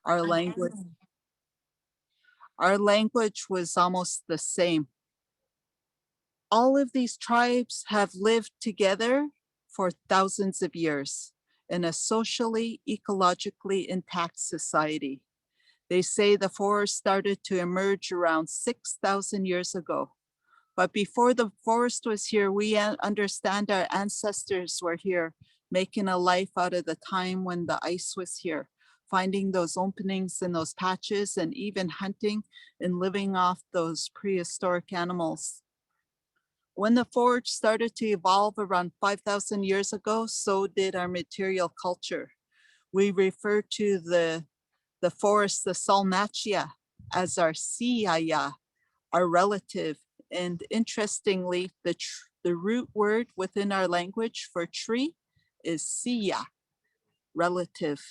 Our language, our language was almost the same. All of these tribes have lived together for thousands of years in a socially, ecologically intact society. They say the forest started to emerge around 6,000 years ago. But before the forest was here, we understand our ancestors were here, making a life out of the time when the ice was here, finding those openings in those patches and even hunting and living off those prehistoric animals. When the forage started to evolve around 5,000 years ago, so did our material culture. We refer to the forest, the Salnachia, as our Siyaya, our relative. And interestingly, the root word within our language for tree is Siya, relative.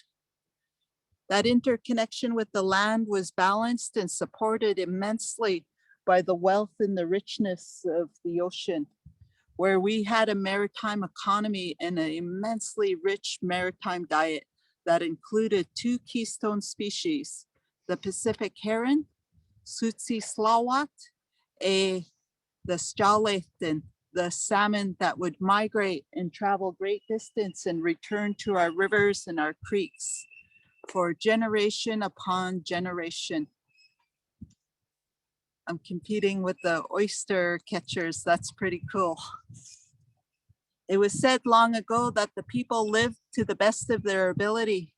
That interconnection with the land was balanced and supported immensely by the wealth and the richness of the ocean, where we had a maritime economy and an immensely rich maritime diet that included 2 keystone species, the Pacific heron, Sutsi slawat, the Stjaletten, the salmon that would migrate and travel great distance and return to our rivers and our creeks for generation upon generation. I'm competing with the oyster catchers. That's pretty cool. It was said long ago that the people lived to the best of their ability,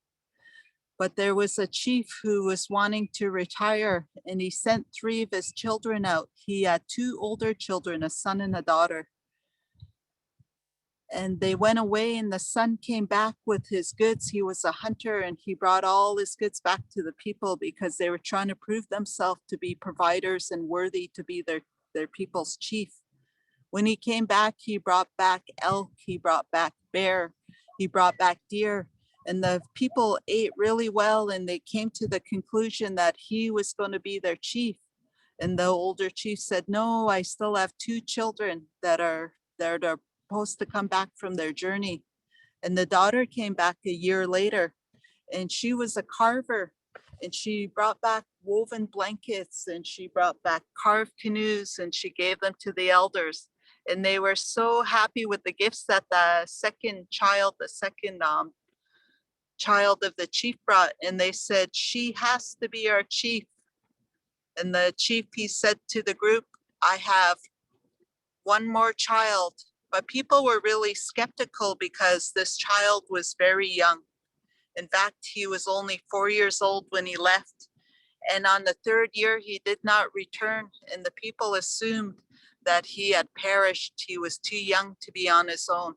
but there was a chief who was wanting to retire and he sent 3 of his children out. He had 2 older children, a son and a daughter. And they went away and the son came back with his goods. He was a hunter and he brought all his goods back to the people because they were trying to prove themselves to be providers and worthy to be their people's chief. When he came back, he brought back elk, he brought back bear, he brought back deer, and the people ate really well and they came to the conclusion that he was going to be their chief. And the older chief said, no, I still have 2 children that are supposed to come back from their journey. And the daughter came back a year later and she was a carver and she brought back woven blankets and she brought back carved canoes and she gave them to the elders. And they were so happy with the gifts that the second child of the chief brought. And they said, she has to be our chief. And the chief, he said to the group, I have 1 more child. But people were really skeptical because this child was very young. In fact, he was only 4 years old when he left. And on the 3rd year, he did not return. And the people assumed that he had perished. He was too young to be on his own.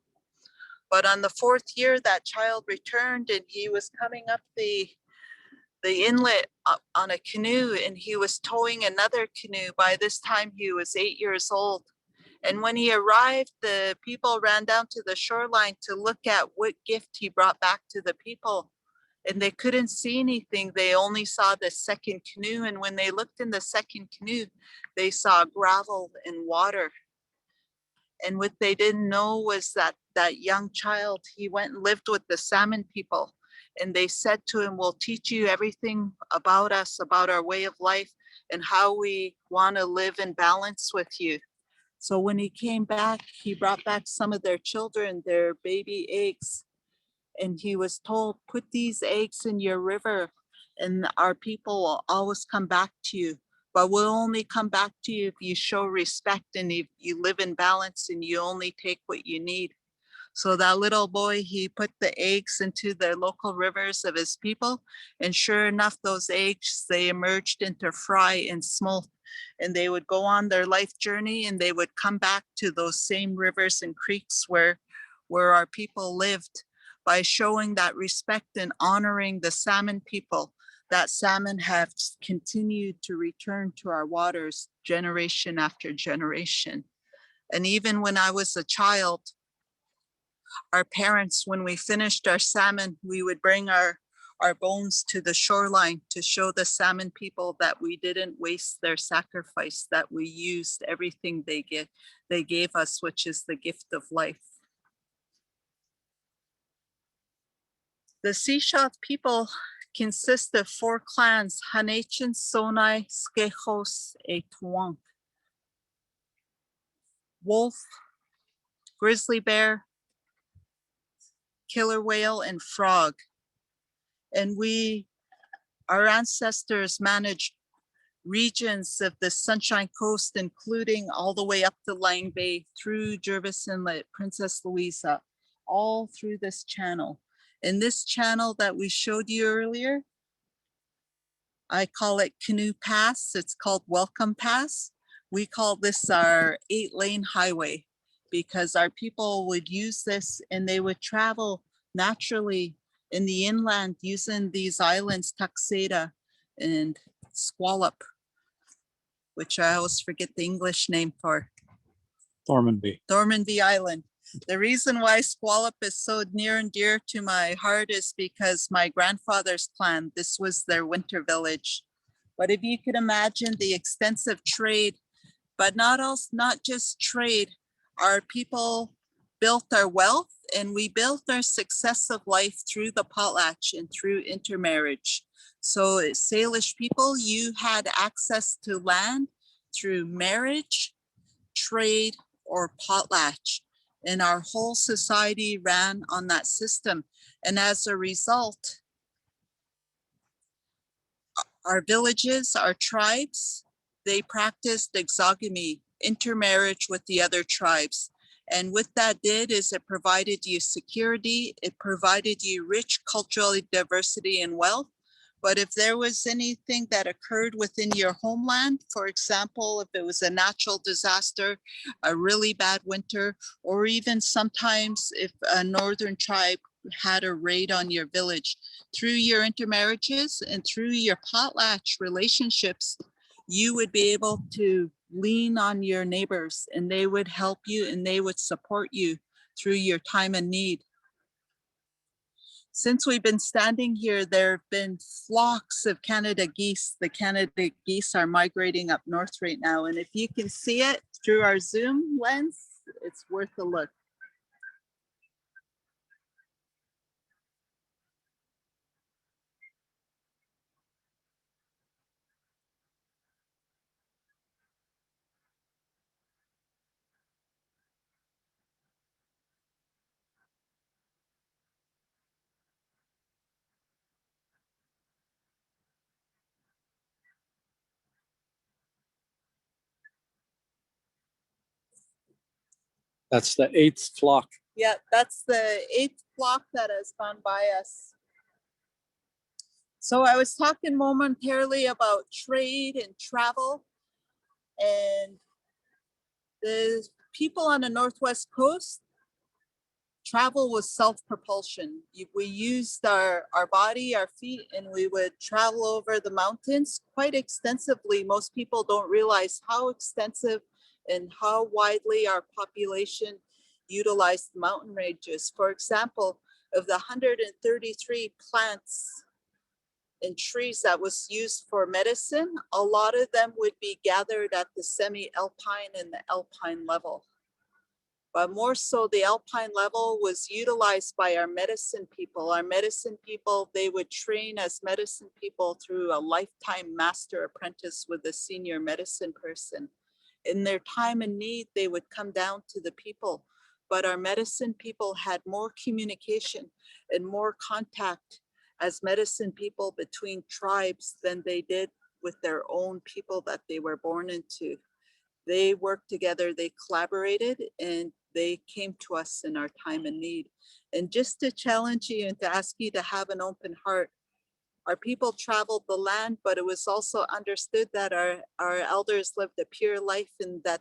But on the 4th year, that child returned and he was coming up the inlet on a canoe and he was towing another canoe. By this time, he was 8 years old. And when he arrived, the people ran down to the shoreline to look at what gift he brought back to the people. And they couldn't see anything. They only saw the second canoe. And when they looked in the second canoe, they saw gravel and water. And what they didn't know was that that young child, he went and lived with the salmon people. And they said to him, we'll teach you everything about us, about our way of life and how we want to live in balance with you. So when he came back, he brought back some of their children, their baby eggs. And he was told, put these eggs in your river and our people will always come back to you. But we'll only come back to you if you show respect and if you live in balance and you only take what you need. So that little boy, he put the eggs into the local rivers of his people. And sure enough, those eggs, they emerged into fry and smolt. And they would go on their life journey and they would come back to those same rivers and creeks where our people lived. By showing that respect and honoring the salmon people, that salmon have continued to return to our waters generation after generation. And even when I was a child, our parents, when we finished our salmon, we would bring our bones to the shoreline to show the salmon people that we didn't waste their sacrifice, that we used everything they gave us, which is the gift of life. The Sechelt people consists of 4 clans, Hanachin, Sonai, Skejos, and Tuang. Wolf, grizzly bear, killer whale, and frog. And our ancestors managed regions of the Sunshine Coast, including all the way up to Lang Bay, through Jervis Inlet, Princess Louisa, all through this channel. And this channel that we showed you earlier, I call it Canoe Pass. It's called Welcome Pass. We call this our 8-lane highway because our people would use this and they would travel naturally in the inland using these islands, Tuxedo and Squallop, which I always forget the English name for. Thormanby Island. The reason why Squallop is so near and dear to my heart is because my grandfather's clan, this was their winter village. But if you could imagine the extensive trade, but not just trade, our people built our wealth and we built our success of life through the potlatch and through intermarriage. So Salish people, you had access to land through marriage, trade, or potlatch. And our whole society ran on that system. And as a result, our villages, our tribes, they practiced exogamy, intermarriage with the other tribes. And what that did is it provided you security, it provided you rich cultural diversity and wealth. But if there was anything that occurred within your homeland, for example, if it was a natural disaster, a really bad winter, or even sometimes if a northern tribe had a raid on your village, through your intermarriages and through your potlatch relationships, you would be able to lean on your neighbors and they would help you and they would support you through your time of need. Since we've been standing here, there have been flocks of Canada geese. The Canada geese are migrating up north right now. And if you can see it through our zoom lens, it's worth a look. That's the 8th flock. Yeah, that's the 8th flock that has gone by us. So I was talking momentarily about trade and travel, and the people on the Northwest Coast, travel was self-propulsion. We used our body, our feet, and we would travel over the mountains quite extensively. Most people don't realize how extensive and how widely our population utilized the mountain ranges. For example, of the 133 plants and trees that was used for medicine, a lot of them would be gathered at the semi-alpine and the alpine level. But more so, the alpine level was utilized by our medicine people. Our medicine people, they would train as medicine people through a lifetime master apprentice with a senior medicine person. In their time and need, they would come down to the people. But our medicine people had more communication and more contact as medicine people between tribes than they did with their own people that they were born into. They worked together, they collaborated, and they came to us in our time of need. And just to challenge you and to ask you to have an open heart, our people traveled the land, but it was also understood that our elders lived a pure life and that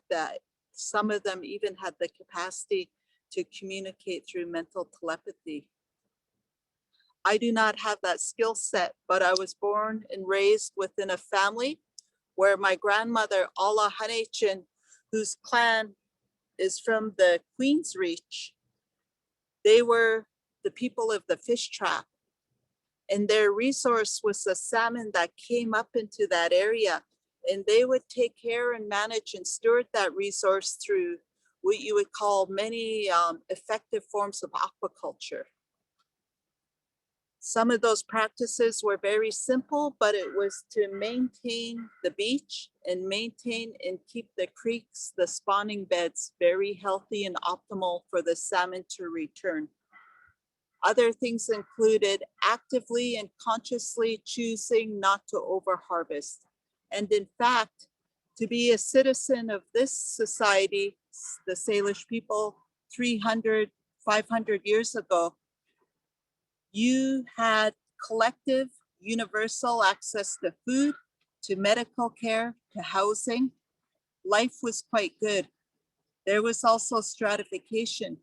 some of them even had the capacity to communicate through mental telepathy. I do not have that skill set, but I was born and raised within a family where my grandmother, Alla Hanechin, whose clan is from the Queen's Reach, they were the people of the fish trap. And their resource was the salmon that came up into that area. And they would take care and manage and steward that resource through what you would call many effective forms of aquaculture. Some of those practices were very simple, but it was to maintain the beach and maintain and keep the creeks, the spawning beds, very healthy and optimal for the salmon to return. Other things included actively and consciously choosing not to overharvest. And in fact, to be a citizen of this society, the Salish people, 300, 500 years ago, you had collective, universal access to food, to medical care, to housing. Life was quite good. There was also stratification.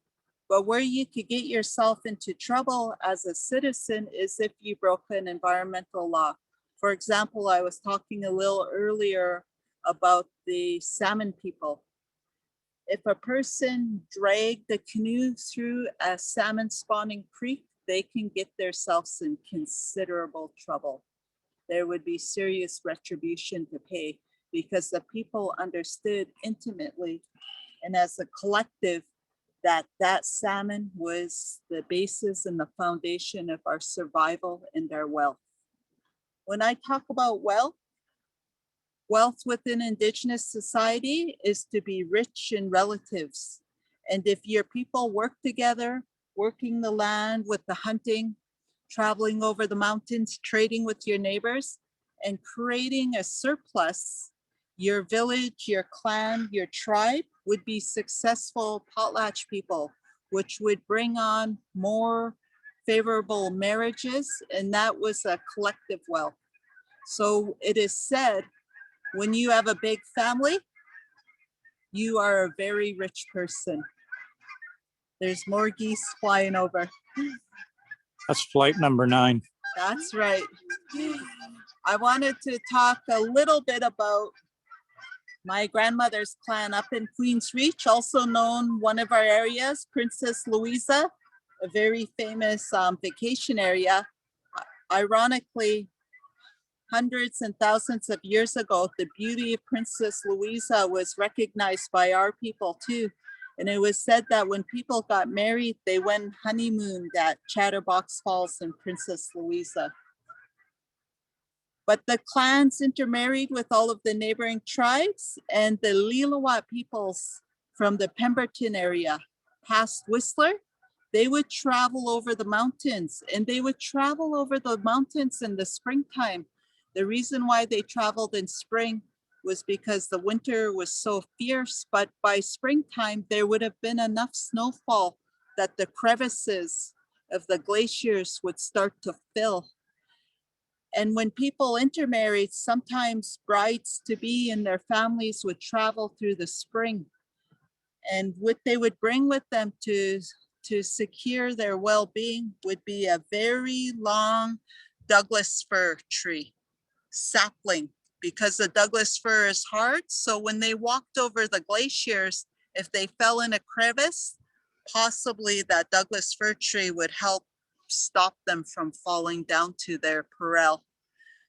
But where you could get yourself into trouble as a citizen is if you broke an environmental law. For example, I was talking a little earlier about the salmon people. If a person dragged a canoe through a salmon spawning creek, they can get themselves in considerable trouble. There would be serious retribution to pay because the people understood intimately and as a collective that that salmon was the basis and the foundation of our survival and our wealth. When I talk about wealth, wealth within Indigenous society is to be rich in relatives. And if your people work together, working the land with the hunting, traveling over the mountains, trading with your neighbors, and creating a surplus, your village, your clan, your tribe would be successful potlatch people, which would bring on more favorable marriages, and that was a collective wealth. So it is said, when you have a big family, you are a very rich person. There's more geese flying over. That's flight number 9. That's right. I wanted to talk a little bit about my grandmother's clan up in Queen's Reach, also known one of our areas, Princess Louisa, a very famous vacation area. Ironically, hundreds and thousands of years ago, the beauty of Princess Louisa was recognized by our people too. And it was said that when people got married, they went honeymooned at Chatterbox Falls and Princess Louisa. But the clans intermarried with all of the neighboring tribes, and the Lilawat peoples from the Pemberton area, past Whistler, they would travel over the mountains, and they would travel over the mountains in the springtime. The reason why they traveled in spring was because the winter was so fierce, but by springtime, there would have been enough snowfall that the crevices of the glaciers would start to fill. And when people intermarried, sometimes brides-to-be and their families would travel through the spring. And what they would bring with them to secure their well-being would be a very long Douglas fir tree, sapling, because the Douglas fir is hard. So when they walked over the glaciers, if they fell in a crevice, possibly that Douglas fir tree would help stop them from falling down to their peril.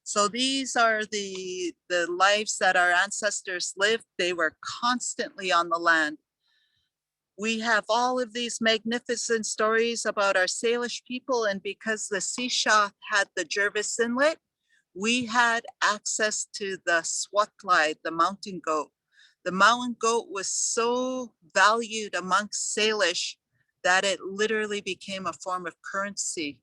So these are the lives that our ancestors lived. They were constantly on the land. We have all of these magnificent stories about our Salish people, and because the Sisha had the Jervis Inlet, we had access to the Swatlai, the mountain goat. The mountain goat was so valued amongst Salish that it literally became a form of currency.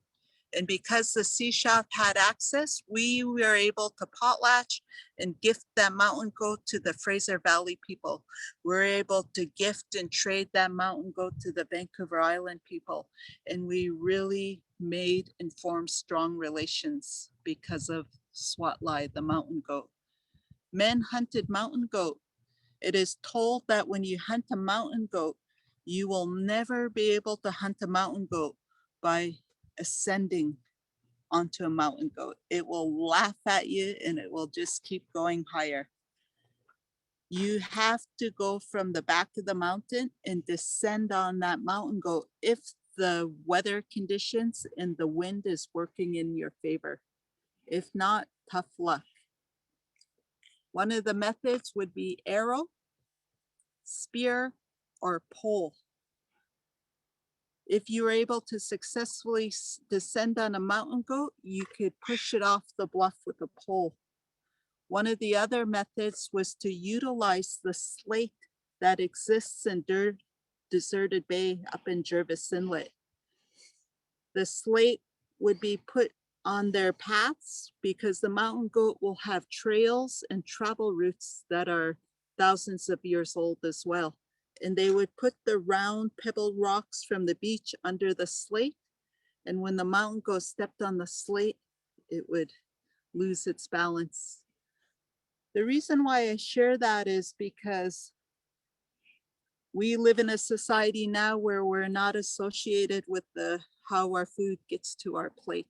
And because the sea shaft had access, we were able to potlatch and gift that mountain goat to the Fraser Valley people. We're able to gift and trade that mountain goat to the Vancouver Island people. And we really made and formed strong relations because of Swatlai, the mountain goat. Men hunted mountain goat. It is told that when you hunt a mountain goat, you will never be able to hunt a mountain goat by ascending onto a mountain goat. It will laugh at you and it will just keep going higher. You have to go from the back of the mountain and descend on that mountain goat if the weather conditions and the wind is working in your favor. If not, tough luck. One of the methods would be arrow, spear, or pole. If you were able to successfully descend on a mountain goat, you could push it off the bluff with a pole. One of the other methods was to utilize the slate that exists in Deserted Bay up in Jervis Inlet. The slate would be put on their paths because the mountain goat will have trails and travel routes that are thousands of years old as well. And they would put the round pebble rocks from the beach under the slate. And when the mountain goat stepped on the slate, it would lose its balance. The reason why I share that is because we live in a society now where we're not associated with how our food gets to our plate.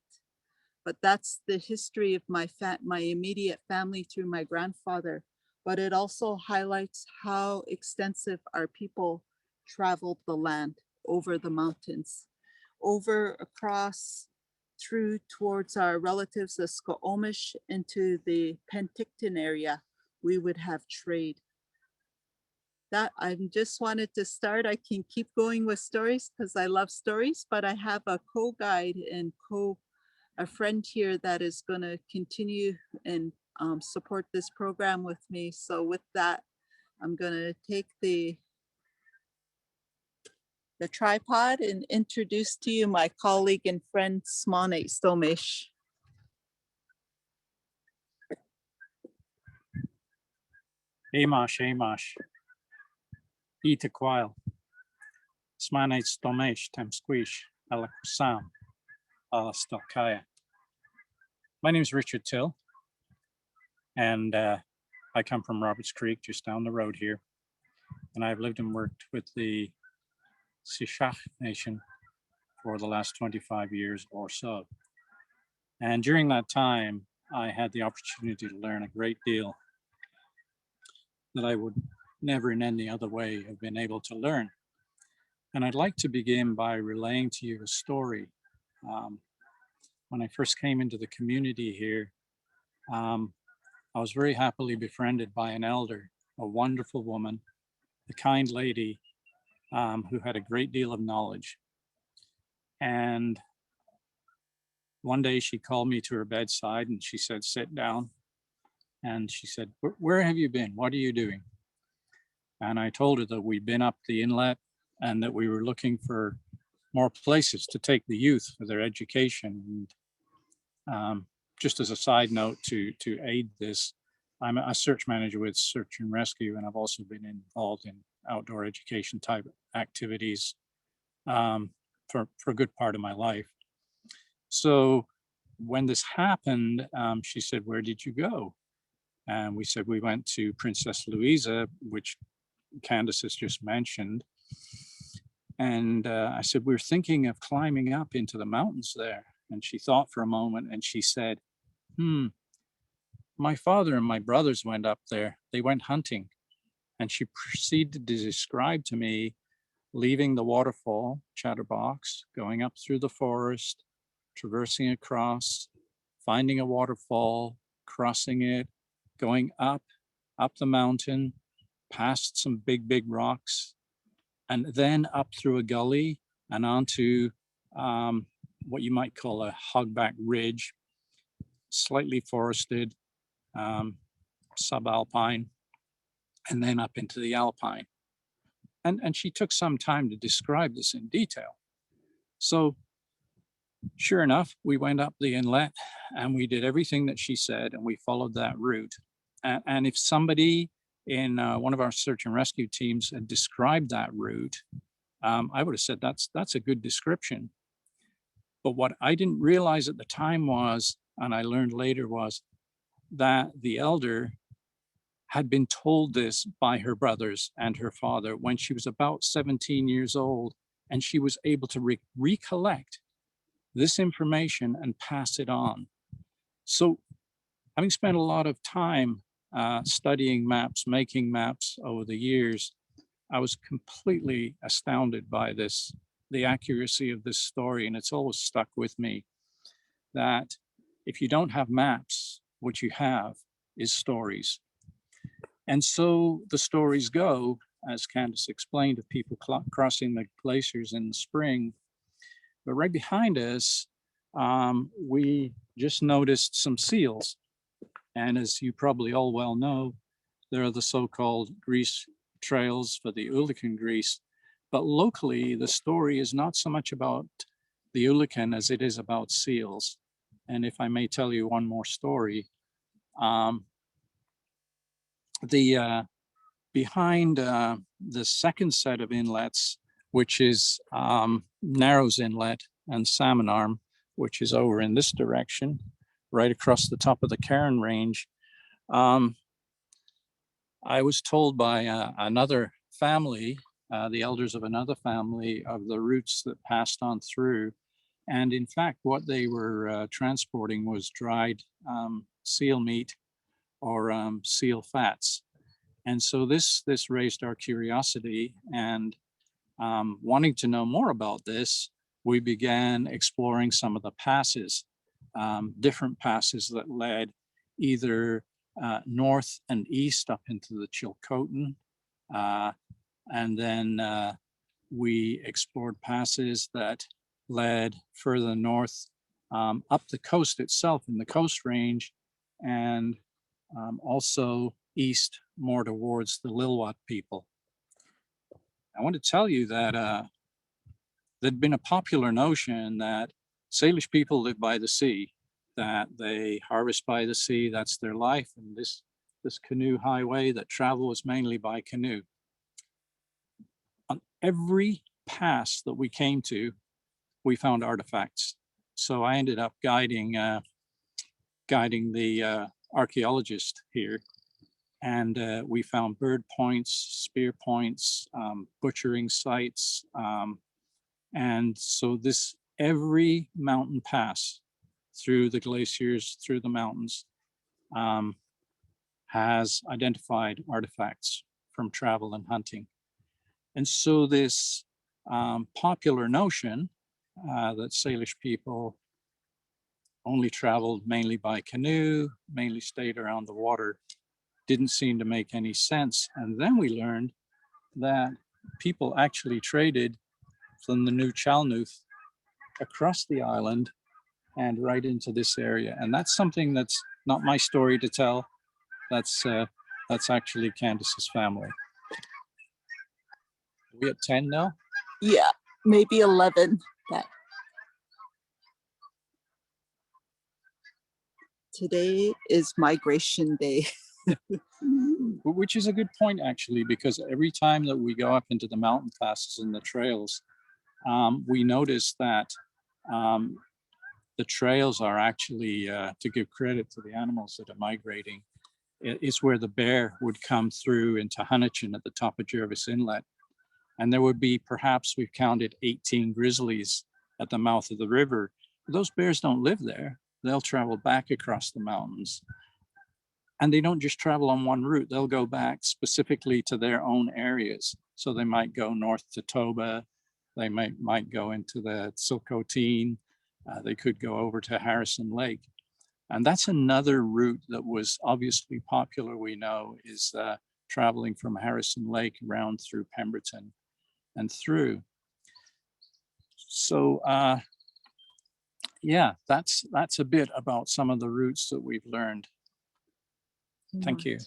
But that's the history of my immediate family through my grandfather. But it also highlights how extensive our people traveled the land over the mountains, over across through towards our relatives, the Squamish, into the Penticton area. We would have trade. That I just wanted to start. I can keep going with stories because I love stories, but I have a co-guide and a friend here that is going to continue and support this program with me. So with that, I'm going to take the tripod and introduce to you my colleague and friend, Smane Stomish. Emash. Eat a quail. Smane Stomish, Tem Squish, Alakusam, Alastokaya. My name is Richard Till, and I come from Roberts Creek, just down the road here. And I've lived and worked with the Sishach Nation for the last 25 years or so. And during that time, I had the opportunity to learn a great deal that I would never in any other way have been able to learn. And I'd like to begin by relaying to you a story. When I first came into the community here, I was very happily befriended by an elder, a wonderful woman, a kind lady who had a great deal of knowledge. And one day she called me to her bedside and she said, "Sit down." And she said, "Where have you been? What are you doing?" And I told her that we'd been up the inlet and that we were looking for more places to take the youth for their education. And just as a side note to aid this, I'm a search manager with Search and Rescue, and I've also been involved in outdoor education type activities for a good part of my life. So when this happened, she said, "Where did you go?" And we said, "We went to Princess Louisa," which Candace has just mentioned. And I said, "We're thinking of climbing up into the mountains there." And she thought for a moment and she said, "My father and my brothers went up there. They went hunting." And she proceeded to describe to me leaving the waterfall, Chatterbox, going up through the forest, traversing across, finding a waterfall, crossing it, going up the mountain, past some big rocks, and then up through a gully and onto what you might call a hogback ridge, slightly forested, subalpine, and then up into the alpine. And she took some time to describe this in detail. So sure enough, we went up the inlet and we did everything that she said and we followed that route. And if somebody in one of our search and rescue teams had described that route, I would have said that's a good description. But what I didn't realize at the time was, and I learned later, was that the elder had been told this by her brothers and her father when she was about 17 years old, and she was able to recollect this information and pass it on. So having spent a lot of time studying maps, making maps over the years, I was completely astounded by the accuracy of this story. And it's always stuck with me that if you don't have maps, what you have is stories. And so the stories go, as Candace explained, of people crossing the glaciers in the spring But right behind us, we just noticed some seals. And as you probably all well know, there are the so-called grease trails for the Oolican grease. But locally, the story is not so much about the Oolican as it is about seals. And if I may tell you one more story, behind the second set of inlets, which is Narrows Inlet and Salmon Arm, which is over in this direction, right across the top of the Cairn Range. I was told by another family, the elders of another family, of the routes that passed on through. And in fact, what they were transporting was dried seal meat or seal fats. And so this raised our curiosity, and wanting to know more about this, we began exploring some of the passes, different passes that led either north and east up into the Chilcotin. And then we explored passes that led further north up the coast itself in the Coast Range, and also east more towards the Lilwat people. I want to tell you that there'd been a popular notion that Salish people live by the sea, that they harvest by the sea, that's their life, and this canoe highway that travels mainly by canoe. On every pass that we came to, we found artifacts. So I ended up guiding the archaeologist here, and we found bird points, spear points, butchering sites, and so every mountain pass through the glaciers, through the mountains, has identified artifacts from travel and hunting. And so this popular notion that Salish people only traveled mainly by canoe, mainly stayed around the water, didn't seem to make any sense. And then we learned that people actually traded from the New Chalnooth across the island and right into this area. And that's something that's not my story to tell. That's actually Candace's family. Are we at 10 now? Yeah, maybe 11. Today is migration day. Which is a good point, actually, because every time that we go up into the mountain passes and the trails, we notice that the trails are actually, to give credit to the animals that are migrating, is where the bear would come through into Hunnichin at the top of Jervis Inlet. And there would be, perhaps we've counted 18 grizzlies at the mouth of the river. Those bears don't live there. They'll travel back across the mountains. And they don't just travel on one route. They'll go back specifically to their own areas. So they might go north to Toba. They might go into the Silcotin. They could go over to Harrison Lake. And that's another route that was obviously popular, we know, is traveling from Harrison Lake around through Pemberton and through. So yeah, that's a bit about some of the routes that we've learned. Thank you.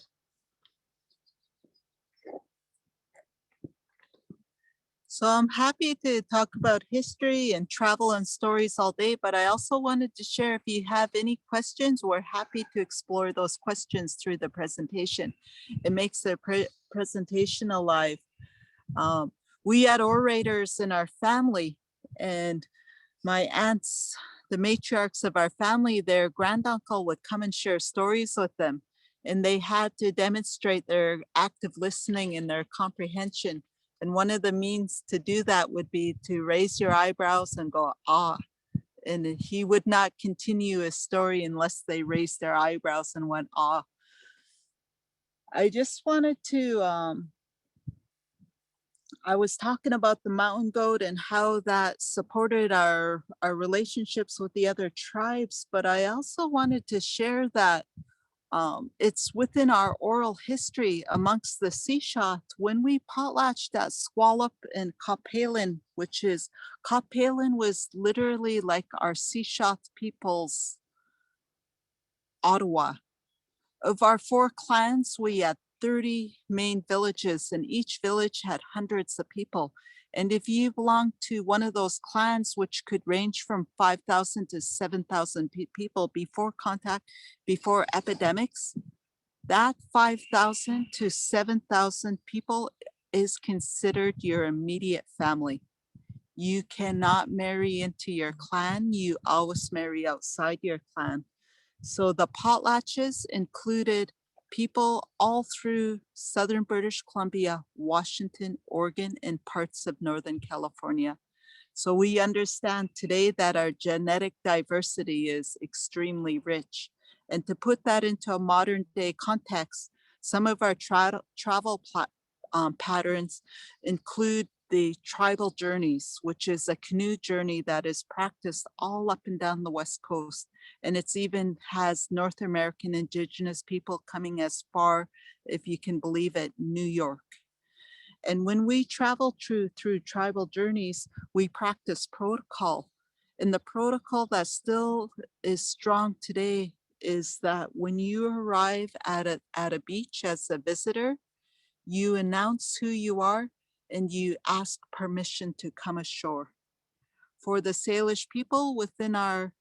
So I'm happy to talk about history and travel and stories all day, but I also wanted to share, if you have any questions, we're happy to explore those questions through the presentation. It makes the presentation alive. We had orators in our family, and my aunts, the matriarchs of our family, their granduncle would come and share stories with them, and they had to demonstrate their active listening and their comprehension. And one of the means to do that would be to raise your eyebrows and go, ah. And he would not continue his story unless they raised their eyebrows and went, ah. I just wanted to, I was talking about the mountain goat and how that supported our relationships with the other tribes, but I also wanted to share that It's within our oral history amongst the Sishat when we potlatched at Squalup and Kapalin, which is Kapalin was literally like our Sishat people's Ottawa. Of our 4 clans, we had 30 main villages, and each village had hundreds of people. And if you belong to one of those clans, which could range from 5,000 to 7,000 people before contact, before epidemics, that 5,000 to 7,000 people is considered your immediate family. You cannot marry into your clan. You always marry outside your clan. So the potlatches included people all through southern British Columbia, Washington, Oregon, and parts of Northern California. So we understand today that our genetic diversity is extremely rich. And to put that into a modern day context, some of our travel patterns include the tribal journeys, which is a canoe journey that is practiced all up and down the West Coast. And it's even has North American Indigenous people coming as far, if you can believe it, New York. And when we travel through tribal journeys, we practice protocol. And the protocol that still is strong today is that when you arrive at a beach as a visitor, you announce who you are and you ask permission to come ashore. For the Salish people within our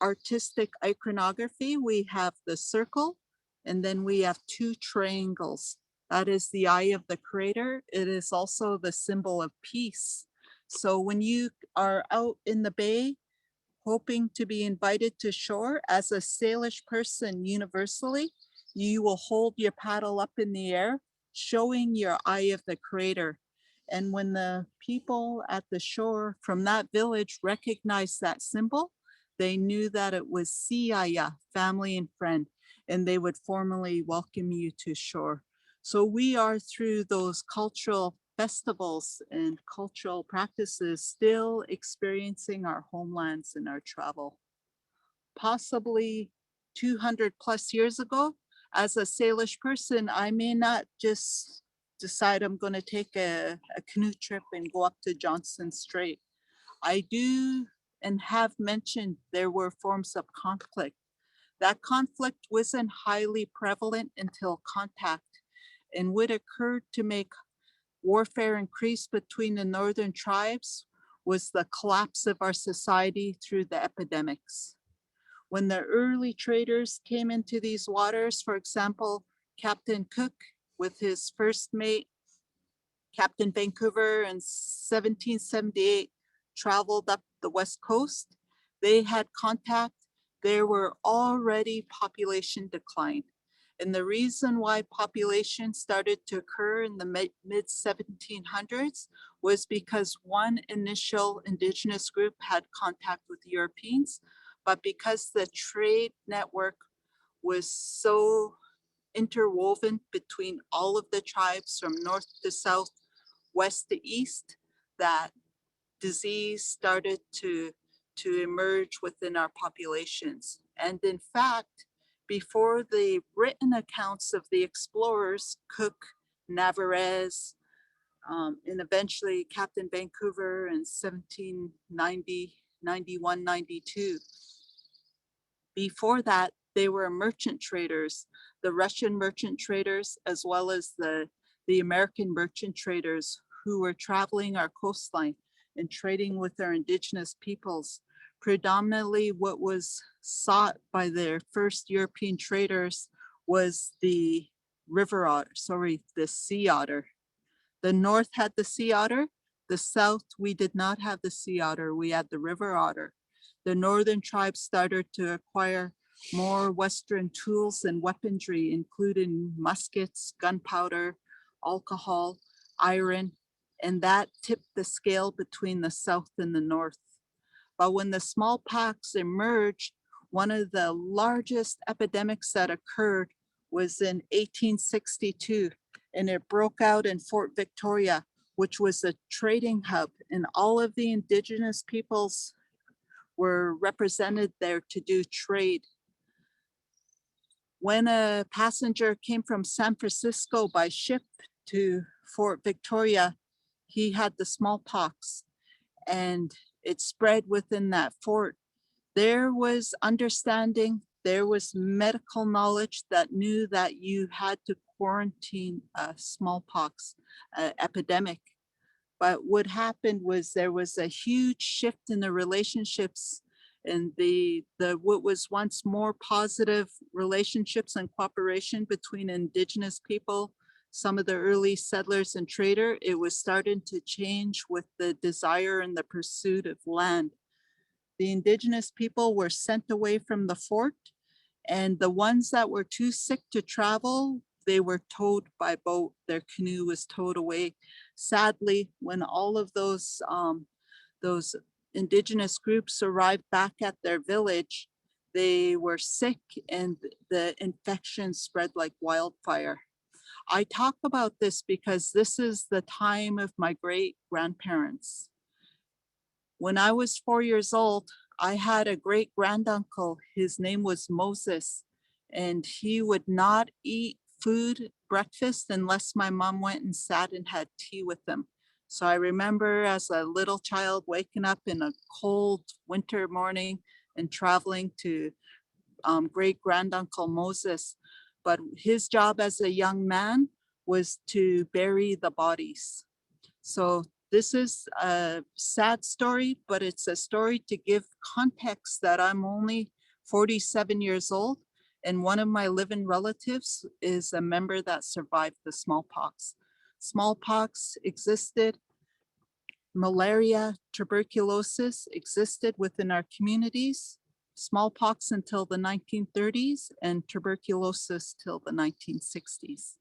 artistic iconography, we have the circle, and then we have 2 triangles. That is the eye of the creator. It is also the symbol of peace. So when you are out in the bay, hoping to be invited to shore as a Salish person universally, you will hold your paddle up in the air, showing your eye of the creator. And when the people at the shore from that village recognized that symbol, they knew that it was Siaya, family and friend, and they would formally welcome you to shore. So we are through those cultural festivals and cultural practices still experiencing our homelands in our travel. Possibly 200 plus years ago, as a Salish person, I may not just decide I'm going to take a canoe trip and go up to Johnson Strait. I do and have mentioned there were forms of conflict. That conflict wasn't highly prevalent until contact and would occur to make warfare increase between the northern tribes was the collapse of our society through the epidemics. When the early traders came into these waters, for example, Captain Cook with his first mate, Captain Vancouver in 1778 traveled up the West Coast. They had contact. There were already population decline. And the reason why population started to occur in the mid 1700s was because one initial Indigenous group had contact with Europeans, but because the trade network was so interwoven between all of the tribes from north to south, west to east, that disease started to emerge within our populations. And in fact, before the written accounts of the explorers, Cook, Navarrete, and eventually Captain Vancouver in 1790, 91, 92, before that, they were merchant traders, the Russian merchant traders, as well as the American merchant traders who were traveling our coastline and trading with our Indigenous peoples. Predominantly what was sought by their first European traders was the the sea otter. The north had the sea otter. The south, we did not have the sea otter. We had the river otter. The northern tribes started to acquire more Western tools and weaponry, including muskets, gunpowder, alcohol, iron, and that tipped the scale between the south and the north. But when the smallpox emerged, one of the largest epidemics that occurred was in 1862, and it broke out in Fort Victoria, which was a trading hub, and all of the Indigenous peoples were represented there to do trade. when a passenger came from San Francisco by ship to Fort Victoria, he had the smallpox and it spread within that fort. There was understanding, there was medical knowledge that knew that you had to quarantine a smallpox epidemic. But what happened was there was a huge shift in the relationships and the what was once more positive relationships and cooperation between Indigenous people, some of the early settlers and trader, it was starting to change with the desire and the pursuit of land. The Indigenous people were sent away from the fort, and the ones that were too sick to travel, they were towed by boat. Their canoe was towed away. Sadly, when all of those Indigenous groups arrived back at their village, they were sick and the infection spread like wildfire. I talk about this because this is the time of my great grandparents. When I was 4 years old, I had a great granduncle. His name was Moses, and he would not eat breakfast, unless my mom went and sat and had tea with him. So I remember as a little child waking up in a cold winter morning and traveling to great granduncle Moses. But his job as a young man was to bury the bodies. So this is a sad story, but it's a story to give context that I'm only 47 years old, and one of my living relatives is a member that survived the smallpox. Smallpox existed, malaria, tuberculosis existed within our communities, smallpox until the 1930s and tuberculosis till the 1960s.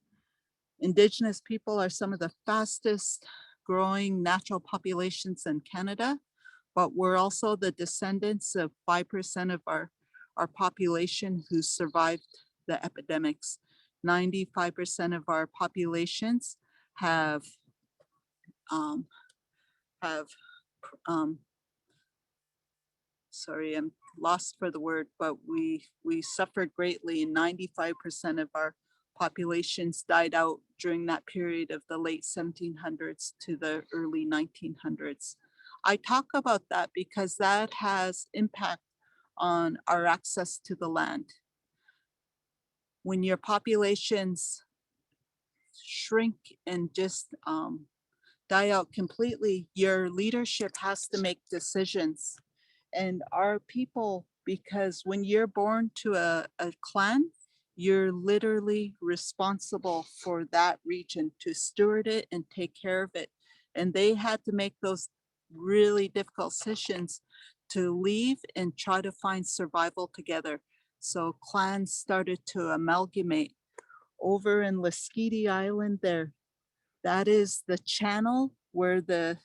Indigenous people are some of the fastest growing natural populations in Canada, but we're also the descendants of 5% of our population who survived the epidemics. 95% of our populations have have sorry, I'm lost for the word, but we suffered greatly. 95% of our populations died out during that period of the late 1700s to the early 1900s. I talk about that because that has impact on our access to the land. When your populations shrink and just die out completely, your leadership has to make decisions. And our people, because when you're born to a clan, you're literally responsible for that region, to steward it and take care of it. And they had to make those really difficult decisions to leave and try to find survival together. So clans started to amalgamate. Over in Lasqueti Island there, that is the channel where the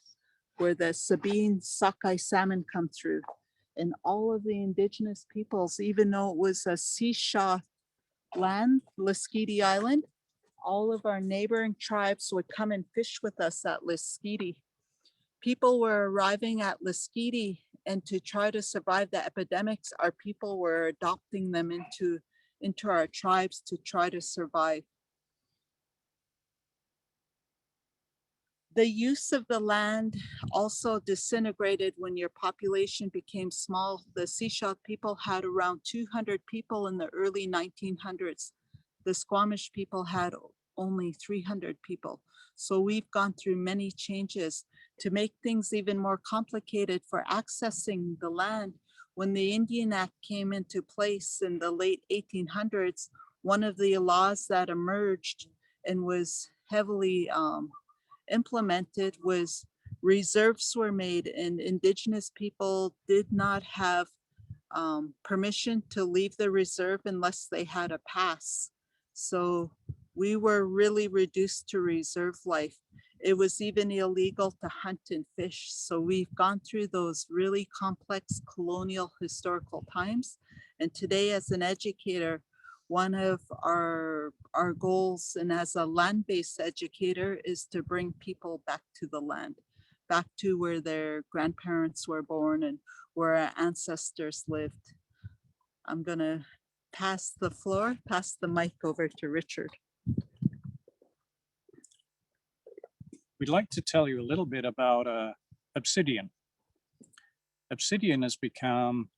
Sabine sockeye salmon come through. And all of the Indigenous peoples, even though it was a seashore land, Lasqueti Island, all of our neighboring tribes would come and fish with us at Lasqueti. People were arriving at Lasqueti, and to try to survive the epidemics, our people were adopting them into our tribes to try to survive. The use of the land also disintegrated when your population became small. The Sechelt people had around 200 people in the early 1900s. The Squamish people had only 300 people. So we've gone through many changes to make things even more complicated for accessing the land. When the Indian Act came into place in the late 1800s, one of the laws that emerged and was heavily implemented was reserves were made, and Indigenous people did not have permission to leave the reserve unless they had a pass. So we were really reduced to reserve life. It was even illegal to hunt and fish. So we've gone through those really complex colonial historical times. And today, as an educator, one of our goals, and as a land-based educator, is to bring people back to the land, back to where their grandparents were born and where our ancestors lived. I'm gonna pass the mic over to Richard. We'd like to tell you a little bit about obsidian. Obsidian has become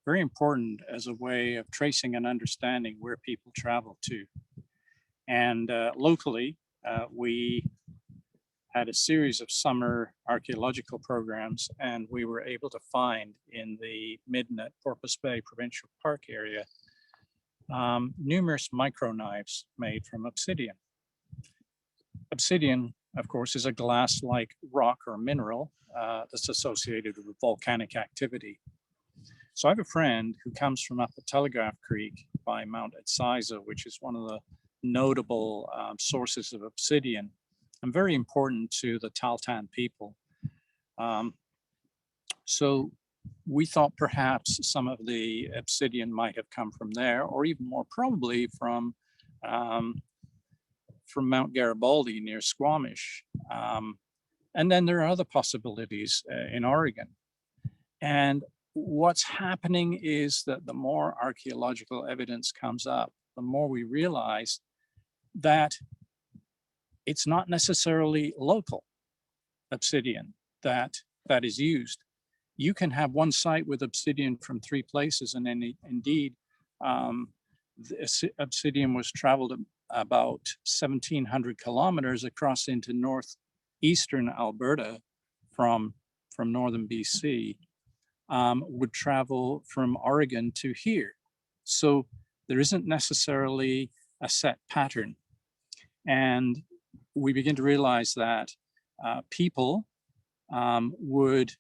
very important as a way of tracing and understanding where people travel to. And locally, we had a series of summer archaeological programs, and we were able to find in the Midden at Porpoise Bay Provincial Park area numerous microknives made from obsidian. Obsidian, of course, is a glass-like rock or mineral that's associated with volcanic activity. So I have a friend who comes from up the Telegraph Creek by Mount Etsiza, which is one of the notable sources of obsidian and very important to the Tahltan people. So we thought perhaps some of the obsidian might have come from there, or even more probably from Mount Garibaldi near Squamish. And then there are other possibilities in Oregon. And what's happening is that the more archaeological evidence comes up, the more we realize that it's not necessarily local obsidian that is used. You can have one site with obsidian from 3 places, and then indeed the obsidian was traveled about 1,700 kilometers across into northeastern Alberta from northern BC, would travel from Oregon to here. So there isn't necessarily a set pattern. And we begin to realize that people would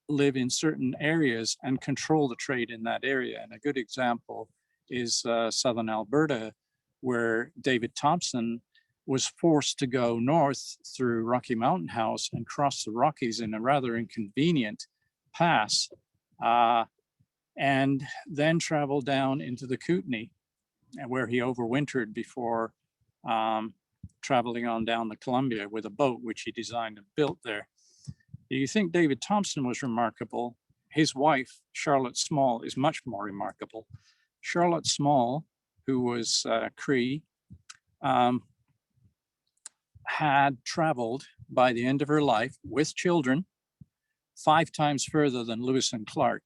live in certain areas and control the trade in that area. And a good example is southern Alberta, where David Thompson was forced to go north through Rocky Mountain House and cross the Rockies in a rather inconvenient pass, and then travel down into the Kootenay, where he overwintered before traveling on down the Columbia with a boat, which he designed and built there. You think David Thompson was remarkable. His wife, Charlotte Small, is much more remarkable. Charlotte Small, who was Cree, had traveled by the end of her life with children 5 times further than Lewis and Clark.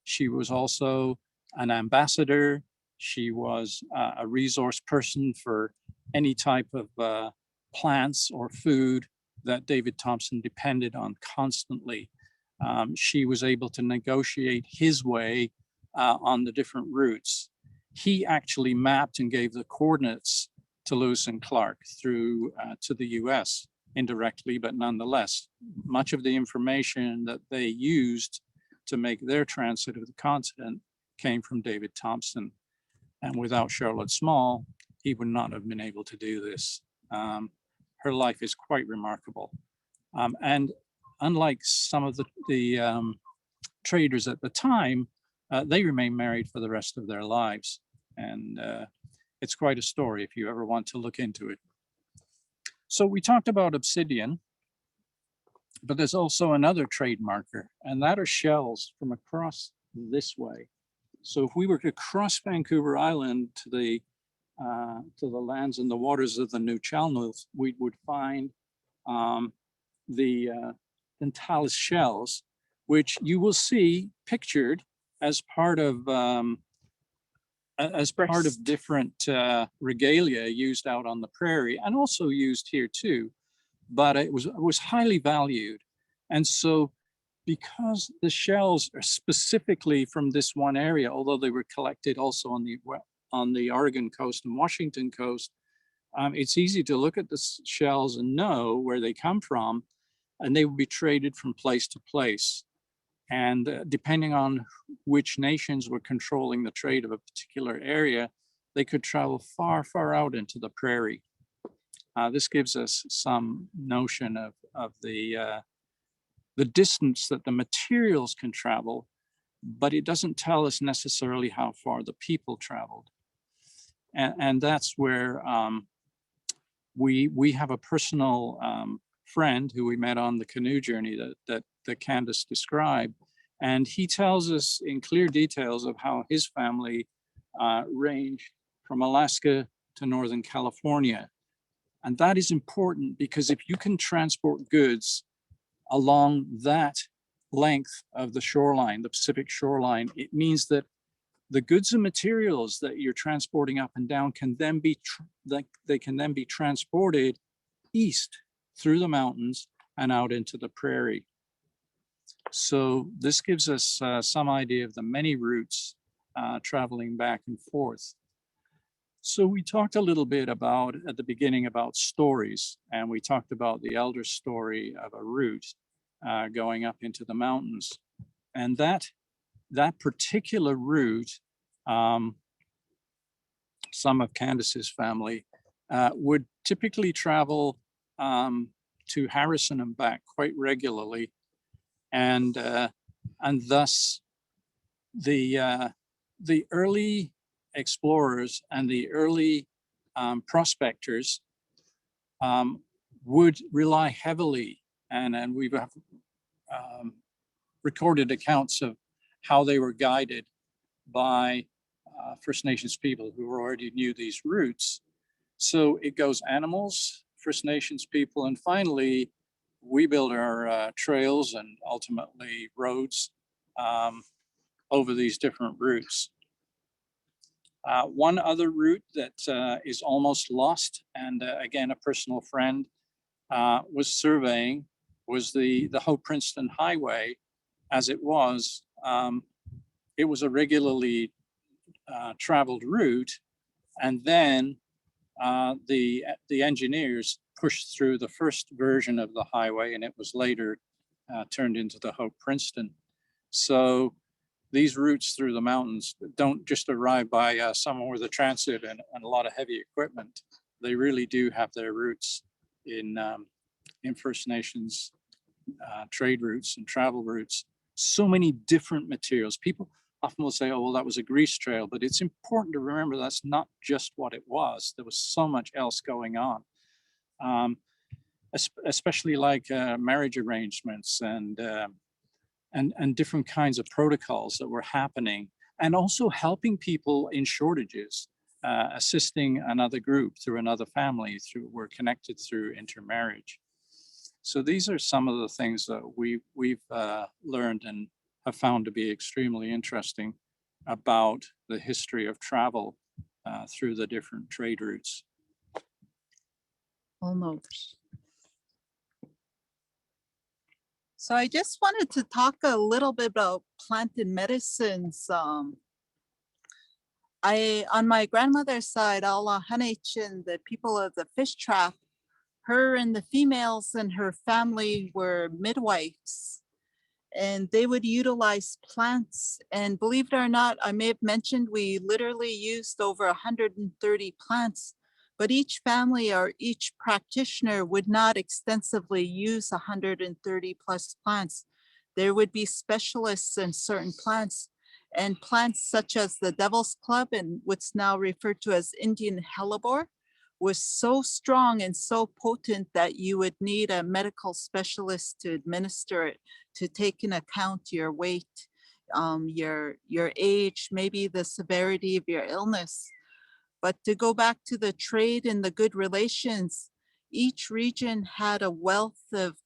She was also an ambassador. She was a resource person for any type of plants or food that David Thompson depended on constantly. She was able to negotiate his way on the different routes. He actually mapped and gave the coordinates to Lewis and Clark through to the US indirectly, but nonetheless, much of the information that they used to make their transit of the continent came from David Thompson. And without Charlotte Small, he would not have been able to do this. Her life is quite remarkable. And unlike some of the traders at the time, they remained married for the rest of their lives. And it's quite a story if you ever want to look into it. So we talked about obsidian, but there's also another trade marker, and that are shells from across this way. So if we were to cross Vancouver Island to the lands and the waters of the New Chalmers, we would find the Dentalis shells, which you will see pictured as part of different regalia used out on the prairie, and also used here too. But it was highly valued, and so because the shells are specifically from this one area, although they were collected also on the Oregon coast and Washington coast, it's easy to look at the shells and know where they come from, and they would be traded from place to place. And depending on which nations were controlling the trade of a particular area, they could travel far, far out into the prairie. This gives us some notion of the distance that the materials can travel, but it doesn't tell us necessarily how far the people traveled. And that's where we have a personal friend who we met on the canoe journey that Candace described. And he tells us in clear details of how his family ranged from Alaska to Northern California. And that is important because if you can transport goods along that length of the shoreline, the Pacific shoreline, it means that the goods and materials that you're transporting up and down can then be transported east through the mountains and out into the prairie. So this gives us some idea of the many routes traveling back and forth. So we talked a little bit about at the beginning about stories, and we talked about the elder story of a route going up into the mountains, and that particular route, some of Candace's family would typically travel to Harrison and back quite regularly, and thus the early explorers and the early prospectors would rely heavily, and we've recorded accounts of how they were guided by First Nations people who already knew these routes. So it goes animals, First Nations people, and finally we build our trails and ultimately roads over these different routes. One other route that is almost lost, and again, a personal friend was surveying, was the Hope Princeton Highway. As it was a regularly traveled route, and then the engineers pushed through the first version of the highway, and it was later turned into the Hope Princeton. So these routes through the mountains don't just arrive by someone with a transit and a lot of heavy equipment. They really do have their roots in First Nations trade routes and travel routes. So many different materials. People often will say, oh, well, that was a grease trail, but it's important to remember that's not just what it was. There was so much else going on, especially like marriage arrangements and different kinds of protocols that were happening, and also helping people in shortages, assisting another group through another family, we're connected through intermarriage. So these are some of the things that we've learned and have found to be extremely interesting about the history of travel through the different trade routes. Almost. So I just wanted to talk a little bit about plant and medicines. On my grandmother's side, Alla Hanechin, the people of the fish trap, her and the females and her family were midwives, and they would utilize plants. And believe it or not, I may have mentioned we literally used over 130 plants, but each family or each practitioner would not extensively use 130 plus plants. There would be specialists in certain plants, and plants such as the Devil's Club and what's now referred to as Indian hellebore was so strong and so potent that you would need a medical specialist to administer it, to take into account your weight, your age, maybe the severity of your illness. But to go back to the trade and the good relations, each region had a wealth of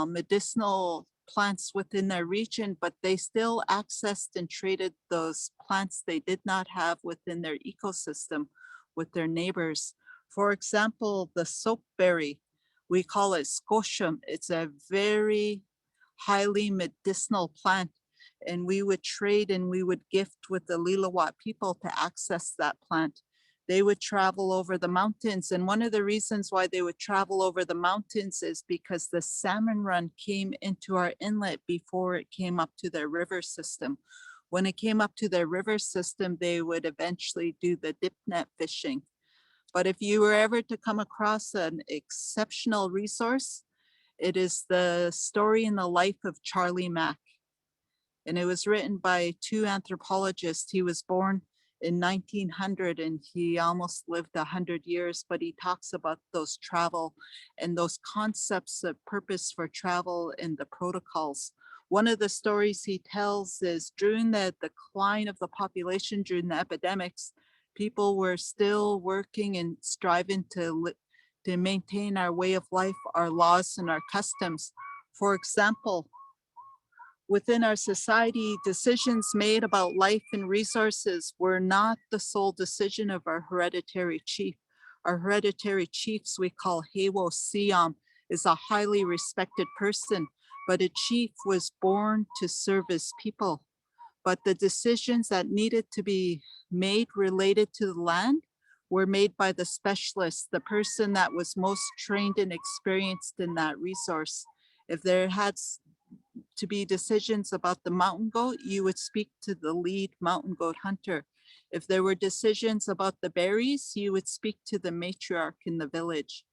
medicinal plants within their region, but they still accessed and traded those plants they did not have within their ecosystem with their neighbors. For example, the soapberry, we call it scotium. It's a very highly medicinal plant, and we would trade and we would gift with the Lilawat people to access that plant. They would travel over the mountains, and one of the reasons why they would travel over the mountains is because the salmon run came into our inlet before it came up to their river system. When it came up to their river system, they would eventually do the dip net fishing. But if you were ever to come across an exceptional resource, it is the story and the life of Charlie Mack. And it was written by two anthropologists. He was born in 1900 and he almost lived 100 years, but he talks about those travel and those concepts of purpose for travel and the protocols. One of the stories he tells is during the decline of the population during the epidemics, people were still working and striving to maintain our way of life, our laws and our customs. For example, within our society, decisions made about life and resources were not the sole decision of our hereditary chief. Our hereditary chiefs we call Hewo Siam is a highly respected person, but a chief was born to serve his people. But the decisions that needed to be made related to the land were made by the specialist, the person that was most trained and experienced in that resource. If there had to be decisions about the mountain goat, you would speak to the lead mountain goat hunter. If there were decisions about the berries, you would speak to the matriarch in the village.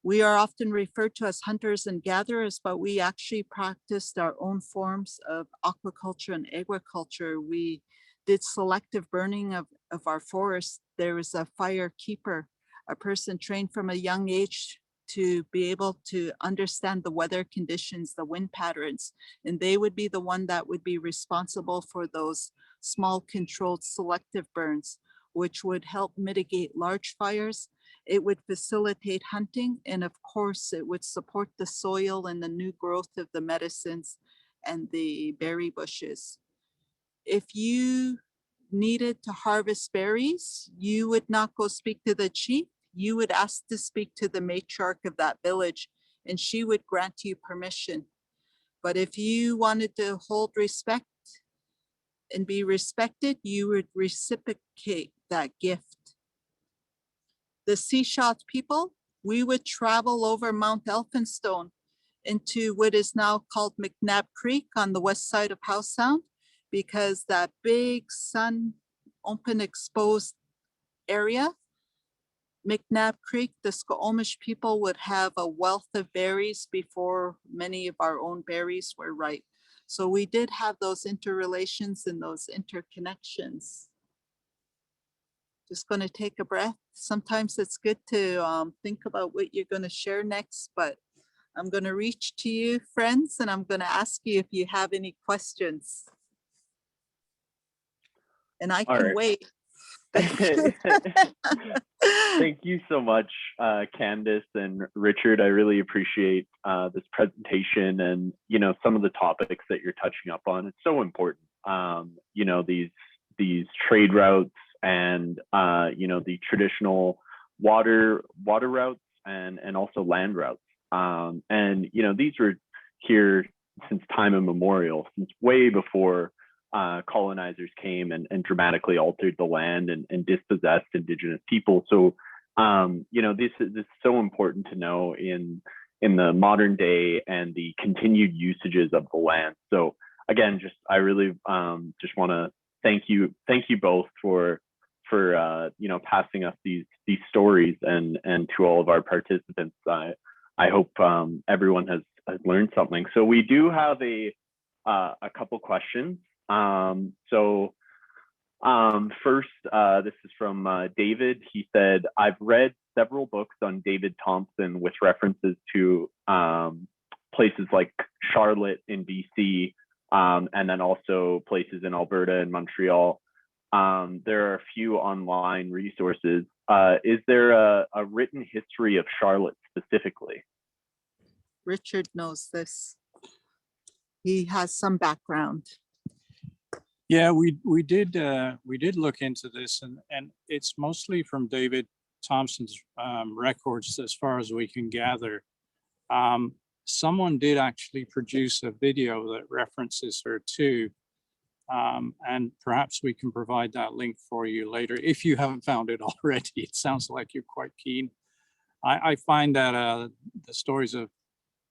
We are often referred to as hunters and gatherers, but we actually practiced our own forms of aquaculture and agriculture. We did selective burning of our forests. There was a fire keeper, a person trained from a young age to be able to understand the weather conditions, the wind patterns, and they would be the one that would be responsible for those small controlled selective burns, which would help mitigate large fires. It would facilitate hunting, and of course it would support the soil and the new growth of the medicines and the berry bushes. If you needed to harvest berries, you would not go speak to the chief. You would ask to speak to the matriarch of that village, and she would grant you permission. But if you wanted to hold respect and be respected, you would reciprocate that gift. The Seashot people, we would travel over Mount Elphinstone into what is now called McNabb Creek on the west side of Howe Sound, because that big sun open exposed area, McNabb Creek, the Squamish people would have a wealth of berries before many of our own berries were ripe. So we did have those interrelations and those interconnections. Just going to take a breath. Sometimes it's good to think about what you're going to share next, but I'm going to reach to you, friends, and I'm going to ask you if you have any questions. And I All can right. wait. Thank you so much, Candace and Richard. I really appreciate this presentation and, you know, some of the topics that you're touching up on. It's so important, you know, these trade routes and, you know, the traditional water routes and also land routes. And, you know, these were here since time immemorial, since way before colonizers came and dramatically altered the land and dispossessed Indigenous people. So, you know, this is so important to know in the modern day and the continued usages of the land. So again, I really just want to thank you both for you know, passing us these stories and to all of our participants. I hope everyone has learned something. So we do have a couple questions. First, this is from David. He said, I've read several books on David Thompson with references to places like Charlotte in BC, and then also places in Alberta and Montreal. There are a few online resources. Is there a written history of Charlotte specifically? Richard knows this. He has some background. Yeah, we did look into this, and it's mostly from David Thompson's records as far as we can gather. Someone did actually produce a video that references her too, and perhaps we can provide that link for you later if you haven't found it already. It sounds like you're quite keen. I find that the stories of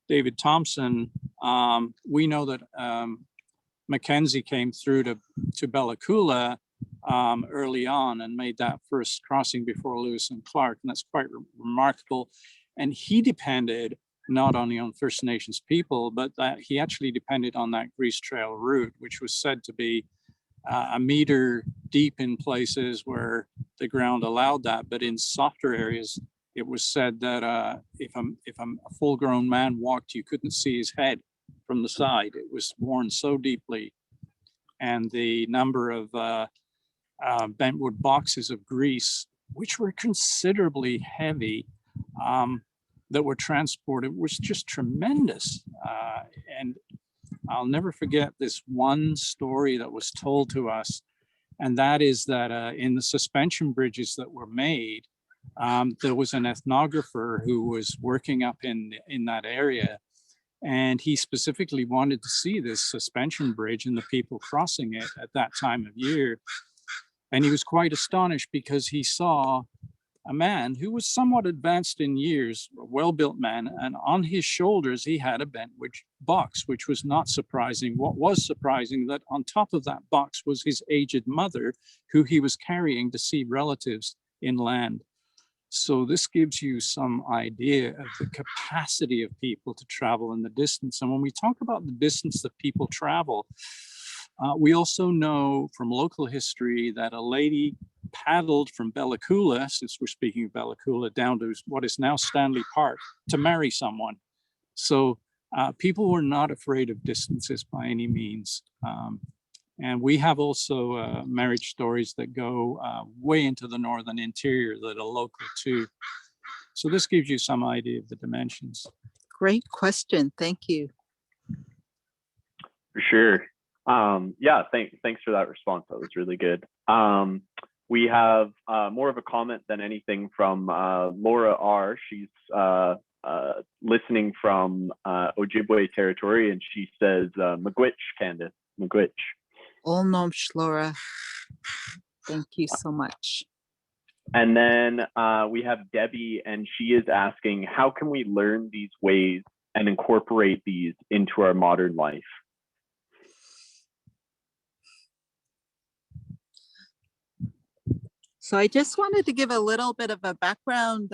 David Thompson, we know that Mackenzie came through to Bella Coola early on and made that first crossing before Lewis and Clark, and that's quite remarkable. And he depended not only on First Nations people, but that he actually depended on that Grease Trail route, which was said to be a meter deep in places where the ground allowed that, but in softer areas, it was said that if a full-grown man walked, you couldn't see his head from the side. It was worn so deeply, and the number of bentwood boxes of grease, which were considerably heavy, that were transported, was just tremendous. And I'll never forget this one story that was told to us, and that is that in the suspension bridges that were made, there was an ethnographer who was working up in that area, and he specifically wanted to see this suspension bridge and the people crossing it at that time of year. And he was quite astonished because he saw a man who was somewhat advanced in years, a well-built man, and on his shoulders he had a bentwood box, which was not surprising. What was surprising, that on top of that box was his aged mother, who he was carrying to see relatives inland. So this gives you some idea of the capacity of people to travel in the distance. And when we talk about the distance that people travel, we also know from local history that a lady paddled from Bella Coola, since we're speaking of Bella Coola, down to what is now Stanley Park to marry someone. So people were not afraid of distances by any means. And we have also marriage stories that go way into the northern interior that are local too. So this gives you some idea of the dimensions. Great question. Thank you. For sure. Yeah, thanks for that response. That was really good. We have more of a comment than anything from Laura R. She's listening from Ojibwe territory, and she says, Miigwech, Candace, Miigwech. Olnomsh, Laura. Thank you so much. And then we have Debbie, and she is asking, how can we learn these ways and incorporate these into our modern life? So I just wanted to give a little bit of a background.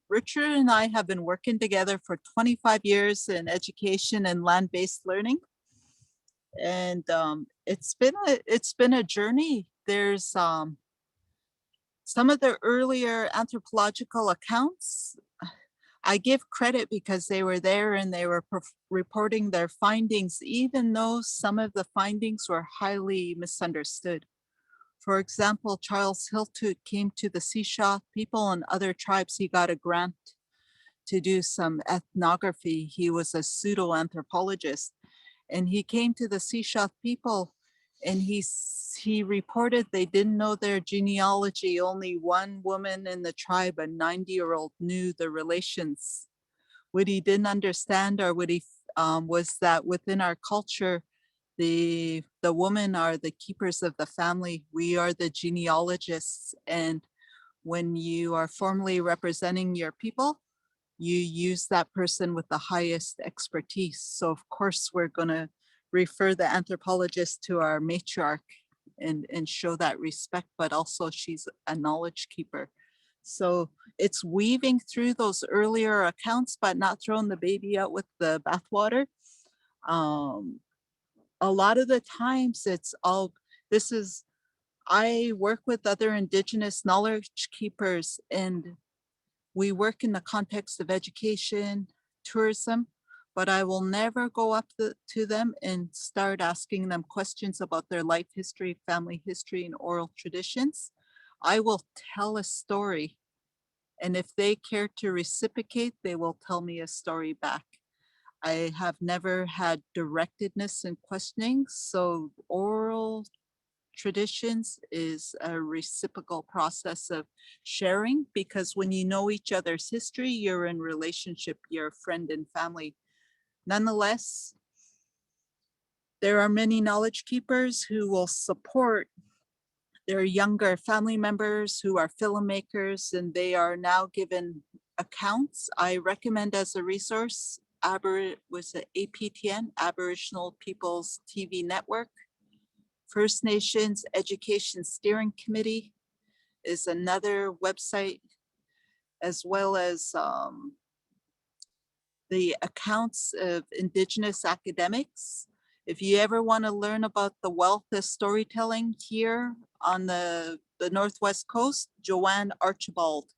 Richard and I have been working together for 25 years in education and land-based learning. And it's been a journey. There's some of the earlier anthropological accounts, I give credit because they were there and they were reporting their findings, even though some of the findings were highly misunderstood. For example, Charles Hiltut came to the Sechauchet people and other tribes. He got a grant to do some ethnography. He was a pseudo-anthropologist, and he came to the Sechauchet people, and he reported they didn't know their genealogy. Only one woman in the tribe, a 90-year-old, knew the relations. What he didn't understand, or what he was that within our culture, the women are the keepers of the family. We are the genealogists, and when you are formally representing your people, you use that person with the highest expertise. So of course we're going to refer the anthropologist to our matriarch and show that respect, but also she's a knowledge keeper. So it's weaving through those earlier accounts, but not throwing the baby out with the bathwater. A lot of the times I work with other Indigenous knowledge keepers, and we work in the context of education, tourism, but I will never go up to them and start asking them questions about their life history, family history, and oral traditions. I will tell a story, and if they care to reciprocate, they will tell me a story back. I have never had directedness in questioning, so oral traditions is a reciprocal process of sharing, because when you know each other's history, you're in relationship, you're friend and family. Nonetheless, there are many knowledge keepers who will support their younger family members who are filmmakers, and they are now given accounts. I recommend as a resource, APTN, Aboriginal Peoples TV Network. First Nations Education Steering Committee is another website, as well as the accounts of Indigenous academics. If you ever want to learn about the wealth of storytelling here on the Northwest Coast, Joanne Archibald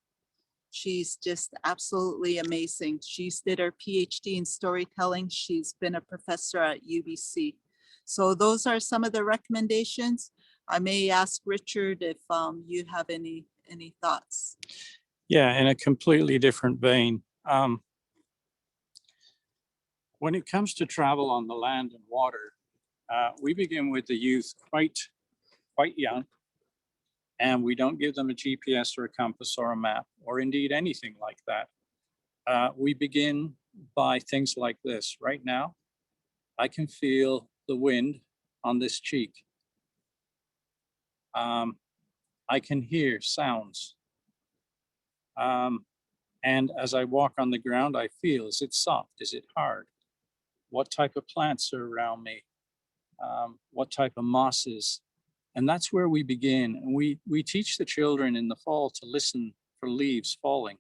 She's just absolutely amazing. She's did her PhD in storytelling. She's been a professor at UBC. So those are some of the recommendations. I may ask Richard if you have any thoughts. Yeah, in a completely different vein. When it comes to travel on the land and water, we begin with the youth quite young, and we don't give them a GPS or a compass or a map, or indeed anything like that. We begin by things like this. Right now, I can feel the wind on this cheek. I can hear sounds. And as I walk on the ground, I feel, is it soft? Is it hard? What type of plants are around me? What type of mosses? And that's where we begin. And we teach the children in the fall to listen for leaves falling,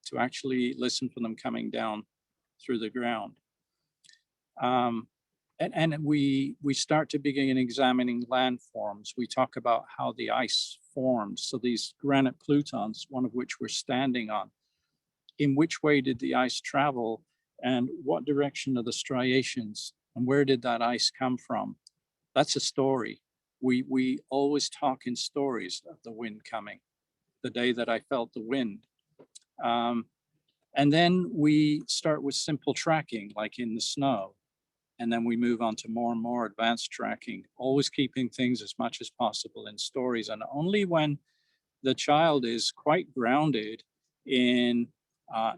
to actually listen for them coming down through the ground. And we start to begin examining landforms. We talk about how the ice formed. So these granite plutons, one of which we're standing on, in which way did the ice travel, and what direction are the striations, and where did that ice come from? That's a story. We always talk in stories of the wind coming, the day that I felt the wind. And then we start with simple tracking, like in the snow. And then we move on to more and more advanced tracking, always keeping things as much as possible in stories. And only when the child is quite grounded in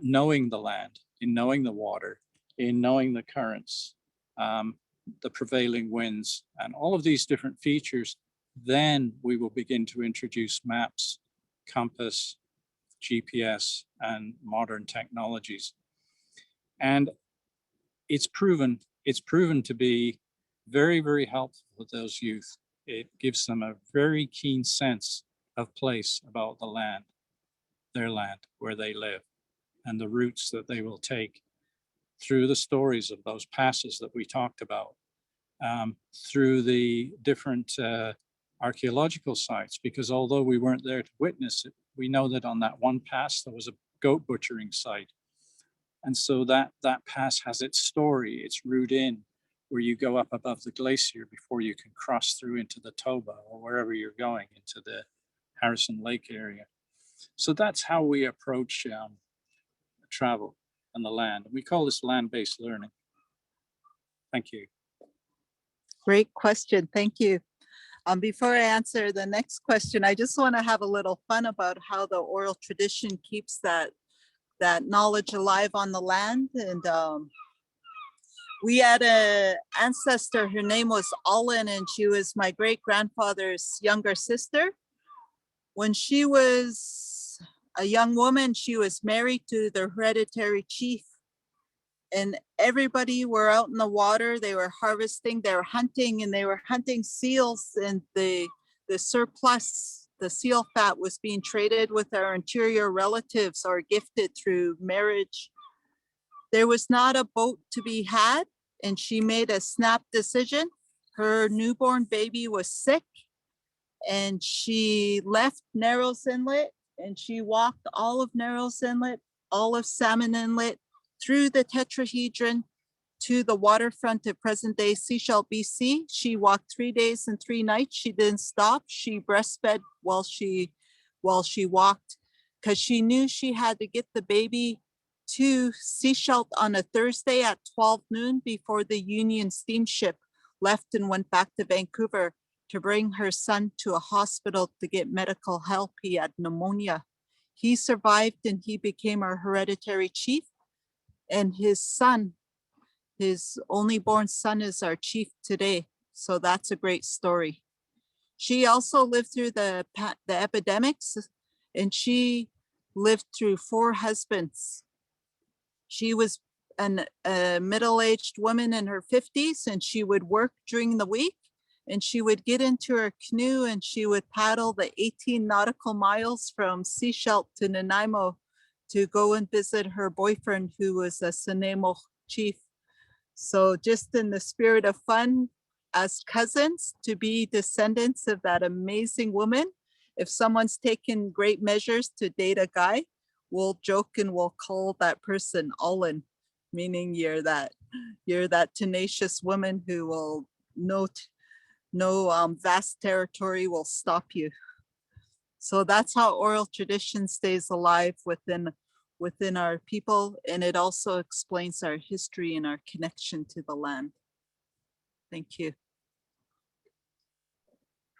knowing the land, in knowing the water, in knowing the currents, the prevailing winds, and all of these different features, then we will begin to introduce maps, compass, GPS, and modern technologies. And it's proven to be very, very helpful with those youth. It gives them a very keen sense of place about the land, their land, where they live, and the routes that they will take through the stories of those passes that we talked about, through the different archaeological sites, because although we weren't there to witness it, we know that on that one pass, there was a goat butchering site. And so that pass has its story, its route in, where you go up above the glacier before you can cross through into the Toba or wherever you're going, into the Harrison Lake area. So that's how we approach travel on the land. We call this land-based learning. Thank you. Great question. Thank you. Before I answer the next question, I just want to have a little fun about how the oral tradition keeps that knowledge alive on the land. And we had an ancestor, her name was Olin, and she was my great-grandfather's younger sister. When she was a young woman, she was married to the hereditary chief. And everybody were out in the water, they were harvesting, they were hunting, and they were hunting seals, and the surplus, the seal fat, was being traded with our interior relatives or gifted through marriage. There was not a boat to be had, and she made a snap decision. Her newborn baby was sick, and she left Narrows Inlet, and she walked all of Narrows Inlet, all of Salmon Inlet, through the tetrahedron to the waterfront of present-day Sechelt, BC. She walked 3 days and 3 nights. She didn't stop. She breastfed while she walked, because she knew she had to get the baby to Sechelt on a Thursday at 12 noon before the Union steamship left and went back to Vancouver to bring her son to a hospital to get medical help. He had pneumonia. He survived, and he became our hereditary chief. And his son, his only born son, is our chief today. So that's a great story. She also lived through the epidemics, and she lived through 4 husbands. She was a middle-aged woman in her 50s, and she would work during the week, and she would get into her canoe and she would paddle the 18 nautical miles from Sechelt to Nanaimo to go and visit her boyfriend, who was a Senemo chief. So just in the spirit of fun, as cousins, to be descendants of that amazing woman. If someone's taken great measures to date a guy, we'll joke and we'll call that person Olin, meaning you're that tenacious woman who will no vast territory will stop you. So that's how oral tradition stays alive within our people, and it also explains our history and our connection to the land. Thank you.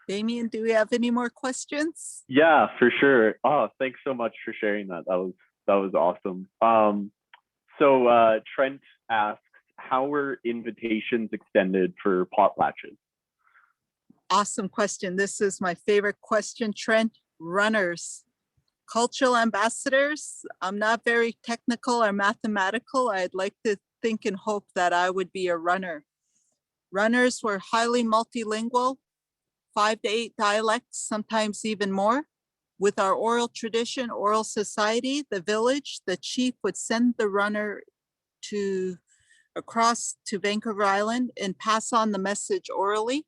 Damien, do we have any more questions? Yeah, for sure. Oh, thanks so much for sharing that. That was awesome. So Trent asks, how were invitations extended for potlatches? Awesome question. This is my favorite question, Trent. Runners, cultural ambassadors. I'm not very technical or mathematical. I'd like to think and hope that I would be a runner. Runners were highly multilingual, 5 to 8 dialects, sometimes even more. With our oral tradition, oral society, the village, the chief would send the runner across to Vancouver Island and pass on the message orally.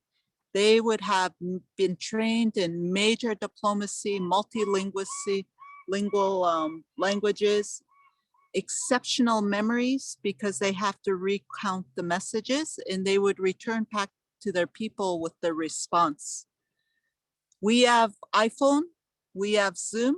They would have been trained in major diplomacy, multilingual languages, exceptional memories because they have to recount the messages, and they would return back to their people with the response. We have iPhone, we have Zoom.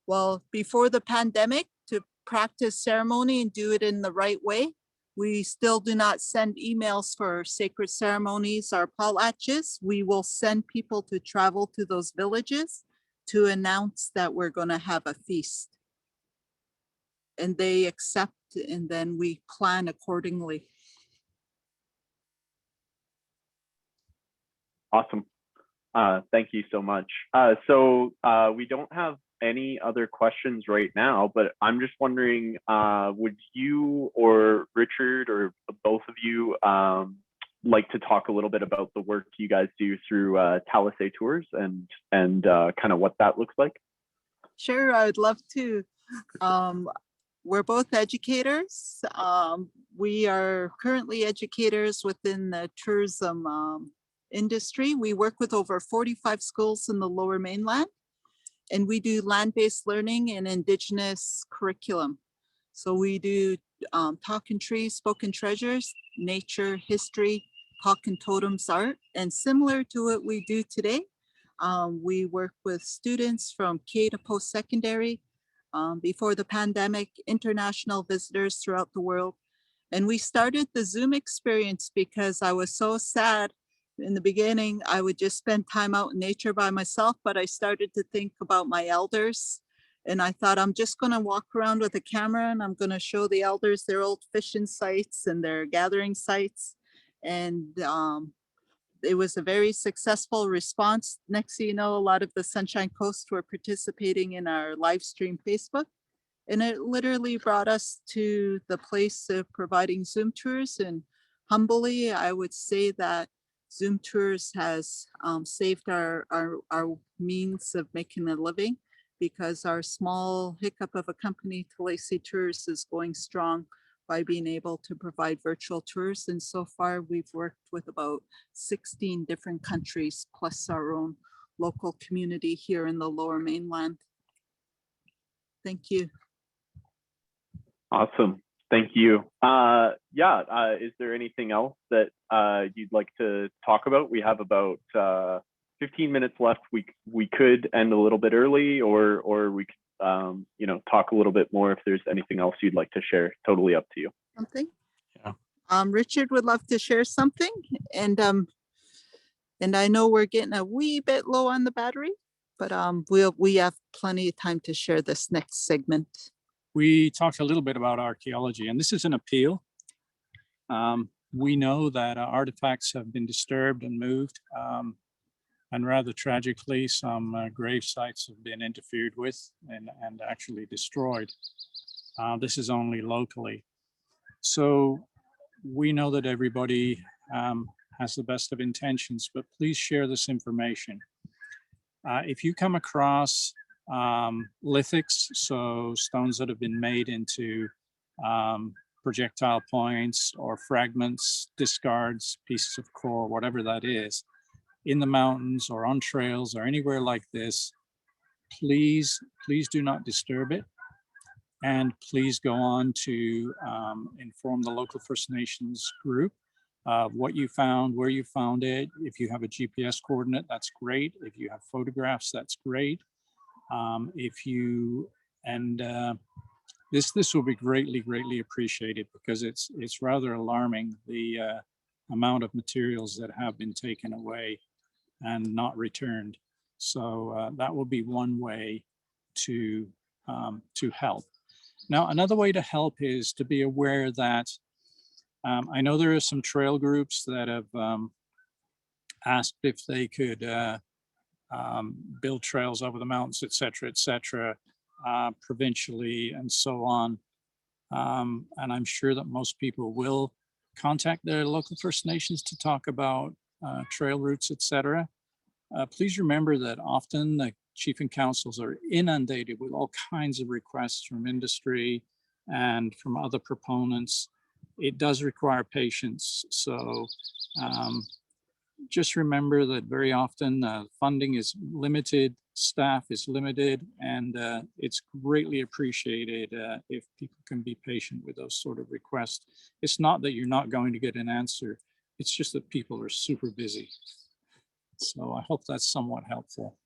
Well, before the pandemic, to practice ceremony and do it in the right way, we still do not send emails for sacred ceremonies or potlatches. We will send people to travel to those villages to announce that we're going to have a feast. And they accept, and then we plan accordingly. Awesome. Thank you so much. So we don't have any other questions right now, but I'm just wondering, would you or Richard or both of you like to talk a little bit about the work you guys do through Talaysay Tours and kind of what that looks like? Sure, I would love to. We're both educators. We are currently educators within the tourism industry. We work with over 45 schools in the Lower Mainland, and we do land-based learning and Indigenous curriculum. So we do talking trees, spoken treasures, nature, history, talking totems, art, and similar to what we do today, we work with students from K to post-secondary, before the pandemic, international visitors throughout the world. And we started the Zoom experience because I was so sad. In the beginning, I would just spend time out in nature by myself, but I started to think about my elders. And I thought, I'm just going to walk around with a camera and I'm going to show the elders their old fishing sites and their gathering sites. And it was a very successful response. Next thing you know, a lot of the Sunshine Coast were participating in our live stream Facebook. And it literally brought us to the place of providing Zoom tours. And humbly, I would say that Zoom tours has saved our means of making a living, because our small hiccup of a company, Talaysay Tours, is going strong by being able to provide virtual tours. And so far, we've worked with about 16 different countries, plus our own local community here in the Lower Mainland. Thank you. Awesome. Thank you. Is there anything else that you'd like to talk about? We have about 15 minutes left. We could end a little bit early, or we could talk a little bit more if there's anything else you'd like to share. Totally up to you. Something? Yeah. Richard would love to share something, and I know we're getting a wee bit low on the battery, but we have plenty of time to share this next segment. We talked a little bit about archaeology, and this is an appeal. We know that artifacts have been disturbed and moved, and rather tragically, some grave sites have been interfered with and actually destroyed. This is only locally. So we know that everybody has the best of intentions, but please share this information. If you come across lithics, so stones that have been made into projectile points or fragments, discards, pieces of core, whatever that is, in the mountains or on trails or anywhere like this, please do not disturb it. And please go on to inform the local First Nations group of what you found, where you found it. If you have a GPS coordinate, that's great. If you have photographs, that's great. This will be greatly appreciated, because it's rather alarming, the amount of materials that have been taken away and not returned. So that will be one way to help. Now, another way to help is to be aware that I know there are some trail groups that have asked if they could build trails over the mountains, et cetera, provincially and so on. And I'm sure that most people will contact their local First Nations to talk about trail routes, et cetera. Please remember that often the chief and councils are inundated with all kinds of requests from industry and from other proponents. It does require patience. So just remember that very often funding is limited, staff is limited, and it's greatly appreciated if people can be patient with those sort of requests. It's not that you're not going to get an answer, it's just that people are super busy. So I hope that's somewhat helpful.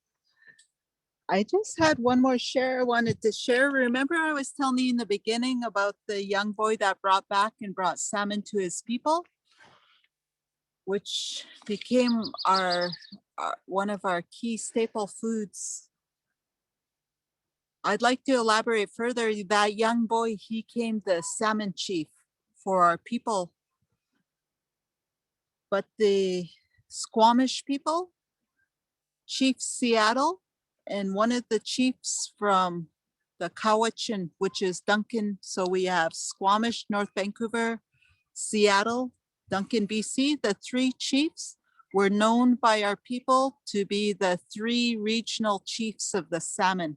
I just had one more share I wanted to share. Remember, I was telling you in the beginning about the young boy that brought salmon to his people, which became one of our key staple foods. I'd like to elaborate further. That young boy, he became the salmon chief for our people. But the Squamish people, Chief Seattle, and one of the chiefs from the Cowichan, which is Duncan. So we have Squamish, North Vancouver, Seattle, Duncan, BC. The three chiefs were known by our people to be the three regional chiefs of the salmon.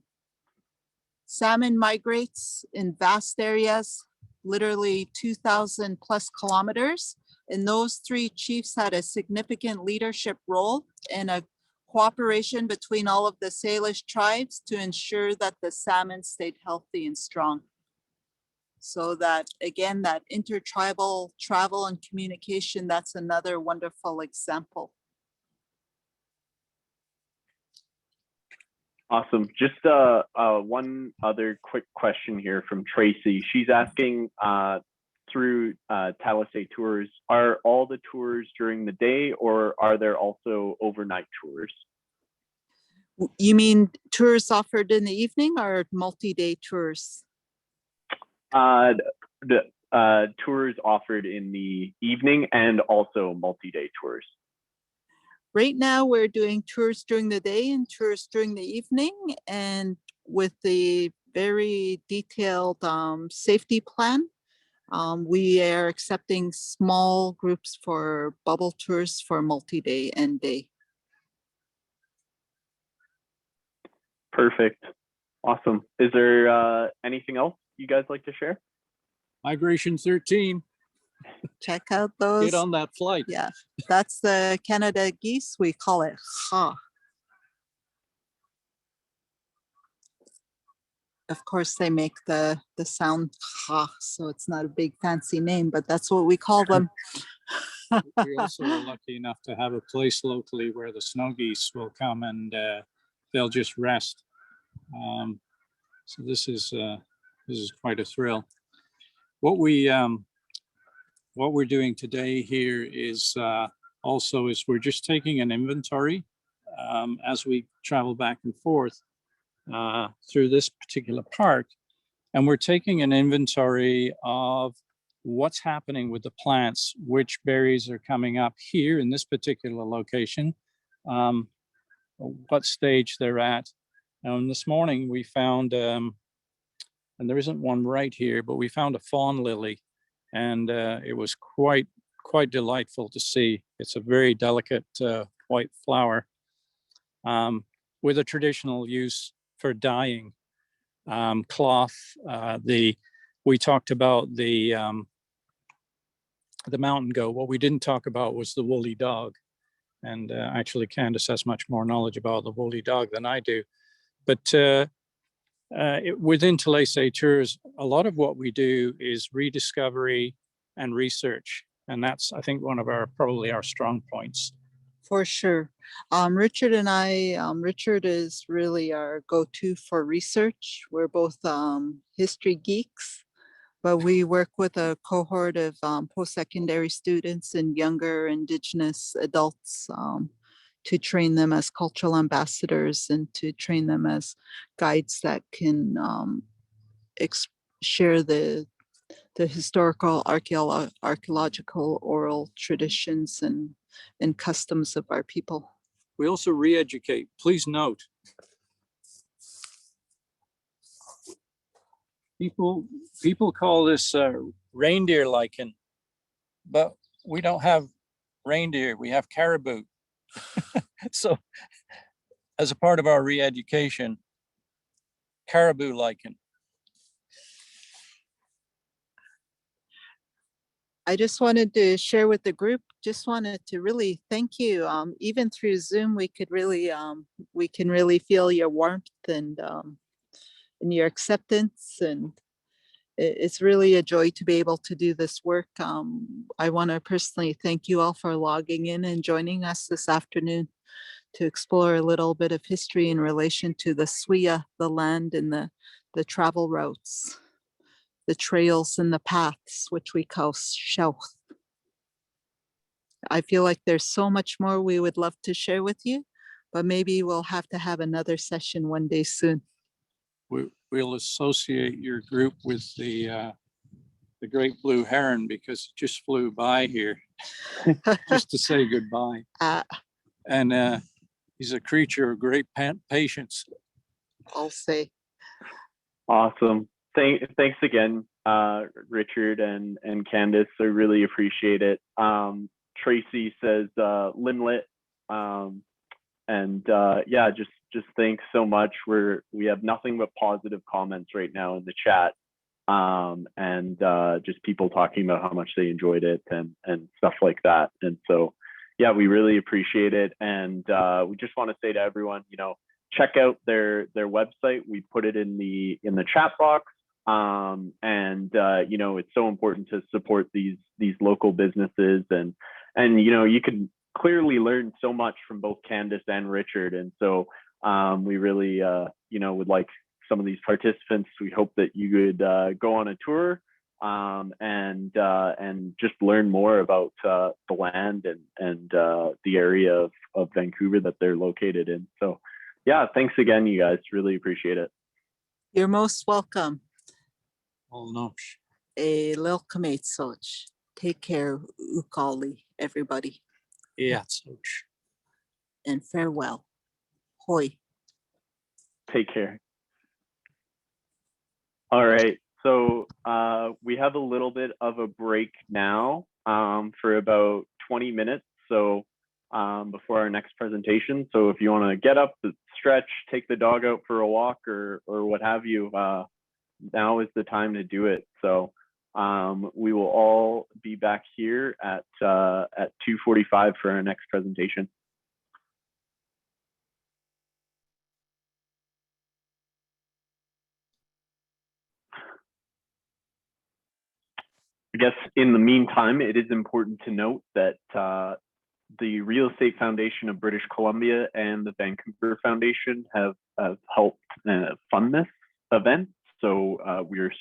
Salmon migrates in vast areas, literally 2,000 plus kilometers. And those three chiefs had a significant leadership role in a cooperation between all of the Salish tribes to ensure that the salmon stayed healthy and strong. So that, again, that intertribal travel and communication, that's another wonderful example. Awesome. Just one other quick question here from Tracy. She's asking through Talaysay Tours, are all the tours during the day, or are there also overnight tours? You mean tours offered in the evening or multi-day tours? The tours offered in the evening and also multi-day tours. Right now, we're doing tours during the day and tours during the evening, and with the very detailed safety plan, we are accepting small groups for bubble tours for multi-day and day. Perfect. Awesome. Is there anything else you guys like to share? Migration 13. Check out those. Get on that flight. Yeah, that's the Canada geese. We call it ha. Of course, they make the sound ha, so it's not a big fancy name, but that's what we call them. We also are lucky enough to have a place locally where the snow geese will come and they'll just rest. So this is quite a thrill. What we're doing today here is we're just taking an inventory as we travel back and forth through this particular park, and we're taking an inventory of what's happening with the plants, which berries are coming up here in this particular location, what stage they're at. And this morning we found, and there isn't one right here, but we found a fawn lily, and it was quite delightful to see. It's a very delicate white flower with a traditional use for dyeing cloth. We talked about the mountain goat. What we didn't talk about was the woolly dog, and actually Candace has much more knowledge about the woolly dog than I do. But Within Talaysay Tours, a lot of what we do is rediscovery and research. And that's, I think, one of probably our strong points. For sure. Richard and I, Richard is really our go-to for research. We're both history geeks, but we work with a cohort of post-secondary students and younger Indigenous adults to train them as cultural ambassadors and to train them as guides that can share the historical, archaeological, oral traditions and customs of our people. We also re-educate. Please note, people call this reindeer lichen, but we don't have reindeer, we have caribou. So as a part of our re-education, caribou lichen. I just wanted to share with the group, just wanted to really thank you. Even through Zoom, we can really feel your warmth and your acceptance. And it's really a joy to be able to do this work. I want to personally thank you all for logging in and joining us this afternoon to explore a little bit of history in relation to the Swiya, the land and the travel routes, the trails and the paths, which we call Shouth. I feel like there's so much more we would love to share with you, but maybe we'll have to have another session one day soon. We'll associate your group with the great blue heron because it just flew by here just to say goodbye. And he's a creature of great patience. I'll say. Awesome. Thanks again, Richard and Candace. I really appreciate it. Tracy says Limlet, and yeah, just thanks so much. We have nothing but positive comments right now in the chat, and just people talking about how much they enjoyed it and stuff like that. And so, yeah, we really appreciate it. And we just want to say to everyone, check out their website. We put it in the chat box. And it's so important to support these local businesses, and you can clearly learn so much from both Candace and Richard. And so we really would like some of these participants. We hope that you could go on a tour and just learn more about the land and the area of Vancouver that they're located in. So yeah, thanks again, you guys. Really appreciate it. You're most welcome. Oh no. Lilkamate Soch. Take care, Ukali, everybody. Yeah, Soch. And farewell. Hoi. Take care. All right. So we have a little bit of a break now for about 20 minutes. So before our next presentation. So if you want to get up, stretch, take the dog out for a walk or what have you, now is the time to do it. So we will all be back here at 2:45 for our next presentation. I guess in the meantime, it is important to note that the Real Estate Foundation of British Columbia and the Vancouver Foundation have helped fund this event. So we are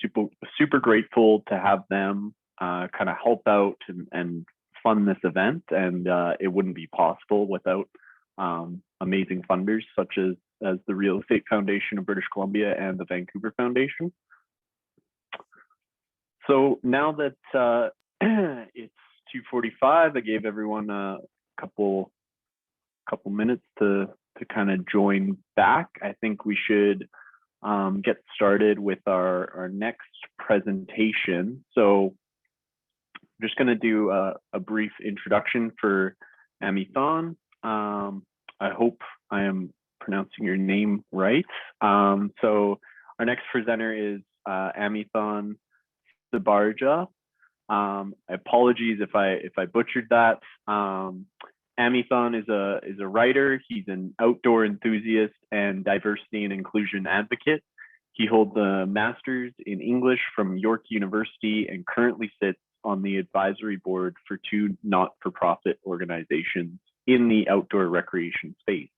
super grateful to have them kind of help out and fund this event. And it wouldn't be possible without amazing funders such as the Real Estate Foundation of British Columbia and the Vancouver Foundation. So now that it's 2:45, I gave everyone a couple minutes to kind of join back. I think we should get started with our next presentation. So I'm just going to do a brief introduction for Amiththan. I hope I am pronouncing your name right. So our next presenter is Amiththan Sebarajah. Apologies if I butchered that. Amiththan is a writer. He's an outdoor enthusiast and diversity and inclusion advocate. He holds a master's in English from York University and currently sits on the advisory board for two not-for-profit organizations in the outdoor recreation space.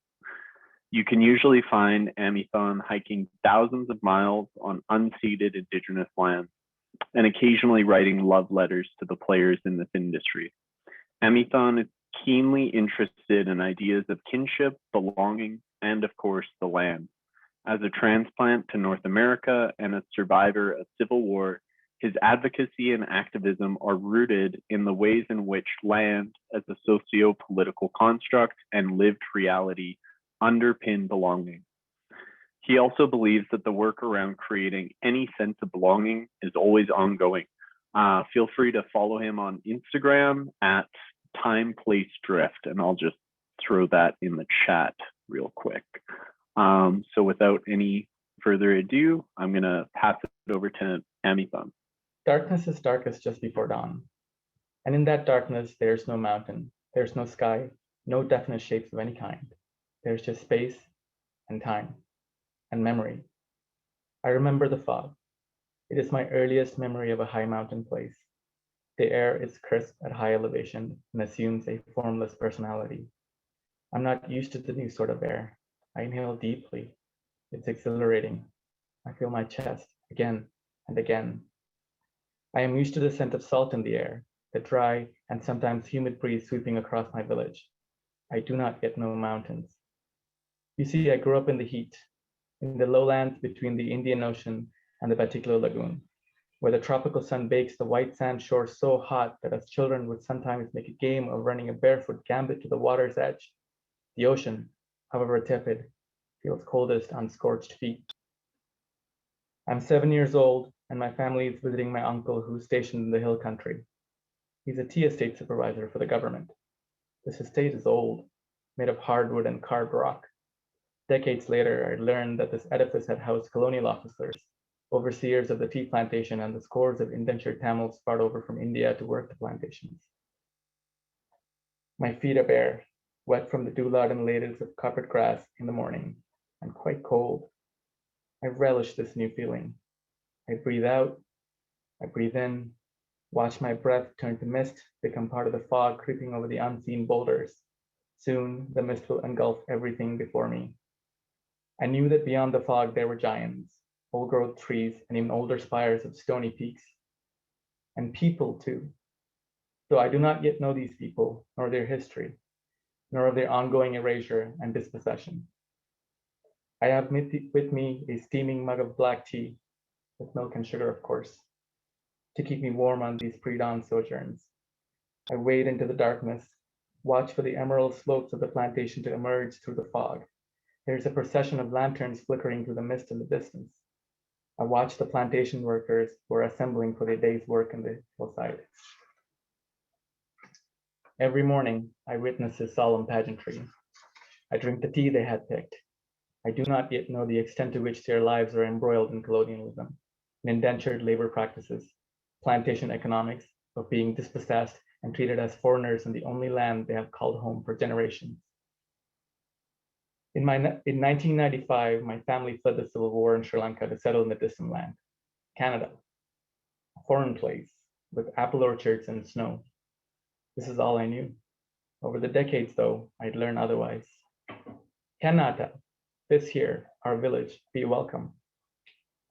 You can usually find Amiththan hiking thousands of miles on unceded Indigenous lands and occasionally writing love letters to the players in this industry. Amiththan is keenly interested in ideas of kinship, belonging, and of course, the land. As a transplant to North America and a survivor of civil war, his advocacy and activism are rooted in the ways in which land as a socio-political construct and lived reality underpin belonging. He also believes that the work around creating any sense of belonging is always ongoing. Feel free to follow him on Instagram at Time Place Drift, and I'll just throw that in the chat real quick. So without any further ado, I'm going to pass it over to Amiththan. Darkness is darkest just before dawn. And in that darkness, there's no mountain, there's no sky, no definite shapes of any kind. There's just space and time and memory. I remember the fog. It is my earliest memory of a high mountain place. The air is crisp at high elevation and assumes a formless personality. I'm not used to the new sort of air. I inhale deeply. It's exhilarating. I feel my chest again and again. I am used to the scent of salt in the air, the dry and sometimes humid breeze sweeping across my village. I do not yet know mountains. You see, I grew up in the heat, in the lowlands between the Indian Ocean and the Batiklo Lagoon, where the tropical sun bakes the white sand shore so hot that as children would sometimes make a game of running a barefoot gambit to the water's edge. The ocean, however tepid, feels coldest on scorched feet. I'm 7 years old, and my family is visiting my uncle who's stationed in the hill country. He's a tea estate supervisor for the government. This estate is old, made of hardwood and carved rock. Decades later, I learned that this edifice had housed colonial officers, overseers of the tea plantation, and the scores of indentured Tamils brought over from India to work the plantations. My feet are bare, wet from the dew-laden ladles of carpet grass in the morning, and quite cold. I relish this new feeling. I breathe out, I breathe in, watch my breath turn to mist, become part of the fog creeping over the unseen boulders. Soon, the mist will engulf everything before me. I knew that beyond the fog there were giants, old-growth trees, and even older spires of stony peaks. And people, too. Though I do not yet know these people, nor their history, nor of their ongoing erasure and dispossession. I have with me a steaming mug of black tea, with milk and sugar, of course, to keep me warm on these pre-dawn sojourns. I wade into the darkness, watch for the emerald slopes of the plantation to emerge through the fog. There's a procession of lanterns flickering through the mist in the distance. I watch the plantation workers who are assembling for their day's work in the hillside. Every morning, I witness this solemn pageantry. I drink the tea they had picked. I do not yet know the extent to which their lives are embroiled in colonialism, in indentured labor practices, plantation economics, of being dispossessed and treated as foreigners in the only land they have called home for generations. In 1995, my family fled the civil war in Sri Lanka to settle in the distant land, Canada, a foreign place with apple orchards and snow. This is all I knew. Over the decades, though, I'd learned otherwise. Kannada, this here, our village, be welcome.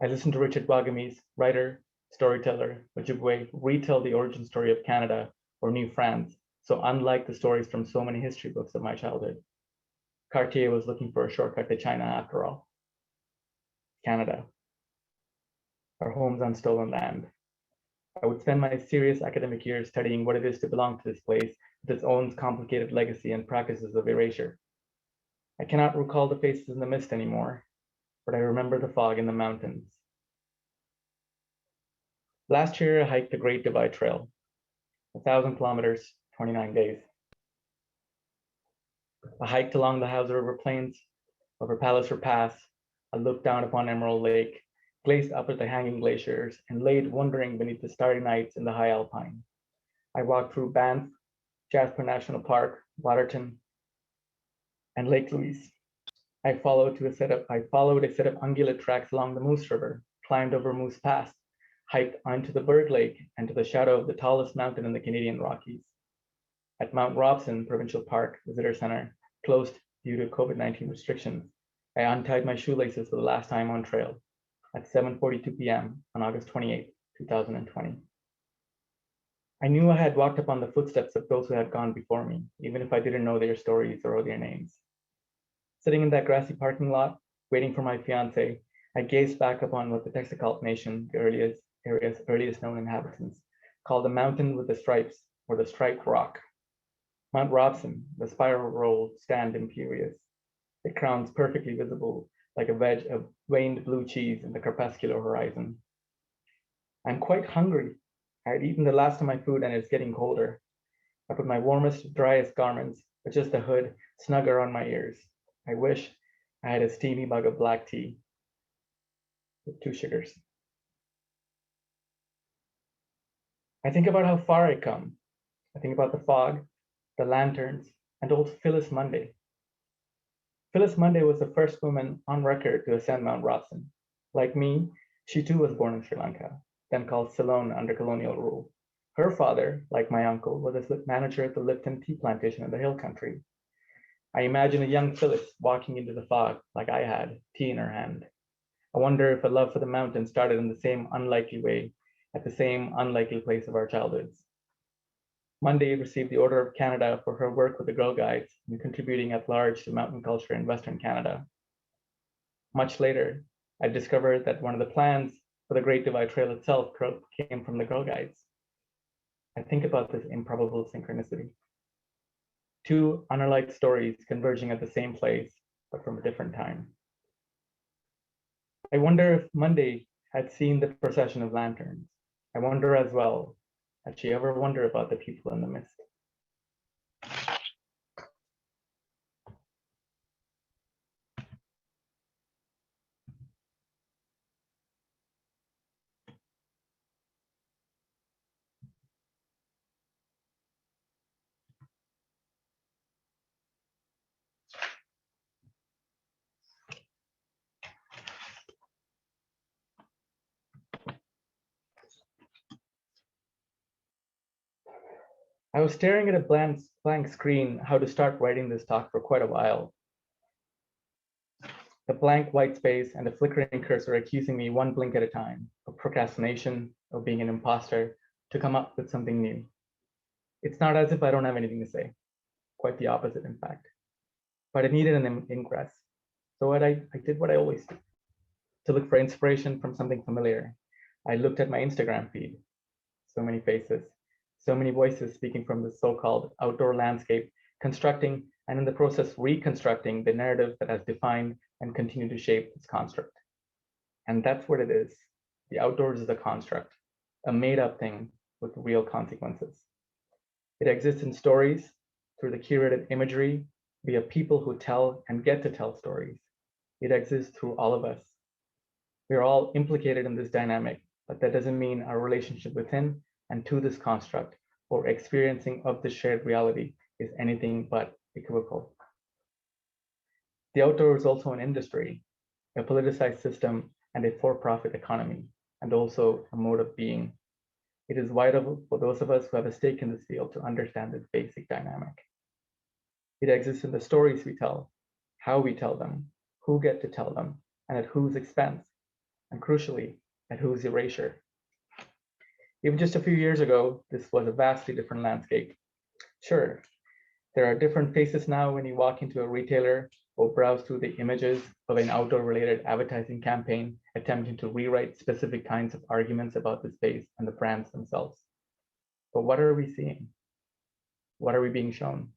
I listened to Richard Wagamese, writer, storyteller, Ojibwe, retell the origin story of Canada or New France, so unlike the stories from so many history books of my childhood. Cartier was looking for a shortcut to China after all. Canada, our homes on stolen land. I would spend my serious academic years studying what it is to belong to this place with its own complicated legacy and practices of erasure. I cannot recall the faces in the mist anymore, but I remember the fog in the mountains. Last year, I hiked the Great Divide Trail, 1,000 kilometers, 29 days. I hiked along the Hausa River Plains, over Palliser Pass. I looked down upon Emerald Lake, gazed up at the hanging glaciers, and laid wondering beneath the starry nights in the high alpine. I walked through Banff, Jasper National Park, Waterton, and Lake Louise. I followed a set of ungulate tracks along the Moose River, climbed over Moose Pass, hiked onto the Berg Lake and to the shadow of the tallest mountain in the Canadian Rockies. At Mount Robson Provincial Park Visitor Center, closed due to COVID-19 restrictions, I untied my shoelaces for the last time on trail at 7:42 p.m. on August 28, 2020. I knew I had walked upon the footsteps of those who had gone before me, even if I didn't know their stories or their names. Sitting in that grassy parking lot, waiting for my fiance, I gazed back upon what the Texicalt Nation, the area's earliest known inhabitants, called the mountain with the stripes, or the striped rock. Mount Robson, the spiral roll, stand imperious. It crowns perfectly visible like a wedge of veined blue cheese in the crepuscular horizon. I'm quite hungry. I had eaten the last of my food and it's getting colder. I put my warmest, driest garments, with just the hood, snug around my ears. I wish I had a steamy mug of black tea with 2 sugars. I think about how far I come. I think about the fog, the lanterns, and old Phyllis Monday. Phyllis Monday was the first woman on record to ascend Mount Robson. Like me, she too was born in Sri Lanka, then called Ceylon under colonial rule. Her father, like my uncle, was a manager at the Lipton tea plantation in the hill country. I imagine a young Phyllis walking into the fog like I had, tea in her hand. I wonder if a love for the mountain started in the same unlikely way, at the same unlikely place of our childhoods. Monday received the Order of Canada for her work with the Girl Guides and contributing at large to mountain culture in Western Canada. Much later, I discovered that one of the plans for the Great Divide Trail itself came from the Girl Guides. I think about this improbable synchronicity. 2 unalike stories converging at the same place, but from a different time. I wonder if Monday had seen the procession of lanterns. I wonder as well, had she ever wondered about the people in the mist? I was staring at a blank screen how to start writing this talk for quite a while. The blank white space and the flickering cursor accusing me one blink at a time of procrastination, of being an imposter, to come up with something new. It's not as if I don't have anything to say. Quite the opposite, in fact. But I needed an ingress. So I did what I always do. To look for inspiration from something familiar, I looked at my Instagram feed. So many faces, so many voices speaking from the so-called outdoor landscape, constructing and in the process reconstructing the narrative that has defined and continued to shape its construct. And that's what it is. The outdoors is a construct, a made-up thing with real consequences. It exists in stories, through the curated imagery, via people who tell and get to tell stories. It exists through all of us. We are all implicated in this dynamic, but that doesn't mean our relationship within and to this construct or experiencing of the shared reality is anything but equivocal. The outdoor is also an industry, a politicized system, and a for-profit economy, and also a mode of being. It is vital for those of us who have a stake in this field to understand this basic dynamic. It exists in the stories we tell, how we tell them, who get to tell them, and at whose expense, and crucially, at whose erasure. Even just a few years ago, this was a vastly different landscape. Sure, there are different faces now when you walk into a retailer or browse through the images of an outdoor-related advertising campaign attempting to rewrite specific kinds of arguments about the space and the brands themselves. But what are we seeing? What are we being shown?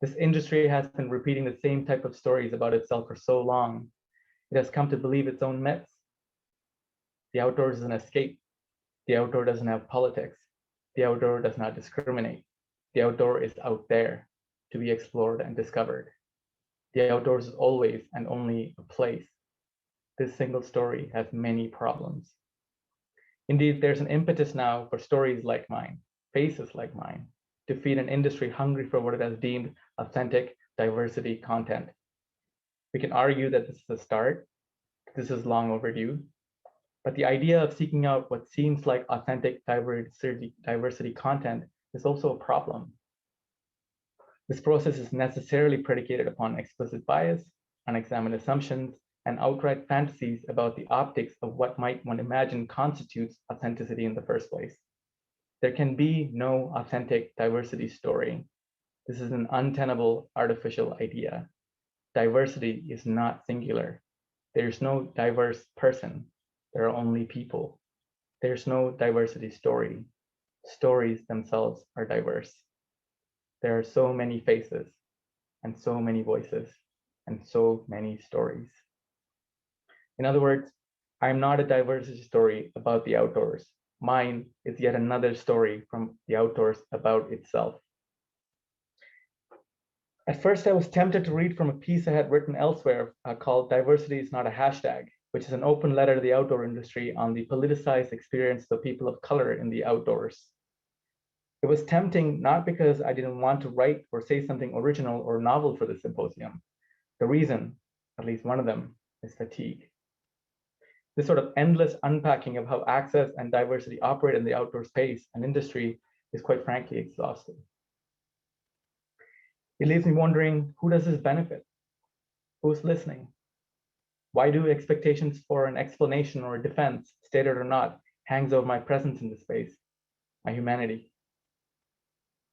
This industry has been repeating the same type of stories about itself for so long, it has come to believe its own myths. The outdoors is an escape. The outdoor doesn't have politics. The outdoor does not discriminate. The outdoor is out there to be explored and discovered. The outdoors is always and only a place. This single story has many problems. Indeed, there's an impetus now for stories like mine, faces like mine, to feed an industry hungry for what it has deemed authentic diversity content. We can argue that this is a start, this is long overdue, but the idea of seeking out what seems like authentic diversity content is also a problem. This process is necessarily predicated upon explicit bias, unexamined assumptions, and outright fantasies about the optics of what might one imagine constitutes authenticity in the first place. There can be no authentic diversity story. This is an untenable artificial idea. Diversity is not singular. There's no diverse person. There are only people. There's no diversity story. Stories themselves are diverse. There are so many faces and so many voices and so many stories. In other words, I'm not a diversity story about the outdoors. Mine is yet another story from the outdoors about itself. At first, I was tempted to read from a piece I had written elsewhere called Diversity is Not a Hashtag, which is an open letter to the outdoor industry on the politicized experience of people of color in the outdoors. It was tempting not because I didn't want to write or say something original or novel for the symposium. The reason, at least one of them, is fatigue. This sort of endless unpacking of how access and diversity operate in the outdoor space and industry is quite frankly exhausting. It leaves me wondering, who does this benefit? Who's listening? Why do expectations for an explanation or a defense, stated or not, hangs over my presence in this space, my humanity?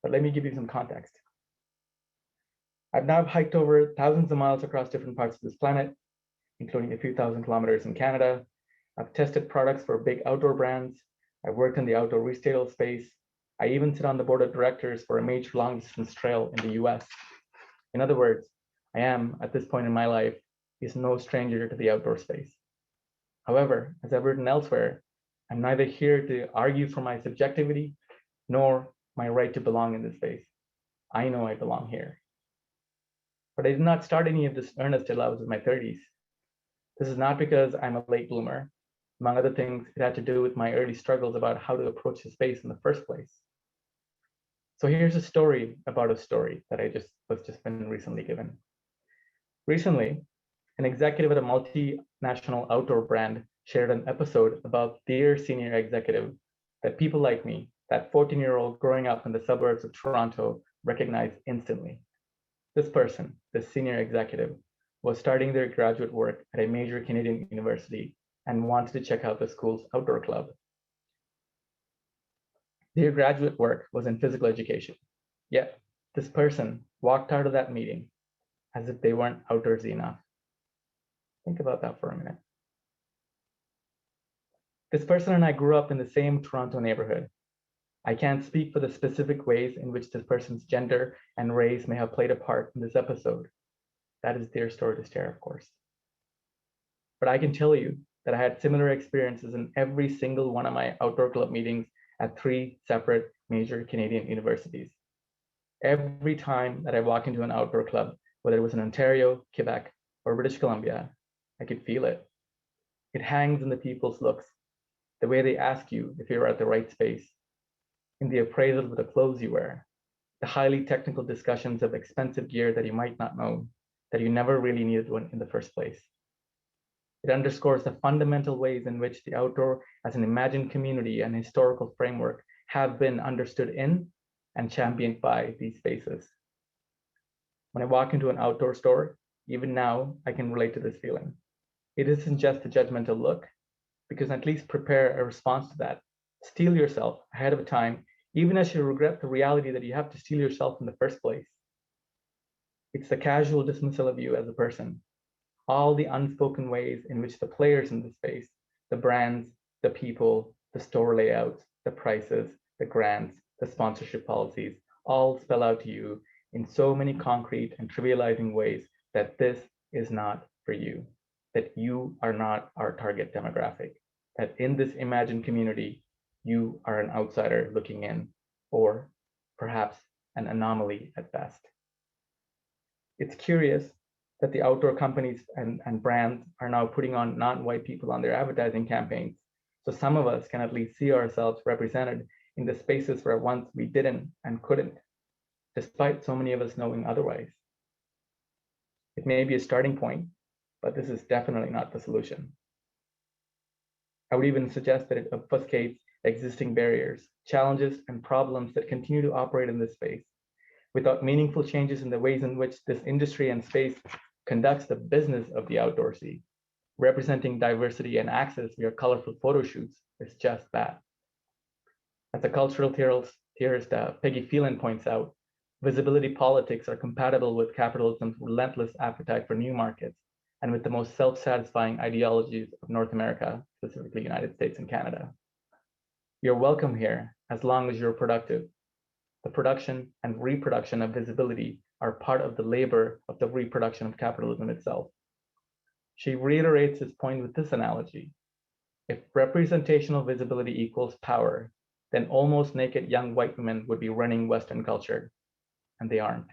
But let me give you some context. I've now hiked over thousands of miles across different parts of this planet, including a few thousand kilometers in Canada. I've tested products for big outdoor brands. I've worked in the outdoor retail space. I even sit on the board of directors for a major long distance trail in the US. In other words, I am, at this point in my life, is no stranger to the outdoor space. However, as I've written elsewhere, I'm neither here to argue for my subjectivity nor my right to belong in this space. I know I belong here. But I did not start any of this earnest till I was in my 30s. This is not because I'm a late bloomer. Among other things, it had to do with my early struggles about how to approach the space in the first place. So here's a story about a story that I was just been recently given. Recently, an executive at a multinational outdoor brand shared an episode about their senior executive that people like me, that 14-year-old growing up in the suburbs of Toronto, recognized instantly. This person, this senior executive, was starting their graduate work at a major Canadian university and wanted to check out the school's outdoor club. Their graduate work was in physical education. Yet, this person walked out of that meeting as if they weren't outdoorsy enough. Think about that for a minute. This person and I grew up in the same Toronto neighborhood. I can't speak for the specific ways in which this person's gender and race may have played a part in this episode. That is their story to share, of course. But I can tell you that I had similar experiences in every single one of my outdoor club meetings at 3 separate major Canadian universities. Every time that I walk into an outdoor club, whether it was in Ontario, Quebec, or British Columbia, I could feel it. It hangs in the people's looks, the way they ask you if you're at the right space, in the appraisal of the clothes you wear, the highly technical discussions of expensive gear that you might not know, that you never really needed one in the first place. It underscores the fundamental ways in which the outdoor as an imagined community and historical framework have been understood in and championed by these spaces. When I walk into an outdoor store, even now, I can relate to this feeling. It isn't just a judgmental look, because at least prepare a response to that. Steel yourself ahead of time, even as you regret the reality that you have to steel yourself in the first place. It's the casual dismissal of you as a person. All the unspoken ways in which the players in the space, the brands, the people, the store layouts, the prices, the grants, the sponsorship policies, all spell out to you in so many concrete and trivializing ways that this is not for you, that you are not our target demographic, that in this imagined community, you are an outsider looking in, or perhaps an anomaly at best. It's curious that the outdoor companies and brands are now putting on non-white people on their advertising campaigns. So some of us can at least see ourselves represented in the spaces where once we didn't and couldn't, despite so many of us knowing otherwise. It may be a starting point, but this is definitely not the solution. I would even suggest that it obfuscates existing barriers, challenges, and problems that continue to operate in this space. Without meaningful changes in the ways in which this industry and space conducts the business of the outdoorsy, representing diversity and access via colorful photo shoots is just that. As a cultural theorist Peggy Phelan points out, visibility politics are compatible with capitalism's relentless appetite for new markets and with the most self-satisfying ideologies of North America, specifically United States and Canada. You're welcome here as long as you're productive. The production and reproduction of visibility are part of the labor of the reproduction of capitalism itself. She reiterates this point with this analogy. If representational visibility equals power, then almost naked young white women would be running Western culture, and they aren't.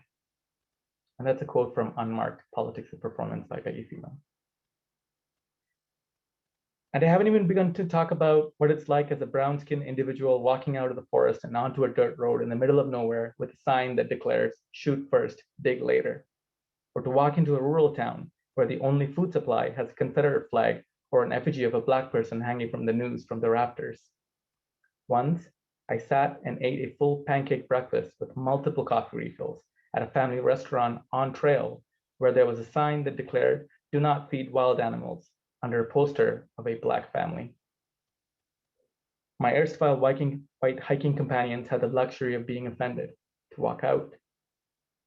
And that's a quote from Unmarked Politics of Performance by Peggy Phelan. And I haven't even begun to talk about what it's like as a brown-skinned individual walking out of the forest and onto a dirt road in the middle of nowhere with a sign that declares, shoot first, dig later. Or to walk into a rural town where the only food supply has a Confederate flag or an effigy of a Black person hanging from the noose from the rafters. Once, I sat and ate a full pancake breakfast with multiple coffee refills at a family restaurant on trail where there was a sign that declared, do not feed wild animals, under a poster of a Black family. My erstwhile white hiking companions had the luxury of being offended to walk out.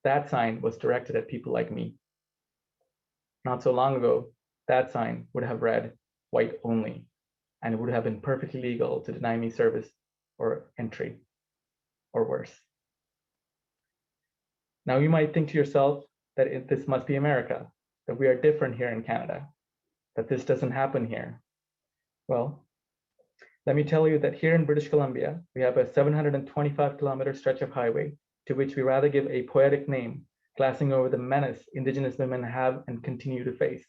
That sign was directed at people like me. Not so long ago, that sign would have read white only, and it would have been perfectly legal to deny me service or entry, or worse. Now you might think to yourself that this must be America, that we are different here in Canada, that this doesn't happen here. Well, let me tell you that here in British Columbia, we have a 725-kilometer stretch of highway to which we rather give a poetic name, glassing over the menace Indigenous women have and continue to face.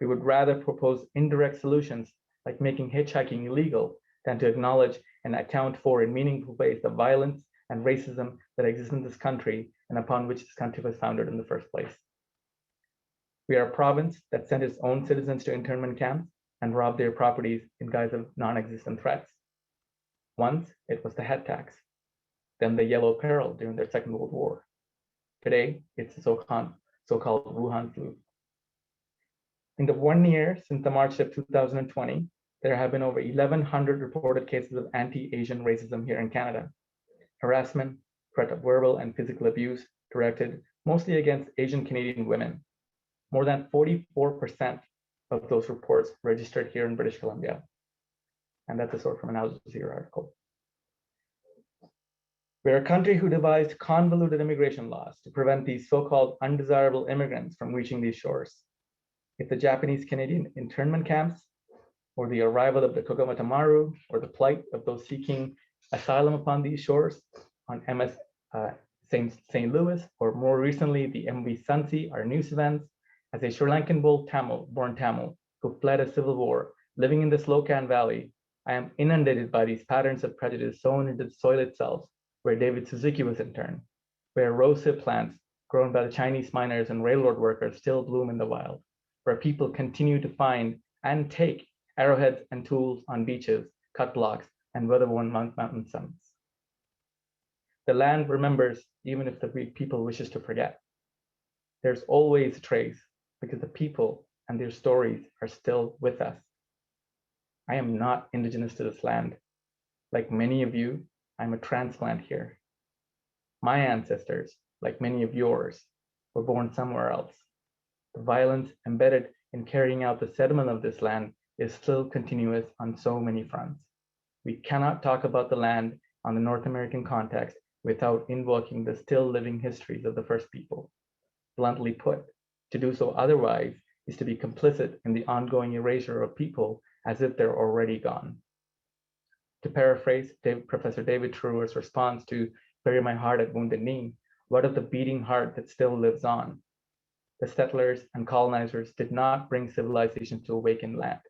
We would rather propose indirect solutions like making hitchhiking illegal than to acknowledge and account for in meaningful ways the violence and racism that exists in this country and upon which this country was founded in the first place. We are a province that sent its own citizens to internment camps and robbed their properties in guise of non-existent threats. Once it was the head tax, then the yellow peril during the Second World War. Today, it's the so-called Wuhan flu. In the 1 year since the March of 2020, there have been over 1,100 reported cases of anti-Asian racism here in Canada. Harassment, threat of verbal and physical abuse directed mostly against Asian Canadian women. More than 44% of those reports registered here in British Columbia. And that's a source from an Al Jazeera article. We're a country who devised convoluted immigration laws to prevent these so-called undesirable immigrants from reaching these shores. If the Japanese Canadian internment camps, or the arrival of the Kogamatamaru, or the plight of those seeking asylum upon these shores on MS St. Louis, or more recently, the MV Sunsi, our news events, as a Sri Lankan born Tamil who fled a civil war, living in the Slocan Valley, I am inundated by these patterns of prejudice sown into the soil itself, where David Suzuki was interned, where rosehip plants grown by the Chinese miners and railroad workers still bloom in the wild, where people continue to find and take arrowheads and tools on beaches, cut blocks, and weather-worn mountain summits. The land remembers even if the people wishes to forget. There's always a trace because the people and their stories are still with us. I am not Indigenous to this land. Like many of you, I'm a transplant here. My ancestors, like many of yours, were born somewhere else. The violence embedded in carrying out the settlement of this land is still continuous on so many fronts. We cannot talk about the land on the North American context without invoking the still living histories of the first people. Bluntly put, to do so otherwise is to be complicit in the ongoing erasure of people as if they're already gone. To paraphrase Professor David Truer's response to Bury My Heart at Wounded Knee, what of the beating heart that still lives on? The settlers and colonizers did not bring civilization to awaken land.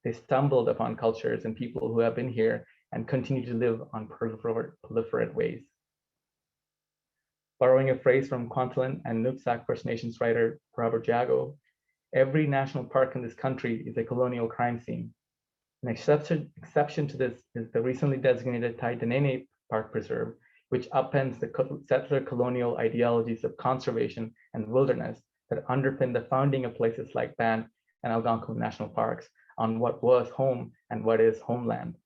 They stumbled upon cultures and people who have been here and continue to live on proliferate ways. Borrowing a phrase from Kwantlen and Nooksack First Nations writer Robert Jago, every national park in this country is a colonial crime scene. An exception to this is the recently designated Taitanene Park Preserve, which upends the settler colonial ideologies of conservation and wilderness that underpin the founding of places like Banff and Algonquin National Parks on what was home and what is homeland.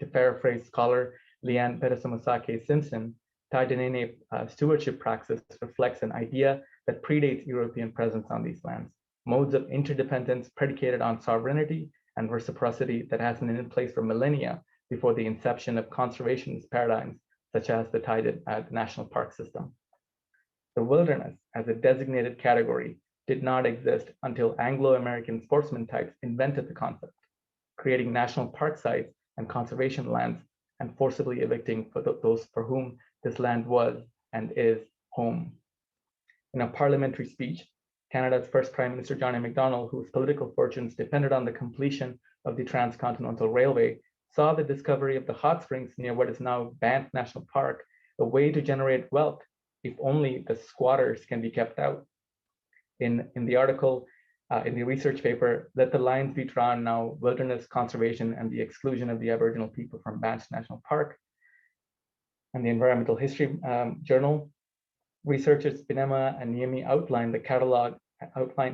To paraphrase scholar Leanne Peresamosake Simpson, Taitanene stewardship praxis reflects an idea that predates European presence on these lands, modes of interdependence predicated on sovereignty and reciprocity that has been in place for millennia before the inception of conservationist paradigms, such as the Taitan National Park System. The wilderness as a designated category did not exist until Anglo-American sportsman types invented the concept, creating national park sites and conservation lands and forcibly evicting for those for whom this land was and is home. In a parliamentary speech, Canada's first Prime Minister John A. Macdonald, whose political fortunes depended on the completion of the Transcontinental Railway, saw the discovery of the hot springs near what is now Banff National Park a way to generate wealth, if only the squatters can be kept out. In the article, in the research paper, Let the Lines Be Drawn Now, Wilderness Conservation and the Exclusion of the Aboriginal People from Banff National Park, and the Environmental History Journal, researchers Binema and Niemi outline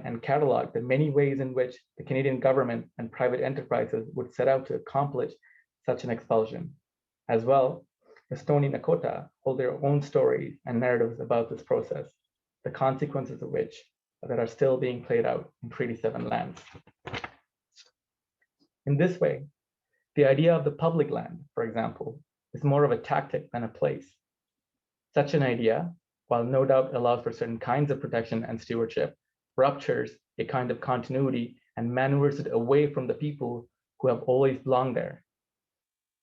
and catalog the many ways in which the Canadian government and private enterprises would set out to accomplish such an expulsion. As well, the Stoney Nakoda hold their own stories and narratives about this process, the consequences of which that are still being played out in Treaty 7 lands. In this way, the idea of the public land, for example, is more of a tactic than a place. Such an idea, while no doubt allows for certain kinds of protection and stewardship, ruptures a kind of continuity and maneuvers it away from the people who have always belonged there.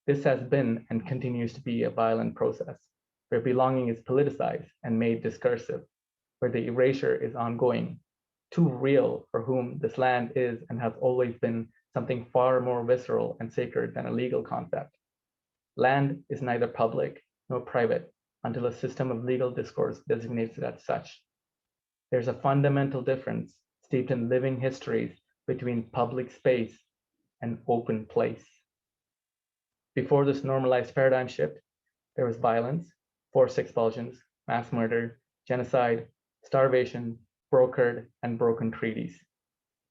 This has been and continues to be a violent process, where belonging is politicized and made discursive, where the erasure is ongoing, too real for whom this land is and has always been something far more visceral and sacred than a legal concept. Land is neither public nor private until a system of legal discourse designates it as such. There's a fundamental difference steeped in living histories between public space and open place. Before this normalized paradigm shift, there was violence, forced expulsions, mass murder, genocide, starvation, brokered and broken treaties.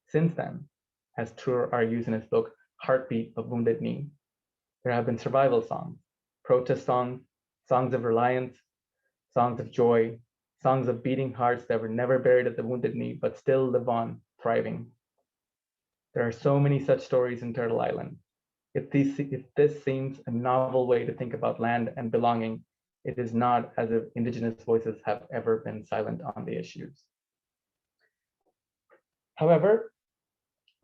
Since then, as Truer argues in his book, Heartbeat of Wounded Knee, there have been survival songs, protest songs, songs of reliance, songs of joy, songs of beating hearts that were never buried at the Wounded Knee, but still live on, thriving. There are so many such stories in Turtle Island. If this seems a novel way to think about land and belonging, it is not as if Indigenous voices have ever been silent on the issues. However,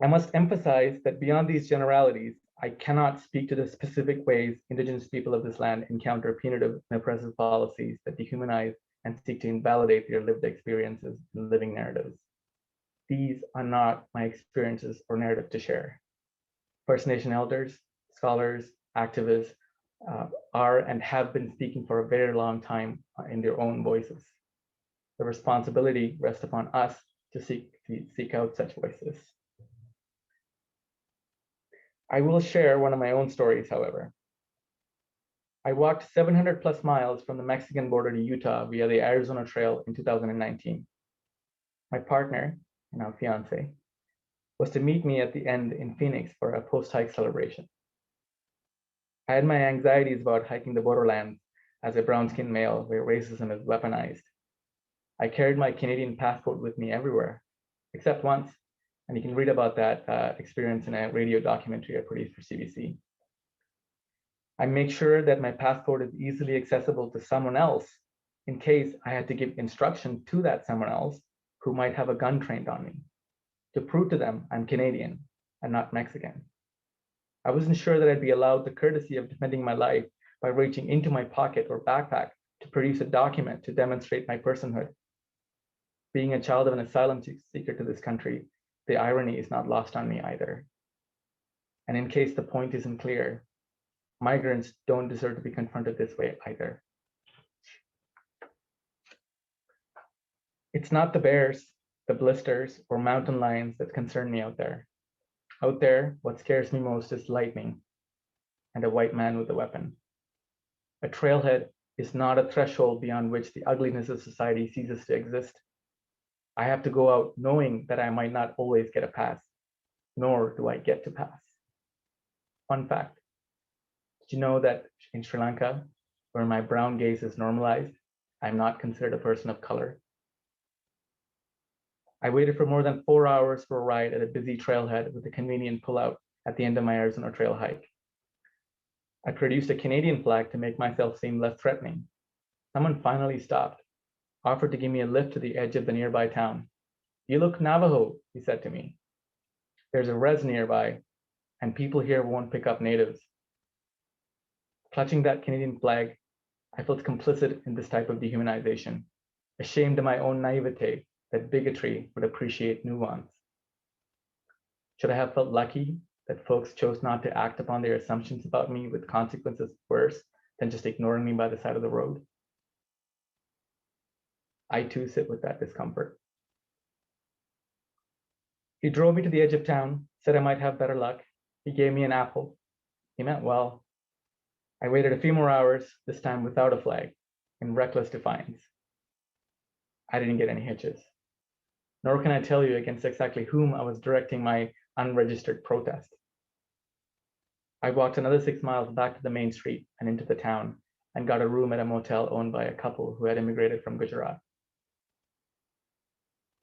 I must emphasize that beyond these generalities, I cannot speak to the specific ways Indigenous people of this land encounter punitive and oppressive policies that dehumanize and seek to invalidate their lived experiences and living narratives. These are not my experiences or narrative to share. First Nation elders, scholars, activists are and have been speaking for a very long time in their own voices. The responsibility rests upon us to seek out such voices. I will share one of my own stories, however. I walked 700 plus miles from the Mexican border to Utah via the Arizona Trail in 2019. My partner, now fiance, was to meet me at the end in Phoenix for a post-hike celebration. I had my anxieties about hiking the borderlands as a brown-skinned male where racism is weaponized. I carried my Canadian passport with me everywhere, except once, and you can read about that experience in a radio documentary I produced for CBC. I make sure that my passport is easily accessible to someone else in case I had to give instruction to that someone else who might have a gun trained on me, to prove to them I'm Canadian and not Mexican. I wasn't sure that I'd be allowed the courtesy of defending my life by reaching into my pocket or backpack to produce a document to demonstrate my personhood. Being a child of an asylum seeker to this country, the irony is not lost on me either. And in case the point isn't clear, migrants don't deserve to be confronted this way either. It's not the bears, the blisters, or mountain lions that concern me out there. Out there, what scares me most is lightning and a white man with a weapon. A trailhead is not a threshold beyond which the ugliness of society ceases to exist. I have to go out knowing that I might not always get a pass, nor do I get to pass. Fun fact, did you know that in Sri Lanka, where my brown gaze is normalized, I'm not considered a person of color? I waited for more than 4 hours for a ride at a busy trailhead with a convenient pullout at the end of my Arizona trail hike. I produced a Canadian flag to make myself seem less threatening. Someone finally stopped, offered to give me a lift to the edge of the nearby town. "You look Navajo," he said to me. "There's a res nearby, and people here won't pick up natives." Clutching that Canadian flag, I felt complicit in this type of dehumanization, ashamed of my own naivete that bigotry would appreciate nuance. Should I have felt lucky that folks chose not to act upon their assumptions about me with consequences worse than just ignoring me by the side of the road? I too sit with that discomfort. He drove me to the edge of town, said I might have better luck. He gave me an apple. He meant well. I waited a few more hours, this time without a flag, in reckless defiance. I didn't get any hitches. Nor can I tell you against exactly whom I was directing my unregistered protest. I walked another 6 miles back to the main street and into the town and got a room at a motel owned by a couple who had immigrated from Gujarat.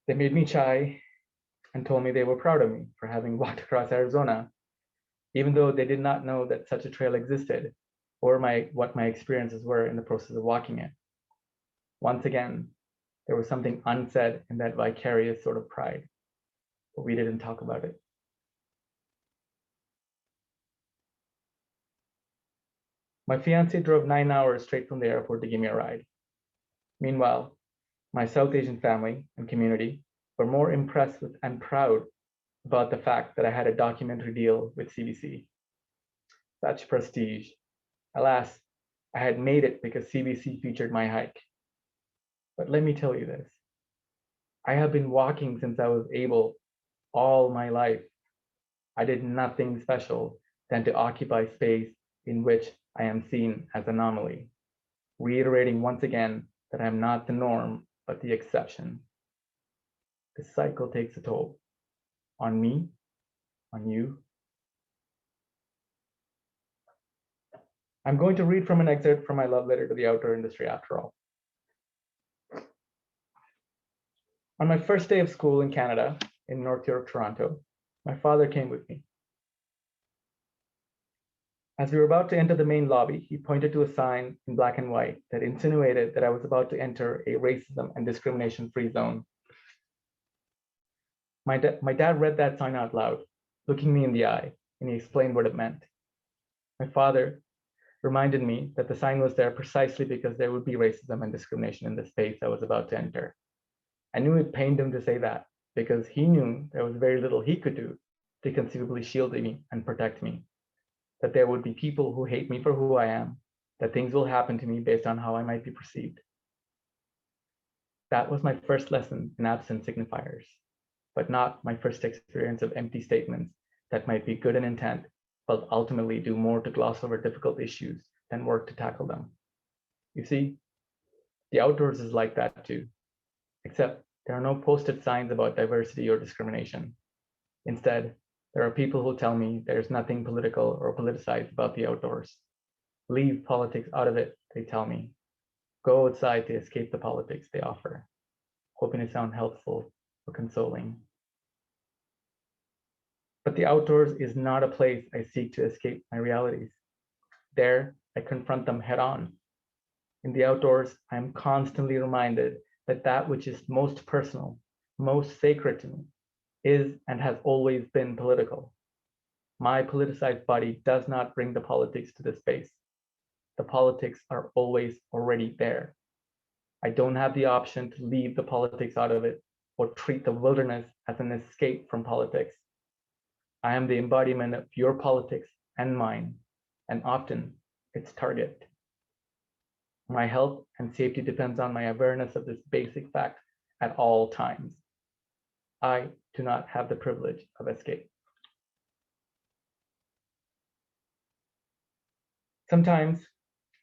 They made me chai and told me they were proud of me for having walked across Arizona, even though they did not know that such a trail existed or what my experiences were in the process of walking it. Once again, there was something unsaid in that vicarious sort of pride, but we didn't talk about it. My fiance drove 9 hours straight from the airport to give me a ride. Meanwhile, my South Asian family and community were more impressed with and proud about the fact that I had a documentary deal with CBC. Such prestige. Alas, I had made it because CBC featured my hike. But let me tell you this. I have been walking since I was able all my life. I did nothing special than to occupy space in which I am seen as an anomaly, reiterating once again that I am not the norm, but the exception. This cycle takes a toll on me, on you. I'm going to read from an excerpt from my love letter to the outdoor industry after all. On my first day of school in Canada, in North York, Toronto, my father came with me. As we were about to enter the main lobby, he pointed to a sign in black and white that insinuated that I was about to enter a racism and discrimination-free zone. My dad read that sign out loud, looking me in the eye, and he explained what it meant. My father reminded me that the sign was there precisely because there would be racism and discrimination in the space I was about to enter. I knew it pained him to say that because he knew there was very little he could do to conceivably shield me and protect me. That there would be people who hate me for who I am, that things will happen to me based on how I might be perceived. That was my first lesson in absent signifiers, but not my first experience of empty statements that might be good in intent, but ultimately do more to gloss over difficult issues than work to tackle them. You see, the outdoors is like that too, except there are no posted signs about diversity or discrimination. Instead, there are people who tell me there's nothing political or politicized about the outdoors. Leave politics out of it, they tell me. Go outside to escape the politics they offer, hoping to sound helpful or consoling. But the outdoors is not a place I seek to escape my realities. There, I confront them head on. In the outdoors, I am constantly reminded that that which is most personal, most sacred to me, is and has always been political. My politicized body does not bring the politics to the space. The politics are always already there. I don't have the option to leave the politics out of it or treat the wilderness as an escape from politics. I am the embodiment of your politics and mine, and often its target. My health and safety depends on my awareness of this basic fact at all times. I do not have the privilege of escape. Sometimes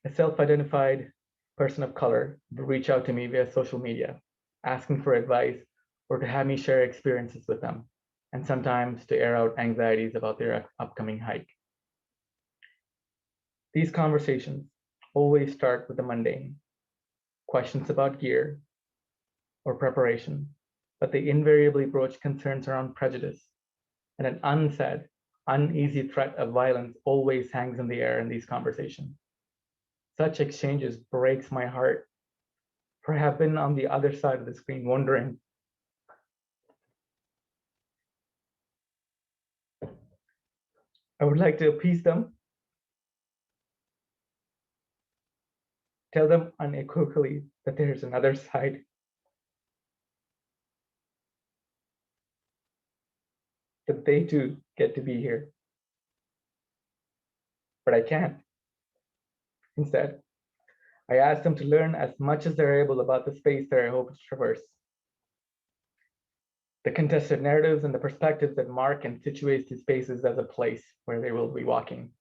a self-identified person of color will reach out to me via social media, asking for advice or to have me share experiences with them, and sometimes to air out anxieties about their upcoming hike. These conversations always start with the mundane, questions about gear or preparation, but they invariably broach concerns around prejudice, and an unsaid, uneasy threat of violence always hangs in the air in these conversations. Such exchanges breaks my heart, for I have been on the other side of the screen wondering, I would like to appease them, tell them unequivocally that there's another side, that they too get to be here. But I can't. Instead, I ask them to learn as much as they're able about the space that I hope to traverse. The contested narratives and the perspectives that mark and situate these spaces as a place where they will be walking.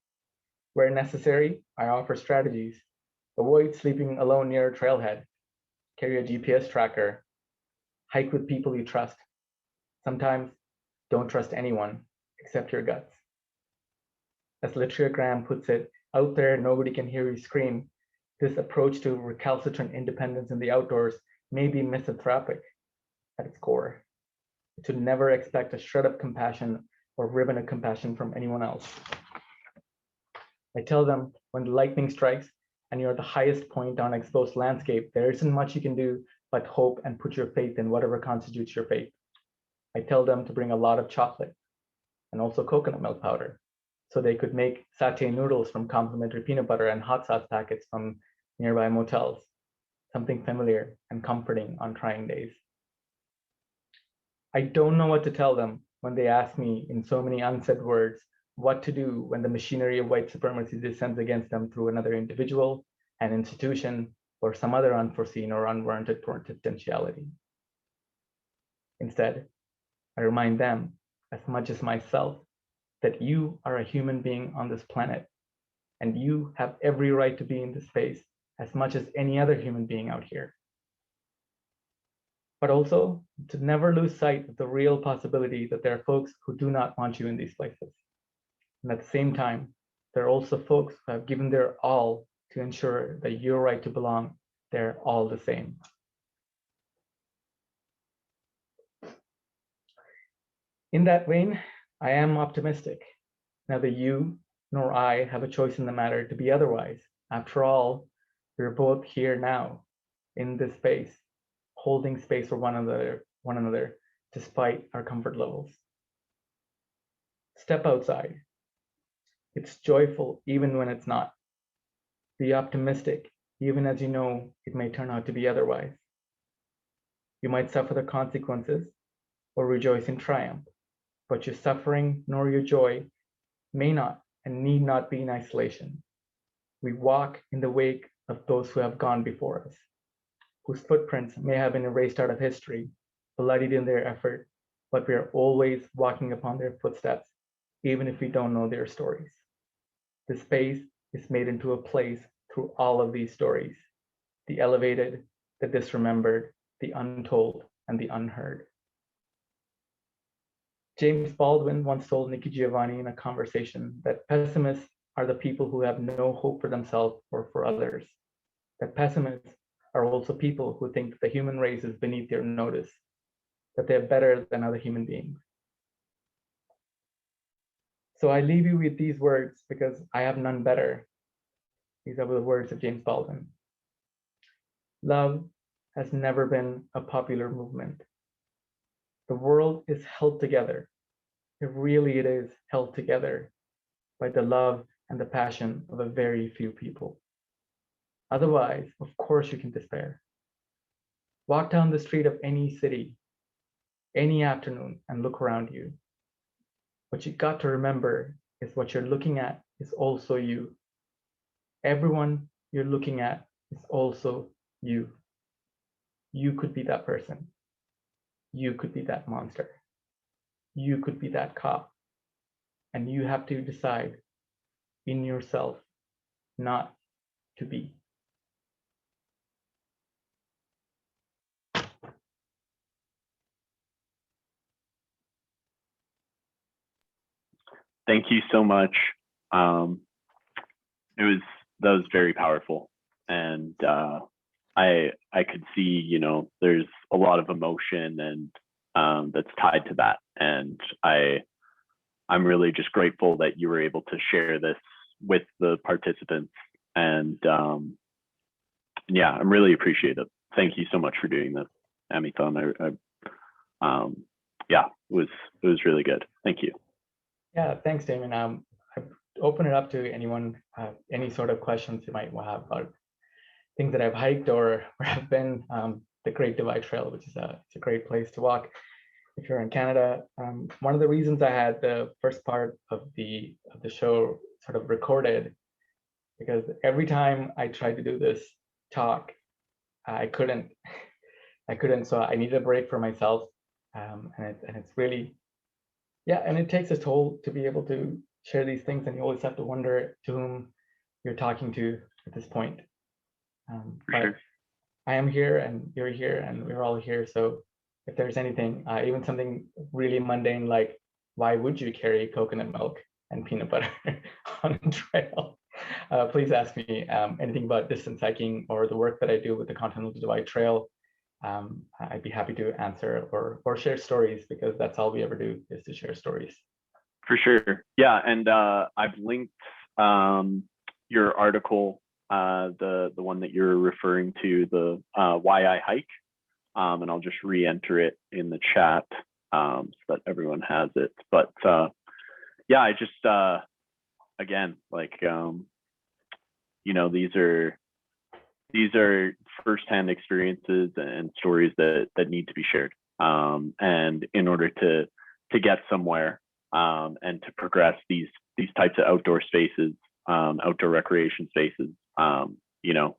Where necessary, I offer strategies. Avoid sleeping alone near a trailhead. Carry a GPS tracker. Hike with people you trust. Sometimes, don't trust anyone except your guts. As Literature Graham puts it, out there, nobody can hear you scream. This approach to recalcitrant independence in the outdoors may be misanthropic at its core. To never expect a shred of compassion or ribbon of compassion from anyone else. I tell them when the lightning strikes and you're at the highest point on exposed landscape, there isn't much you can do but hope and put your faith in whatever constitutes your faith. I tell them to bring a lot of chocolate and also coconut milk powder, so they could make satay noodles from complimentary peanut butter and hot sauce packets from nearby motels, something familiar and comforting on trying days. I don't know what to tell them when they ask me in so many unsaid words what to do when the machinery of white supremacy descends against them through another individual, an institution, or some other unforeseen or unwarranted potentiality. Instead, I remind them, as much as myself, that you are a human being on this planet, and you have every right to be in this space as much as any other human being out here. But also to never lose sight of the real possibility that there are folks who do not want you in these places. And at the same time, there are also folks who have given their all to ensure that your right to belong, they're all the same. In that vein, I am optimistic. Neither you nor I have a choice in the matter to be otherwise. After all, we're both here now in this space, holding space for one another, despite our comfort levels. Step outside. It's joyful even when it's not. Be optimistic, even as you know it may turn out to be otherwise. You might suffer the consequences or rejoice in triumph, but your suffering nor your joy may not and need not be in isolation. We walk in the wake of those who have gone before us, whose footprints may have been erased out of history, bloodied in their effort, but we are always walking upon their footsteps, even if we don't know their stories. The space is made into a place through all of these stories, the elevated, the disremembered, the untold, and the unheard. James Baldwin once told Nikki Giovanni in a conversation that pessimists are the people who have no hope for themselves or for others. That pessimists are also people who think that the human race is beneath their notice, that they're better than other human beings. So I leave you with these words because I have none better. These are the words of James Baldwin. Love has never been a popular movement. The world is held together. It is held together by the love and the passion of a very few people. Otherwise, of course, you can despair. Walk down the street of any city, any afternoon, and look around you. What you got to remember is what you're looking at is also you. Everyone you're looking at is also you. You could be that person. you could be that monster. You could be that cop. And you have to decide in yourself not to be. Thank you so much. That was very powerful, and I could see, you know, there's a lot of emotion and that's tied to that, and I'm really just grateful that you were able to share this with the participants, and yeah, I'm really appreciative. Thank you so much for doing this, Amiththan. Yeah, it was really good. Thank you. Yeah, thanks, Damon. I open it up to anyone, any sort of questions you might have about things that I've hiked or where I've been. The Great Divide Trail, which is it's a great place to walk if you're in Canada. One of the reasons I had the first part of the show sort of recorded, because every time I tried to do this talk, I couldn't. So I needed a break for myself, and it's really, yeah, and it takes a toll to be able to share these things, and you always have to wonder to whom you're talking to at this point. But sure. I am here, and you're here, and we're all here. So if there's anything, even something really mundane like, why would you carry coconut milk and peanut butter on a trail? Please ask me anything about distance hiking or the work that I do with the Continental Divide Trail. I'd be happy to answer or share stories, because that's all we ever do, is to share stories. For sure. Yeah, and I've linked your article, the one that you're referring to, the Why I Hike, and I'll just re-enter it in the chat so that everyone has it. But yeah, I just again, like, you know, these are firsthand experiences and stories that need to be shared. And in order to get somewhere and to progress these types of outdoor spaces, outdoor recreation spaces, you know,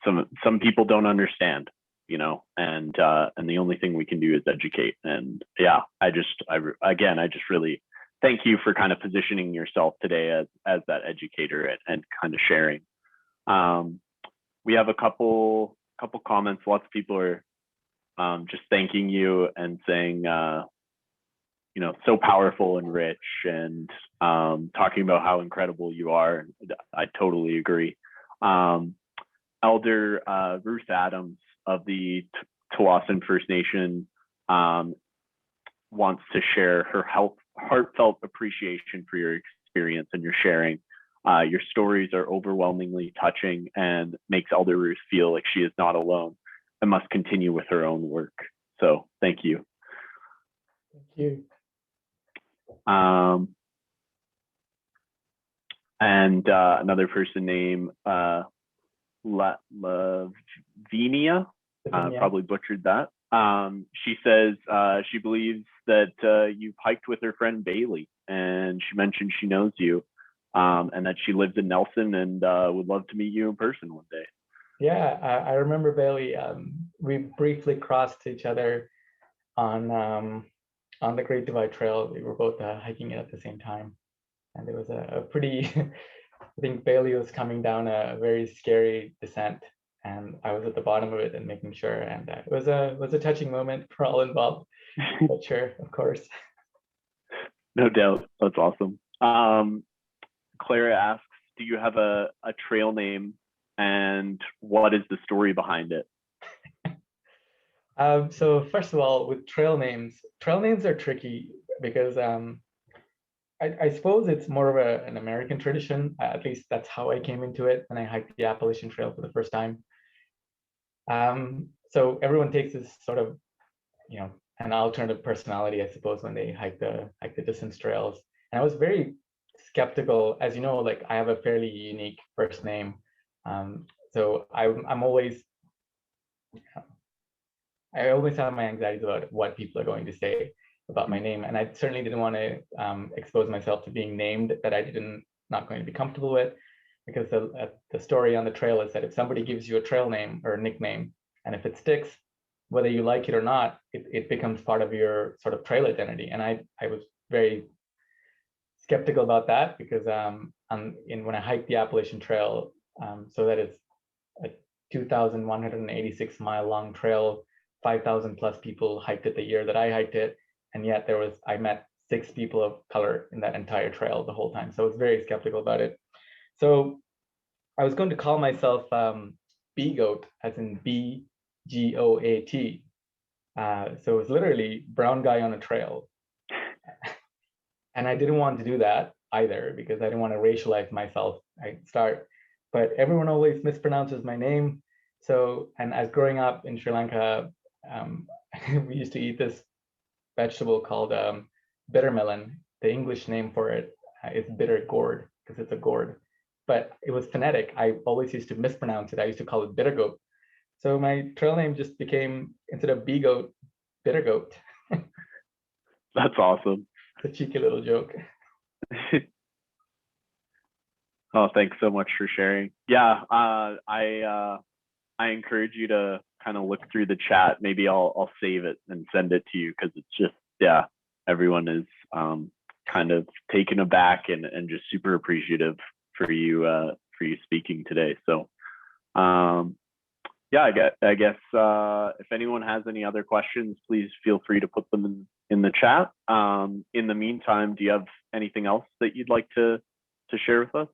some people don't understand, you know, and the only thing we can do is educate. And yeah, I just really thank you for kind of positioning yourself today as that educator and kind of sharing. We have a couple comments. Lots of people are just thanking you and saying, you know, so powerful and rich, and talking about how incredible you are. I totally agree. Elder Ruth Adams of the Tsawwassen First Nation wants to share her heartfelt appreciation for your experience and your sharing. Your stories are overwhelmingly touching and makes Elder Ruth feel like she is not alone and must continue with her own work. So thank you. Thank you. And another person named Lavinia, probably butchered that. She says she believes that you've hiked with her friend Bailey, and she mentioned she knows you, and that she lives in Nelson and would love to meet you in person one day. Yeah, I remember Bailey. We briefly crossed each other on the Great Divide Trail. We were both hiking it at the same time, and it was a pretty. I think Bailey was coming down a very scary descent, and I was at the bottom of it and making sure. And it was a touching moment for all involved. But sure, of course. No doubt, that's awesome. Clara asks, do you have a trail name, and what is the story behind it? So first of all, with trail names are tricky because I suppose it's more of an American tradition. At least that's how I came into it when I hiked the Appalachian Trail for the first time. So everyone takes this sort of, you know, an alternative personality, I suppose, when they hike the distance trails. And I was very skeptical, as you know, like I have a fairly unique first name. So I'm always, I always have my anxieties about what people are going to say about my name, and I certainly didn't want to expose myself to being named that I not going to be comfortable with, because the story on the trail is that if somebody gives you a trail name or a nickname, and if it sticks, whether you like it or not, it becomes part of your sort of trail identity. And I was very skeptical about that because when I hiked the Appalachian Trail, so that is a 2,186 mile long trail, 5,000 plus people hiked it the year that I hiked it, and yet I met 6 people of color in that entire trail the whole time. So I was very skeptical about it. So I was going to call myself B-Goat, as in B-G-O-A-T. So it's literally brown guy on a trail. And I didn't want to do that either because I didn't want to racialize myself. But everyone always mispronounces my name. So, and as growing up in Sri Lanka, we used to eat this vegetable called bitter melon. The English name for it is bitter gourd because it's a gourd, but it was phonetic. I always used to mispronounce it. I used to call it bitter goat. So my trail name just became, instead of B-Goat, bitter goat. That's awesome. It's a cheeky little joke. Oh, thanks so much for sharing. Yeah, I encourage you to kind of look through the chat. Maybe I'll save it and send it to you because it's just, yeah, everyone is kind of taken aback and just super appreciative for you speaking today. So yeah, I guess if anyone has any other questions, please feel free to put them in the chat. In the meantime, do you have anything else that you'd like to share with us?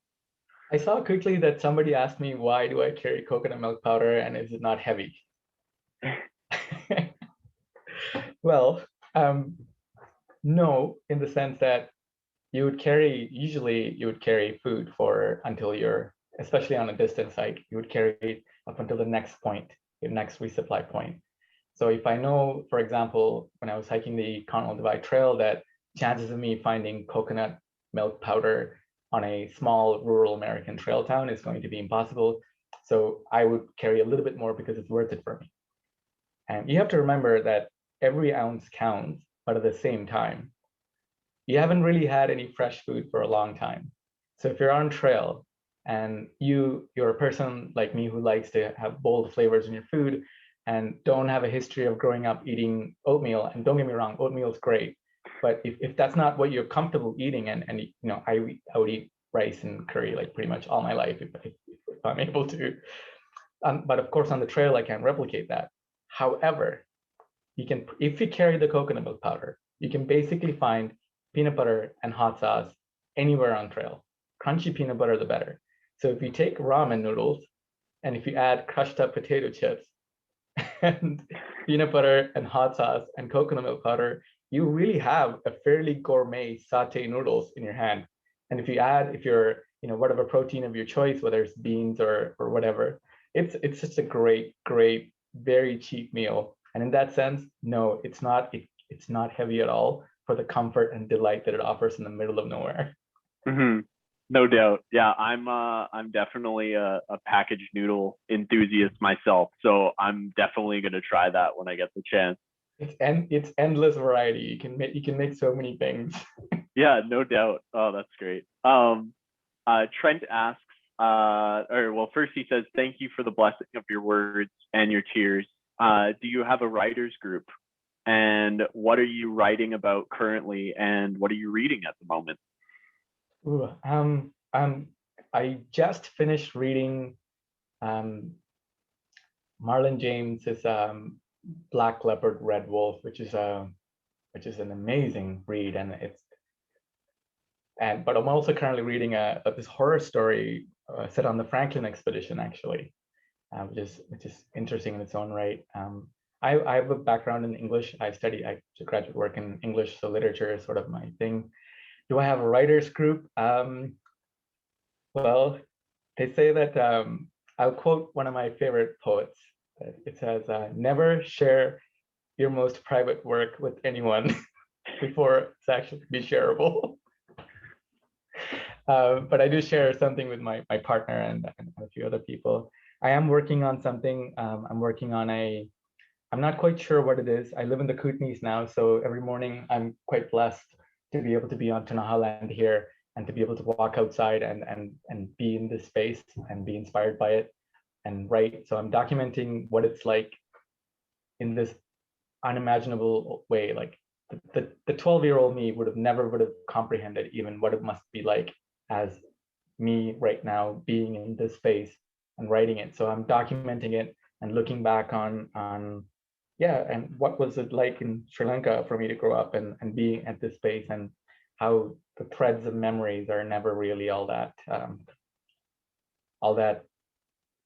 I saw quickly that somebody asked me, why do I carry coconut milk powder and is it not heavy? Well, no, in the sense that usually you would carry food until you're, especially on a distance hike, you would carry it up until the next point, your next resupply point. So if I know, for example, when I was hiking the Continental Divide Trail, that chances of me finding coconut milk powder on a small rural American trail town is going to be impossible. So I would carry a little bit more because it's worth it for me. And you have to remember that every ounce counts, but at the same time, you haven't really had any fresh food for a long time. So if you're on trail and you're a person like me who likes to have bold flavors in your food and don't have a history of growing up eating oatmeal, and don't get me wrong, oatmeal is great, but if that's not what you're comfortable eating, and you know, I would eat rice and curry like pretty much all my life if I'm able to. But of course on the trail I can't replicate that. However, if you carry the coconut milk powder, you can basically find peanut butter and hot sauce anywhere on trail. Crunchy peanut butter, the better. So if you take ramen noodles and if you add crushed up potato chips and peanut butter and hot sauce and coconut milk powder, you really have a fairly gourmet sauté noodles in your hand. And if you're, you know, whatever protein of your choice, whether it's beans or whatever, it's just a great, very cheap meal. And in that sense, no, it's not heavy at all for the comfort and delight that it offers in the middle of nowhere. Mm-hmm. No doubt. Yeah, I'm definitely a packaged noodle enthusiast myself. So I'm definitely going to try that when I get the chance. It's endless variety. You can make so many things. Yeah, no doubt. Oh, that's great. Trent asks, first he says, thank you for the blessing of your words and your tears. Do you have a writers group? And what are you writing about currently? And what are you reading at the moment? Ooh, I just finished reading Marlon James's Black Leopard, Red Wolf, which is an amazing read, but I'm also currently reading this horror story set on the Franklin expedition, actually, which is interesting in its own right. I have a background in English. I do graduate work in English, so literature is sort of my thing. Do I have a writers group? Well, they say that I'll quote one of my favorite poets. It says, never share your most private work with anyone before it's actually be shareable. But I do share something with my partner and a few other people. I am working on something. I'm not quite sure what it is. I live in the Kootenays now, so every morning I'm quite blessed to be able to be on Tunaha land here and to be able to walk outside and be in this space and be inspired by it and write. So I'm documenting what it's like in this unimaginable way. Like the 12-year-old me would have comprehended even what it must be like as me right now being in this space and writing it. So I'm documenting it and looking back on and what was it like in Sri Lanka for me to grow up and being at this space, and how the threads of memories are never really all that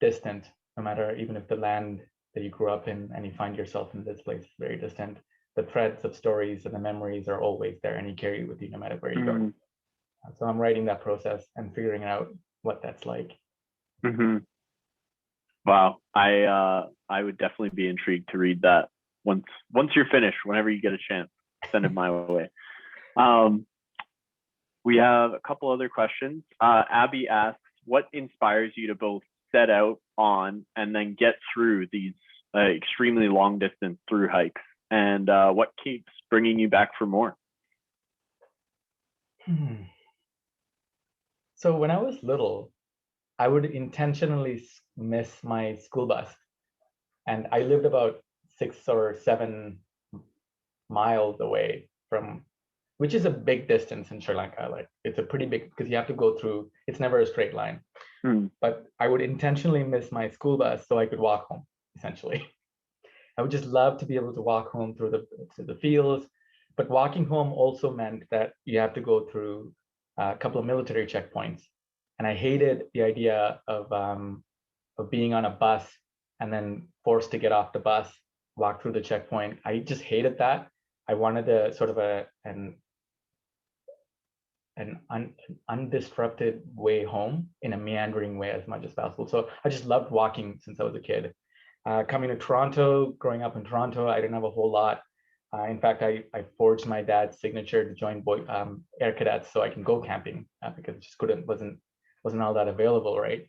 distant, no matter even if the land that you grew up in and you find yourself in this place is very distant. The threads of stories and the memories are always there, and you carry with you no matter where you go. So I'm writing that process and figuring out what that's like. Wow, I would definitely be intrigued to read that once you're finished. Whenever you get a chance, send it my way. We have a couple other questions. Abby asks, what inspires you to both set out on and then get through these extremely long distance through hikes, and what keeps bringing you back for more? So when I was little, I would intentionally miss my school bus, and I lived about 6 or 7 miles away from, which is a big distance in Sri Lanka. Like, it's a pretty big, because you have to go through, it's never a straight line. But I would intentionally miss my school bus so I could walk home, essentially. I would just love to be able to walk home through the fields, but walking home also meant that you have to go through a couple of military checkpoints. And I hated the idea of being on a bus and then forced to get off the bus, walk through the checkpoint. I just hated that. I wanted a sort of an undisrupted way home in a meandering way as much as possible. So I just loved walking since I was a kid. Coming to Toronto, growing up in Toronto, I didn't have a whole lot. In fact, I forged my dad's signature to join Air Cadets so I can go camping because it just wasn't all that available, right?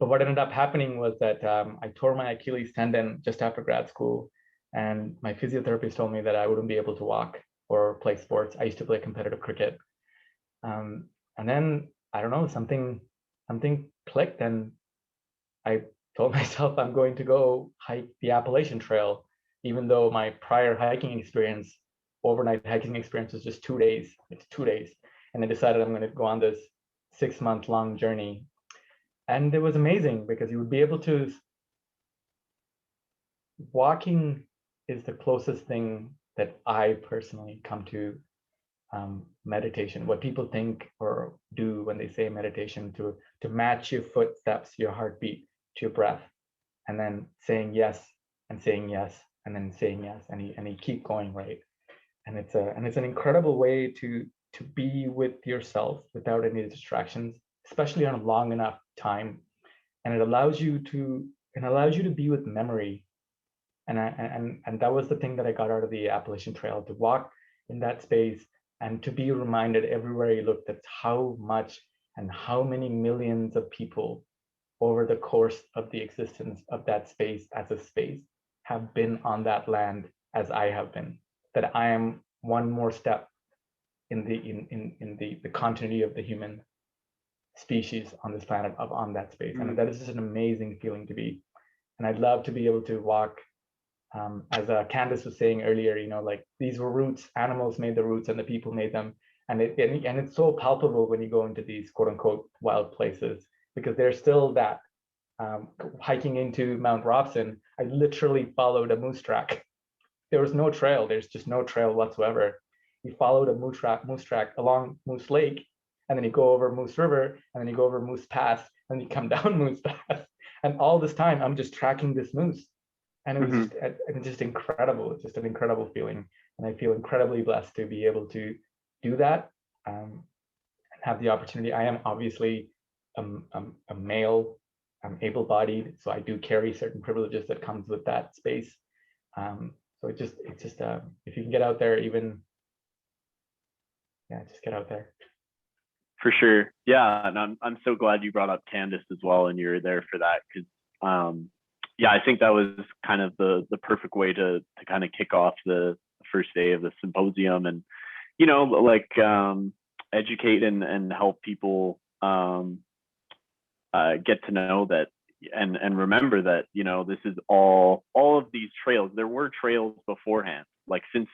But what ended up happening was that I tore my Achilles tendon just after grad school, and my physiotherapist told me that I wouldn't be able to walk or play sports. I used to play competitive cricket. And then, I don't know, something clicked, and I told myself I'm going to go hike the Appalachian Trail, even though my prior overnight hiking experience was just 2 days. It's 2 days. And I decided I'm going to go on this 6-month-long journey. And it was amazing because you would be able to, walking is the closest thing that I personally come to meditation. What people think or do when they say meditation, to match your footsteps, your heartbeat to your breath, and then saying yes and saying yes and then saying yes, and you keep going, right? And it's an incredible way to be with yourself without any distractions, especially on a long enough time. And it allows you to be with memory. And that was the thing that I got out of the Appalachian Trail, to walk in that space and to be reminded everywhere you look that how much and how many millions of people over the course of the existence of that space as a space have been on that land as I have been, that I am one more step in the continuity of the human species on this planet, on that space. And that is just an amazing feeling to be. And I'd love to be able to walk, as Candace was saying earlier, like, these were roots, animals made the roots and the people made them. And it's so palpable when you go into these quote unquote wild places, because there's still that. Hiking into Mount Robson, I literally followed a moose track. There was no trail. There's just no trail whatsoever. You followed a moose track along Moose Lake, and then you go over Moose River, and then you go over Moose Pass, and you come down Moose Pass. And all this time, I'm just tracking this moose. And it was just incredible. It's just an incredible feeling. And I feel incredibly blessed to be able to do that and have the opportunity. I am obviously a male. I'm able-bodied, so I do carry certain privileges that comes with that space. So it's just if you can get out there, just get out there. For sure, yeah, and I'm so glad you brought up Candace as well, and you're there for that, because I think that was kind of the perfect way to kind of kick off the first day of the symposium, and educate and help people get to know that and remember that, you know, this is all of these trails. There were trails beforehand, like since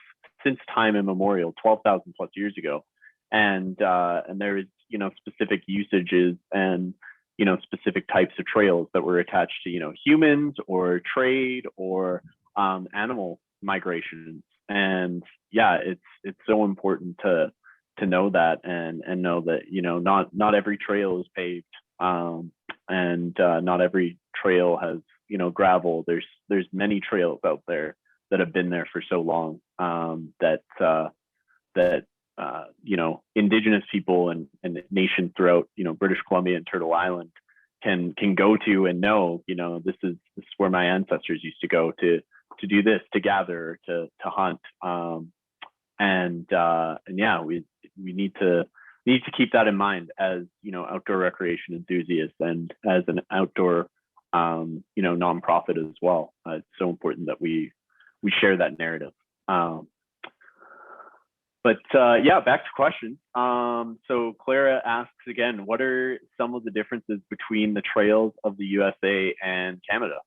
time immemorial, 12,000 plus years ago, and there is, you know, specific usages and, you know, specific types of trails that were attached to, you know, humans or trade or animal migrations. And yeah, it's so important to know that, and know that, you know, not every trail is paved, and not every trail has, you know, gravel. There's many trails out there that have been there for so long, that you know, Indigenous people and nations throughout, you know, British Columbia and Turtle Island can go to and know, you know, this is where my ancestors used to go to do this, to gather, to hunt, and yeah, we need to keep that in mind as, you know, outdoor recreation enthusiasts and as an outdoor, you know, nonprofit as well. It's so important that we share that narrative. But yeah, back to questions. So Clara asks again, what are some of the differences between the trails of the USA and Canada?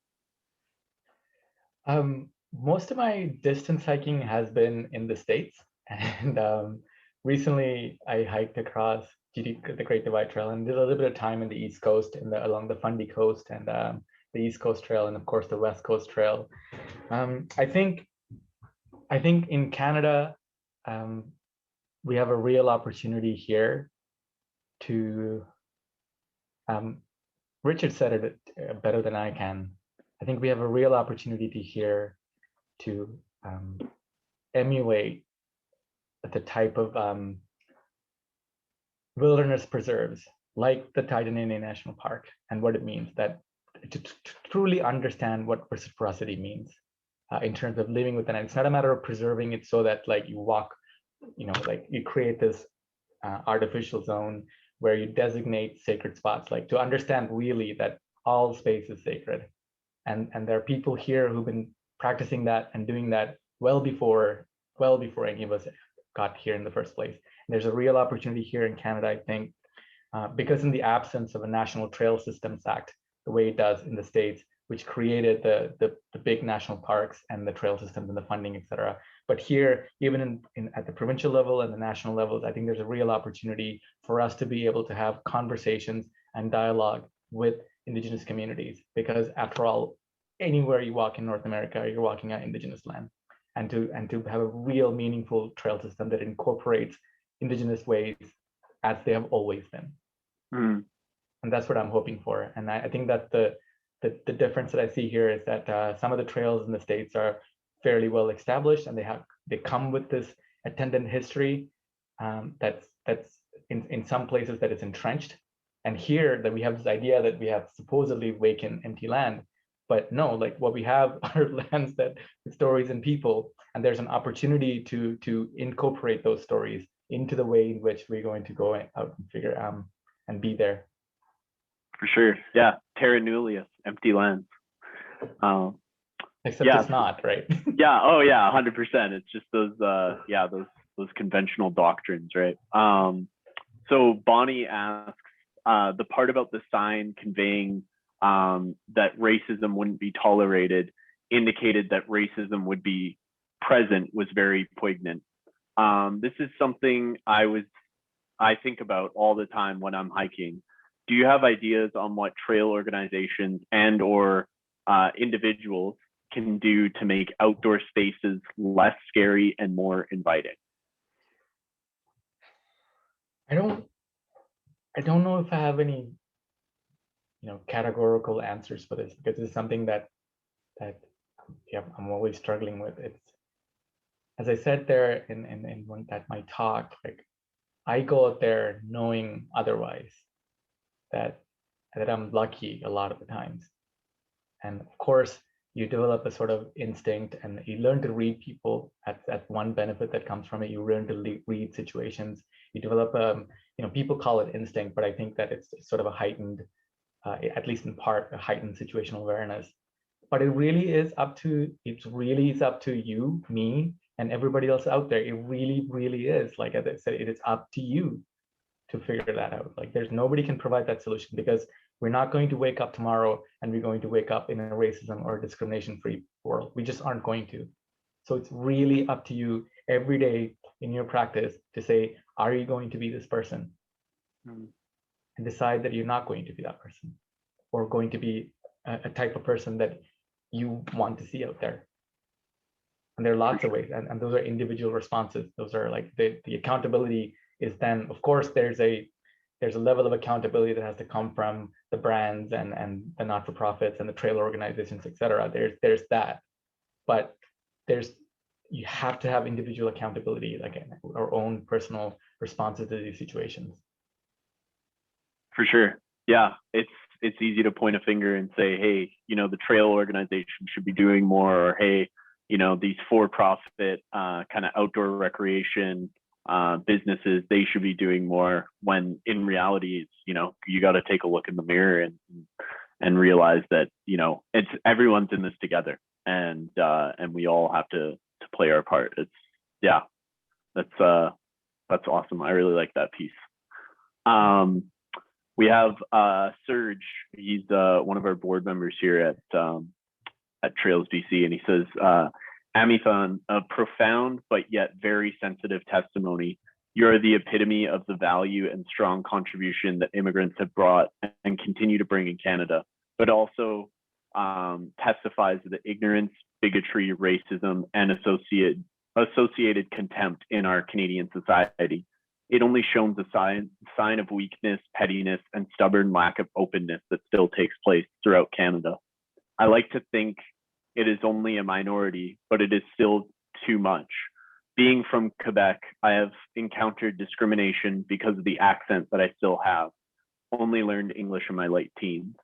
Most of my distance hiking has been in the States, and recently I hiked across the Great Divide Trail, and did a little bit of time in the East Coast, along the Fundy Coast, and the East Coast Trail, and of course the West Coast Trail. I think in Canada, we have a real opportunity here to, Richard said it better than I can. I think we have a real opportunity here to emulate the type of wilderness preserves like the Titan Indian National Park, and what it means, that to truly understand what reciprocity means in terms of living within it. It's not a matter of preserving it so that, like, you walk, you know, like you create this artificial zone where you designate sacred spots, like to understand really that all space is sacred. And there are people here who've been practicing that and doing that well before any of us got here in the first place. And there's a real opportunity here in Canada, I think, because in the absence of a National Trail Systems Act, the way it does in the States, which created the big national parks and the trail systems and the funding, et cetera. But here, even at the provincial level and the national levels, I think there's a real opportunity for us to be able to have conversations and dialogue with Indigenous communities, because after all, anywhere you walk in North America, you're walking on Indigenous land, and to have a real meaningful trail system that incorporates Indigenous ways as they have always been. Mm. And that's what I'm hoping for. And I think that the difference that I see here is that some of the trails in the States are fairly well established, and they come with this attendant history that's in some places that is entrenched. And here that we have this idea that we have supposedly vacant, empty land, but no, like what we have are lands that with stories and people, and there's an opportunity to incorporate those stories into the way in which we're going to go out and figure and be there. For sure, yeah, terra nullius, empty lands. Except yeah, it's not, right? Yeah, oh yeah, 100%. It's just those those conventional doctrines, right? So Bonnie asks, the part about the sign conveying that racism wouldn't be tolerated indicated that racism would be present was very poignant. This is something I think about all the time when I'm hiking. Do you have ideas on what trail organizations and or individuals can do to make outdoor spaces less scary and more inviting? I don't know if I have any, categorical answers for this, because it's something that I'm always struggling with. It's, as I said there in my talk, like I go out there knowing otherwise, that I'm lucky a lot of the times. And of course, you develop a sort of instinct and you learn to read people. That's one benefit that comes from it. You learn to read situations. You develop, people call it instinct, but I think that it's sort of a heightened, at least in part, a heightened situational awareness. But it really is up to you, me, and everybody else out there. It really, really is. Like as I said, it is up to you to figure that out. Like there's nobody can provide that solution, because we're not going to wake up tomorrow and we're going to wake up in a racism or discrimination-free world. We just aren't going to. So it's really up to you every day in your practice to say, are you going to be this person? And decide that you're not going to be that person, or going to be a type of person that you want to see out there. And there are lots of ways, and those are individual responses. Those are like the accountability is then, of course, there's a level of accountability that has to come from the brands and the not-for-profits and the trail organizations, et cetera. There's that, but you have to have individual accountability, like our own personal responses to these situations. For sure. Yeah, it's easy to point a finger and say, hey, the trail organization should be doing more, or hey, these for-profit kind of outdoor recreation businesses, they should be doing more, when in reality, it's, you got to take a look in the mirror and realize that, it's everyone's in this together, and we all have to play our part. That's awesome. I really like that piece. We have Serge. He's one of our board members here at Trails BC, and he says, Amiththan, a profound but yet very sensitive testimony. You're the epitome of the value and strong contribution that immigrants have brought and continue to bring in Canada, but also testifies to the ignorance, bigotry, racism, and associated contempt in our Canadian society. It only shows a sign of weakness, pettiness, and stubborn lack of openness that still takes place throughout Canada. I like to think it is only a minority, but it is still too much. Being from Quebec, I have encountered discrimination because of the accent that I still have. Only learned English in my late teens.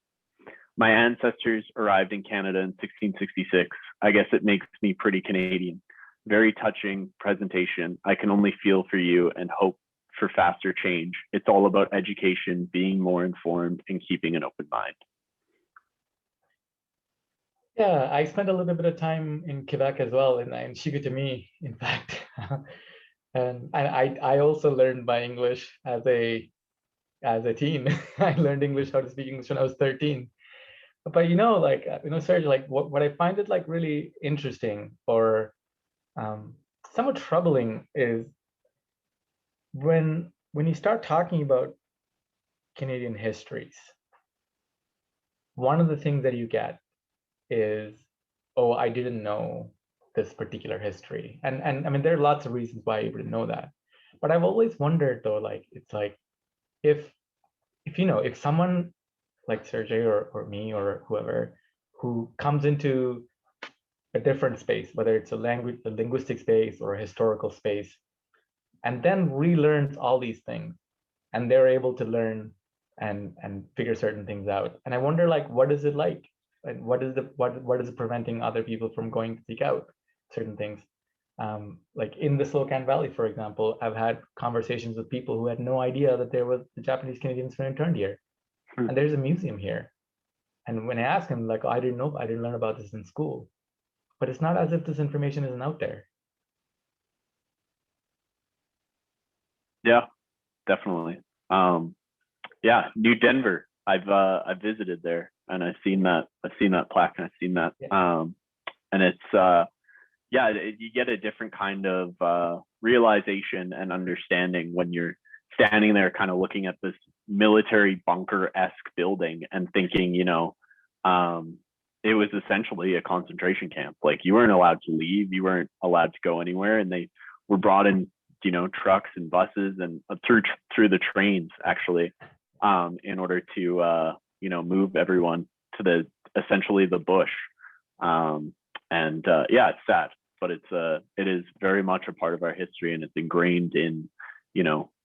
My ancestors arrived in Canada in 1666. I guess it makes me pretty Canadian. Very touching presentation. I can only feel for you and hope for faster change. It's all about education, being more informed, and keeping an open mind. Yeah, I spent a little bit of time in Quebec as well, in Chicoutimi, in fact. And I also learned my English as a teen. I learned English, how to speak English when I was 13. But Serge, like what I find it like really interesting or somewhat troubling is when you start talking about Canadian histories, one of the things that you get is, oh, I didn't know this particular history. And I mean, there are lots of reasons why you wouldn't know that. But I've always wondered though, like, it's like, if someone like Sergey or me or whoever who comes into a different space, whether it's a linguistic space or a historical space, and then relearns all these things, and they're able to learn and figure certain things out. And I wonder, like, what is it like? And what is it preventing other people from going to seek out certain things? Like in the Slocan Valley, for example, I've had conversations with people who had no idea that there was the Japanese Canadians who interned here. And there's a museum here. And when I asked him, like, oh, I didn't learn about this in school. But it's not as if this information isn't out there. Yeah, definitely. Yeah, New Denver. I've visited there, and I've seen that plaque, and I've seen that. Yeah. And it's you get a different kind of realization and understanding when you're standing there kind of looking at this military bunker-esque building and thinking, it was essentially a concentration camp. Like, you weren't allowed to leave, you weren't allowed to go anywhere, and they were brought in, trucks and buses and through the trains, actually, in order to move everyone to essentially the bush. It's sad, but it is very much a part of our history, and it's ingrained in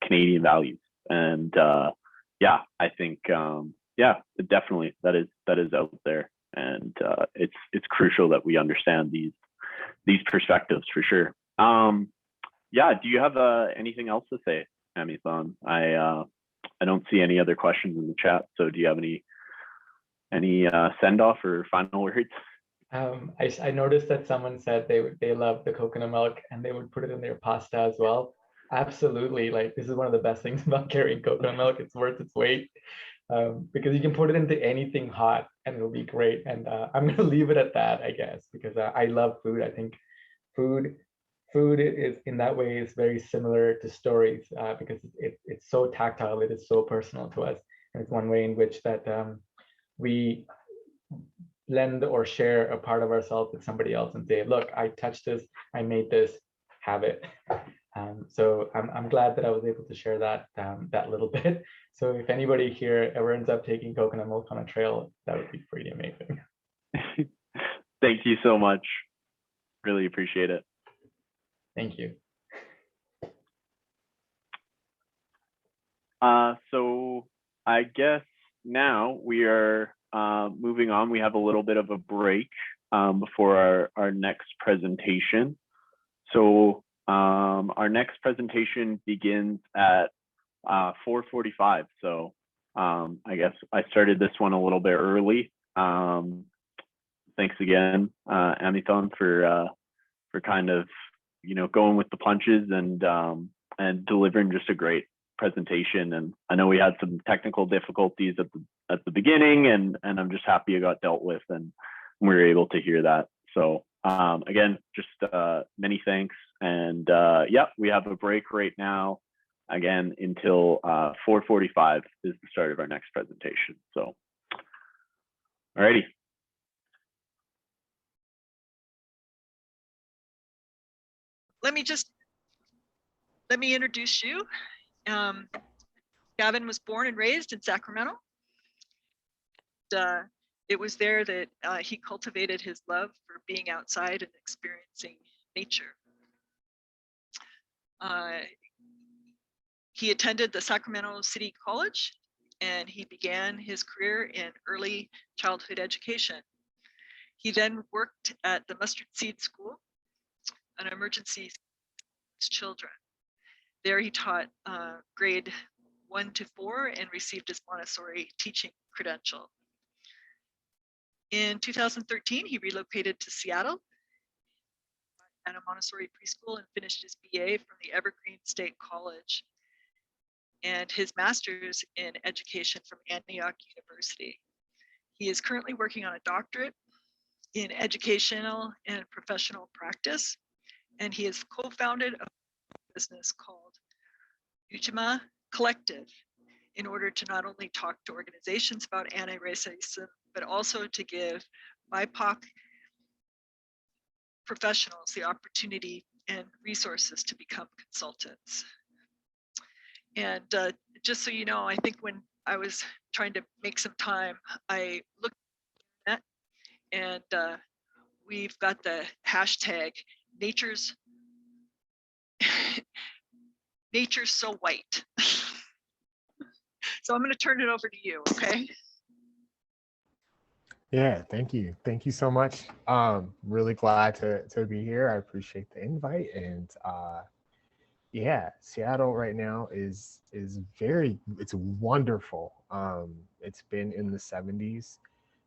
Canadian values. And I think definitely that is out there, and it's crucial that we understand these perspectives for sure. Do you have anything else to say, Amiththan? I don't see any other questions in the chat, so do you have any send off or final words? I noticed that someone said they love the coconut milk and they would put it in their pasta as well. Absolutely. Like, this is one of the best things about carrying coconut milk. It's worth its weight, because you can put it into anything hot and it'll be great. And I'm going to leave it at that, I guess, because I love food. I think food is in that way is very similar to stories, because it's so tactile. It is so personal to us. And it's one way in which that we lend or share a part of ourselves with somebody else and say, look, I touched this, I made this, have it. So I'm glad that I was able to share that that little bit. So if anybody here ever ends up taking coconut milk on a trail, that would be pretty amazing. Thank you so much. Really appreciate it. Thank you. So I guess now we are moving on. We have a little bit of a break before our next presentation. So our next presentation begins at 4:45. So I guess I started this one a little bit early. Thanks again, Amiththan, for kind of, you know, going with the punches and delivering just a great presentation. And I know we had some technical difficulties at the beginning, and I'm just happy it got dealt with and we were able to hear that. So again, just many thanks. And yeah, we have a break right now, again, until 4:45 is the start of our next presentation. So, alrighty. Let me introduce you. Khavin was born and raised in Sacramento. It was there that he cultivated his love for being outside and experiencing nature. He attended the Sacramento City College, and he began his career in early childhood education. He then worked at the Mustard Seed School, an emergency children. There he taught grade 1 to 4 and received his Montessori teaching credential. In 2013, he relocated to Seattle at a Montessori preschool and finished his BA from the Evergreen State College and his master's in education from Antioch University. He is currently working on a doctorate in educational and professional practice, and he has co-founded a business called Ujima Collective in order to not only talk to organizations about anti-racism, but also to give BIPOC professionals the opportunity and resources to become consultants. And just so you know, I think when I was trying to make some time, I looked at and we've got the hashtag nature's so white. So I'm going to turn it over to you, okay? Yeah, thank you. Thank you so much. Really glad to be here. I appreciate the invite. And yeah, Seattle right now is it's wonderful. It's been in the 70s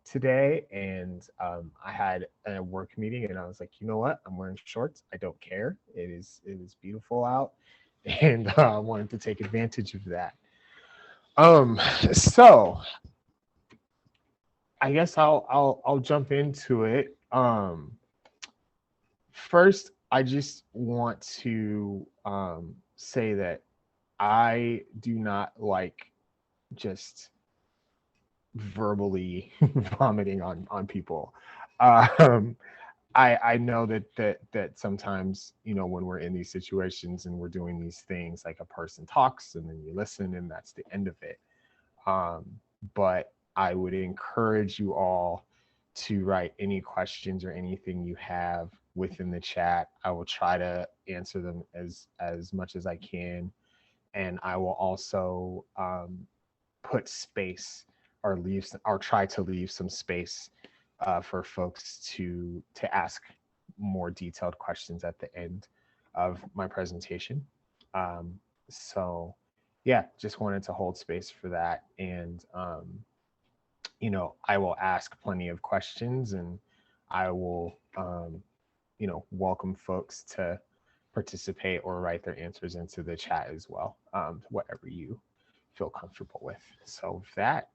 today, and I had a work meeting and I was like, you know what? I'm wearing shorts. I don't care. It is beautiful out. And I wanted to take advantage of that. So I guess I'll jump into it. First, I just want to say that I do not like just verbally vomiting on people. I know that sometimes, you know, when we're in these situations and we're doing these things, like a person talks and then you listen and that's the end of it. But I would encourage you all to write any questions or anything you have within the chat. I will try to answer them as much as I can. And I will also put space or try to leave some space for folks to ask more detailed questions at the end of my presentation. So yeah, just wanted to hold space for that. And you know, I will ask plenty of questions, and I will you know, welcome folks to participate or write their answers into the chat as well, whatever you feel comfortable with. So with that,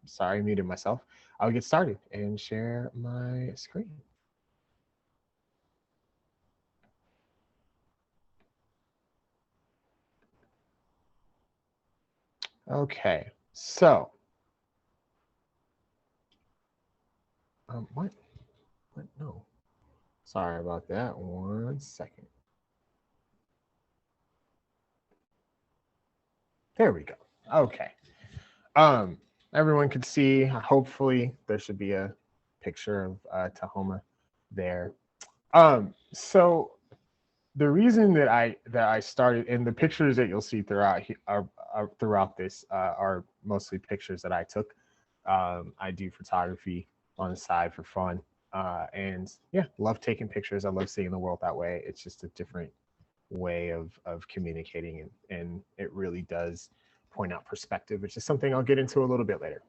sorry, I muted myself. I'll get started and share my screen. Okay, so what? No, sorry about that. 1 second. There we go. Okay. Everyone could see. Hopefully, there should be a picture of Tahoma there. So the reason that I started, and the pictures that you'll see throughout throughout this are mostly pictures that I took. I do photography on the side for fun, and yeah, love taking pictures. I love seeing the world that way. It's just a different way of communicating, and it really does point out perspective, which is something I'll get into a little bit later.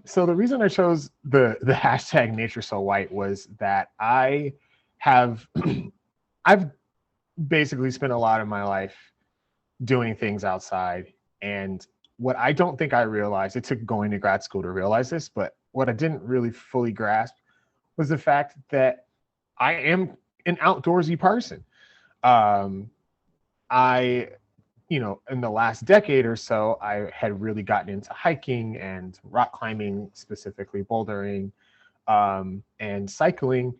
So the reason I chose the hashtag Nature So White was that I have I've basically spent a lot of my life doing things outside, and what I don't think I realized, it took going to grad school to realize this, but what I didn't really fully grasp was the fact that I am an outdoorsy person. I, in the last decade or so, I had really gotten into hiking and rock climbing, specifically bouldering, and cycling.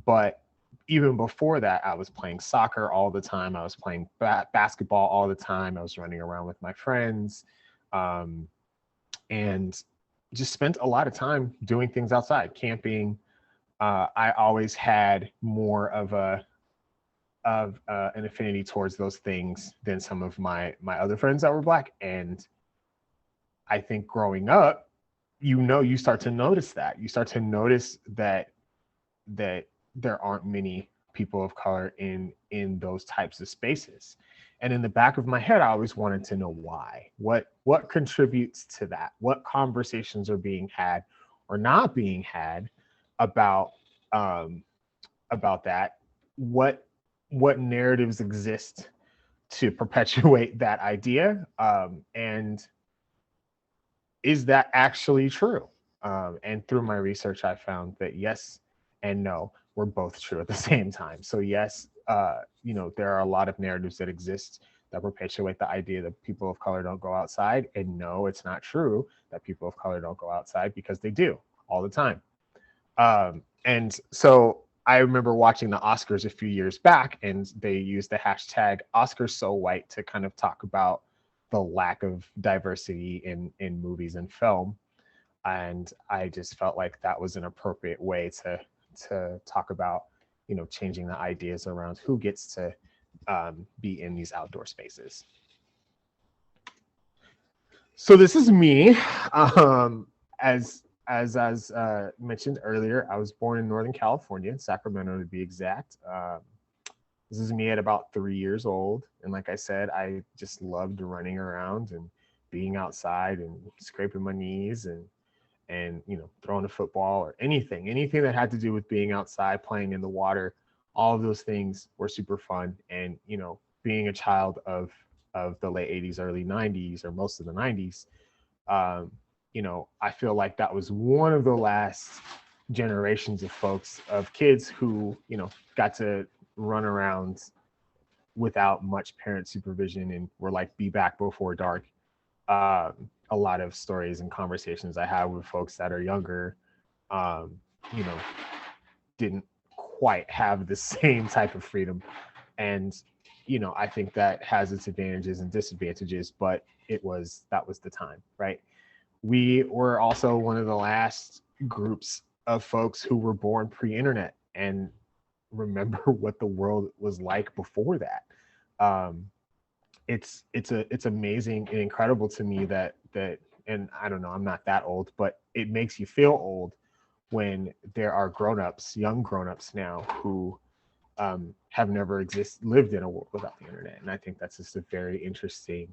But even before that, I was playing soccer all the time. I was playing basketball all the time. I was running around with my friends, and just spent a lot of time doing things outside, camping. I always had more of an affinity towards those things than some of my other friends that were Black. And I think growing up, you start to notice that. You start to notice that there aren't many people of color in those types of spaces. And in the back of my head, I always wanted to know why. What contributes to that? What conversations are being had or not being had about that? What narratives exist to perpetuate that idea? And is that actually true? And through my research, I found that yes and no were both true at the same time. So yes, there are a lot of narratives that exist that perpetuate the idea that people of color don't go outside. And no, it's not true that people of color don't go outside, because they do all the time. And so I remember watching the Oscars a few years back, and they used the hashtag #OscarsSoWhite to kind of talk about the lack of diversity in movies and film. And I just felt like that was an appropriate way to talk about, changing the ideas around who gets to be in these outdoor spaces. So this is me. As mentioned earlier, I was born in Northern California, Sacramento to be exact. This is me at about 3 years old. And like I said, I just loved running around and being outside and scraping my knees and throwing a football or anything that had to do with being outside, playing in the water. All of those things were super fun. And, being a child of the late 80s, early 90s, or most of the 90s, I feel like that was one of the last generations of kids who, got to run around without much parent supervision and were like, be back before dark. A lot of stories and conversations I have with folks that are younger, didn't quite have the same type of freedom. And, I think that has its advantages and disadvantages, but that was the time, right? We were also one of the last groups of folks who were born pre-internet and remember what the world was like before that. It's amazing and incredible to me that and I don't know, I'm not that old, but it makes you feel old when there are grown-ups, young grown-ups now who have never lived in a world without the internet. And I think that's just a very interesting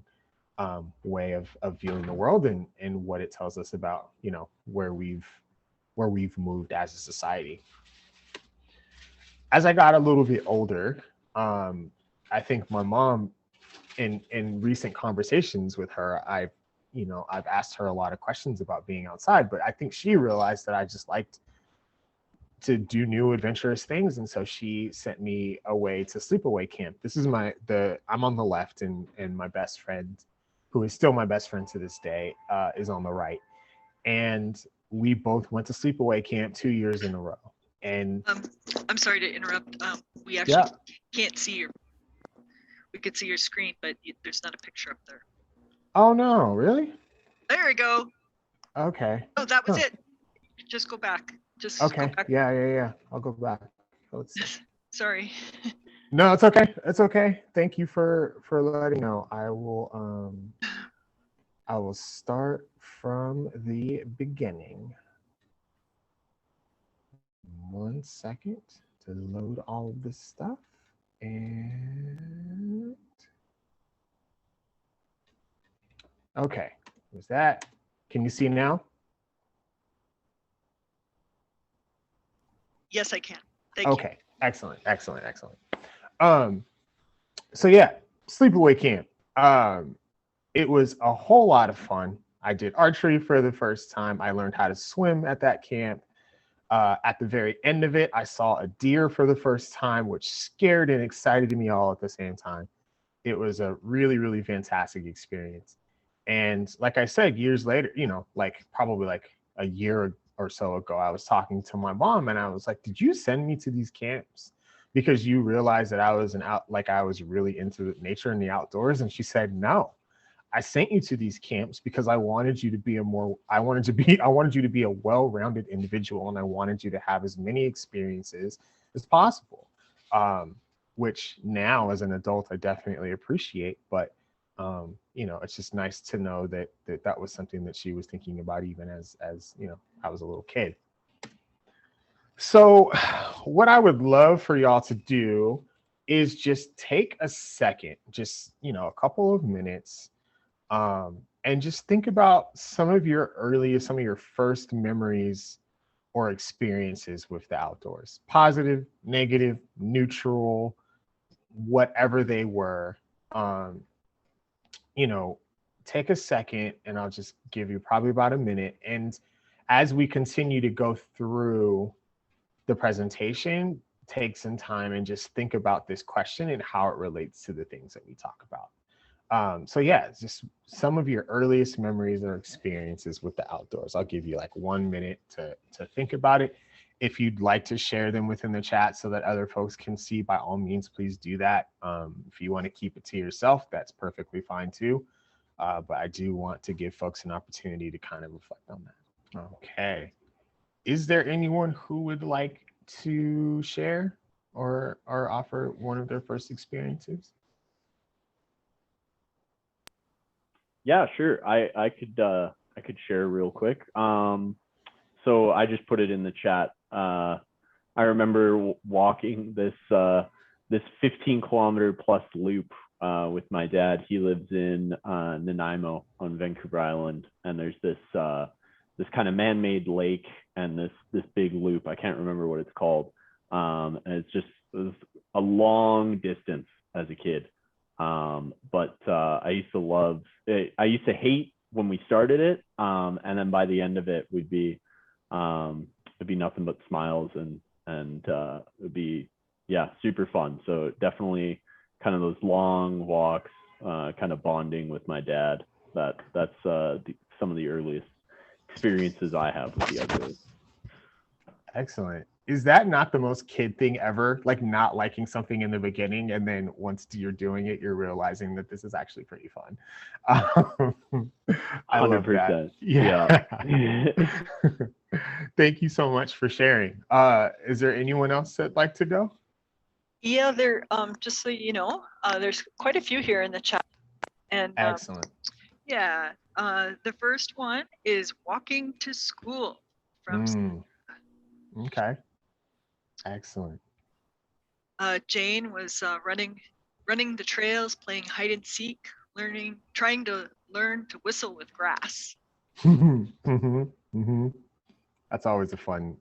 way of viewing the world and what it tells us about, where we've moved as a society. as I got a little bit older, I think my mom, in recent conversations with her, I've asked her a lot of questions about being outside, but I think she realized that I just liked to do new adventurous things, and so she sent me away to sleepaway camp. This is I'm on the left, and my best friend, who is still my best friend to this day, is on the right, and we both went to sleepaway camp 2 years in a row. And I'm sorry to interrupt. We actually can't see we could see your screen, but there's not a picture up there. Oh no, really? There we go. Okay. Oh, that was it. Just go back. Just Okay. go back. Yeah. I'll go back. Let's see. Sorry. No, it's okay. It's okay. Thank you for letting know. I will start from the beginning. 1 second to load all of this stuff. And okay, was that? Can you see now? Yes, I can. Thank you. Okay, excellent. So yeah, sleepaway camp. It was a whole lot of fun. I did archery for the first time. I learned how to swim at that camp. At the very end of it, I saw a deer for the first time, which scared and excited me all at the same time. It was a really, really fantastic experience. And like I said, years later, probably like a year or so ago, I was talking to my mom and I was like, did you send me to these camps because you realized that I was really into nature and the outdoors? And she said, no, I sent you to these camps because I wanted you to be a well-rounded individual, and I wanted you to have as many experiences as possible. Which now as an adult, I definitely appreciate, but it's just nice to know that was something that she was thinking about even as I was a little kid. So what I would love for y'all to do is just take a second, just a couple of minutes, and just think about some of your first memories or experiences with the outdoors, positive, negative, neutral, whatever they were. Take a second and I'll just give you probably about a minute. And as we continue to go through the presentation, take some time and just think about this question and how it relates to the things that we talk about. So yeah, just some of your earliest memories or experiences with the outdoors. I'll give you like 1 minute to think about it. If you'd like to share them within the chat so that other folks can see, by all means, please do that. If you want to keep it to yourself, that's perfectly fine too. But I do want to give folks an opportunity to kind of reflect on that. Okay. Is there anyone who would like to share or offer one of their first experiences? Yeah, sure. I could share real quick. So I just put it in the chat. I remember walking this 15-kilometer plus loop with my dad. He lives in Nanaimo on Vancouver Island, and there's this kind of man-made lake and this big loop. I can't remember what it's called. And it was a long distance as a kid. But I used to love it. I used to hate when we started it. And then by the end of it, it'd be nothing but smiles and it'd be, super fun. So definitely kind of those long walks, kind of bonding with my dad. That's some of the earliest experiences I have with the outdoors. Excellent. Is that not the most kid thing ever? Like not liking something in the beginning, and then once you're doing it, you're realizing that this is actually pretty fun. I 100%. Love that. Yeah. Thank you so much for sharing. Is there anyone else that'd like to go? Yeah, just so you know, there's quite a few here in the chat. And excellent. The first one is walking to school from. Okay. Excellent. Jane was running the trails, playing hide and seek, trying to learn to whistle with grass. That's always a fun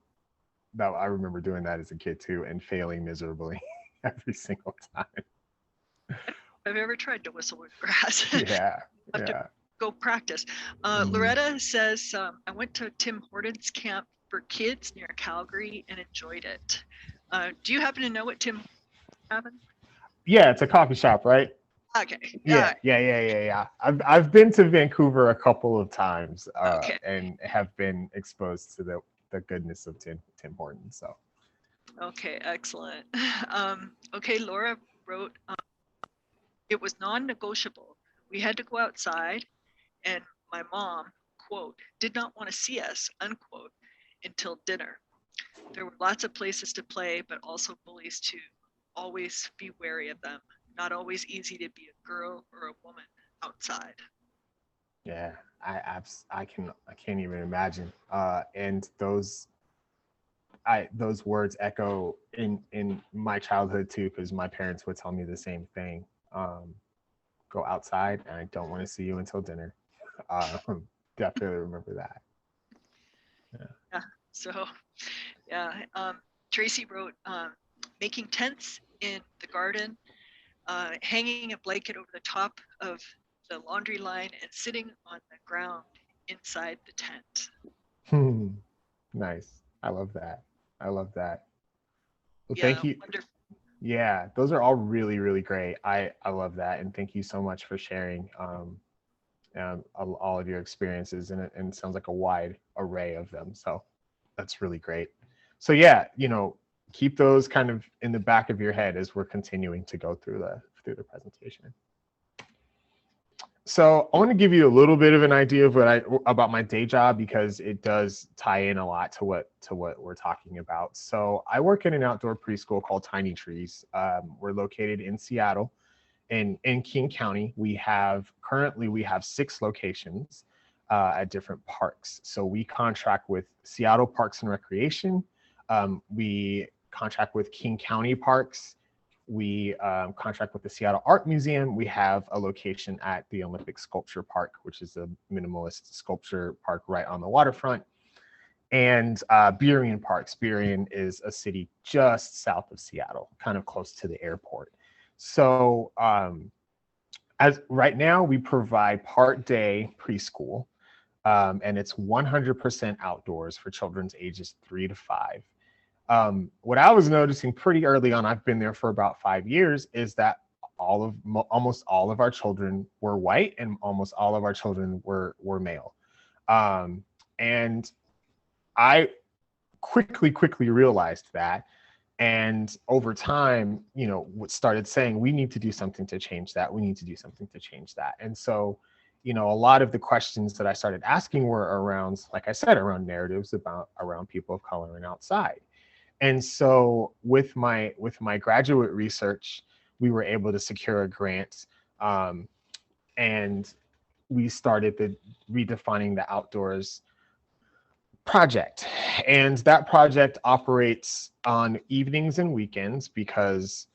that I remember doing that as a kid too, and failing miserably every single time. I've ever tried to whistle with grass. Yeah, Have to yeah. go practice. Mhm. Loretta says, I went to Tim Hortons camp for kids near Calgary and enjoyed it. Do you happen to know what Tim happened? Yeah, it's a coffee shop, right? Okay. Yeah. I've been to Vancouver a couple of times, Okay. and have been exposed to the goodness of Tim Hortons. So Okay, excellent. Okay, Laura wrote, it was non-negotiable. We had to go outside, and my mom, quote, did not want to see us, unquote, until dinner. There were lots of places to play, but also bullies too. Always be wary of them. Not always easy to be a girl or a woman outside. yeah, I can't even imagine. And those words echo in my childhood too, because my parents would tell me the same thing. Go outside, and I don't want to see you until dinner. Definitely remember that. Yeah. So, yeah. Tracy wrote, making tents in the garden, hanging a blanket over the top of the laundry line, and sitting on the ground inside the tent. Nice. I love that. I love that. Well, Yeah, thank you. wonderful. Yeah, those are all really, really great. I love that, and thank you so much for sharing all of your experiences, and it sounds like a wide array of them. So that's really great. So yeah, keep those kind of in the back of your head as we're continuing to go through the presentation. So I want to give you a little bit of an idea of about my day job, because it does tie in a lot to what we're talking about. So I work in an outdoor preschool called Tiny Trees. We're located in Seattle, in King County. Currently we have 6 locations at different parks. So we contract with Seattle Parks and Recreation. We contract with King County Parks. We contract with the Seattle Art Museum. We have a location at the Olympic Sculpture Park, which is a minimalist sculpture park right on the waterfront. And Burien Parks. Burien is a city just south of Seattle, kind of close to the airport. So as right now, we provide part day preschool, and it's 100% outdoors for children's ages 3 to 5. What I was noticing pretty early on, I've been there for about 5 years, is that almost all of our children were white, and almost all of our children were male. And I quickly realized that. And over time, started saying, we need to do something to change that. We need to do something to change that. And so, a lot of the questions that I started asking were around, like I said, around narratives around people of color and outside. And so with my graduate research, we were able to secure a grant, and we started the Redefining the Outdoors project. And that project operates on evenings and weekends, because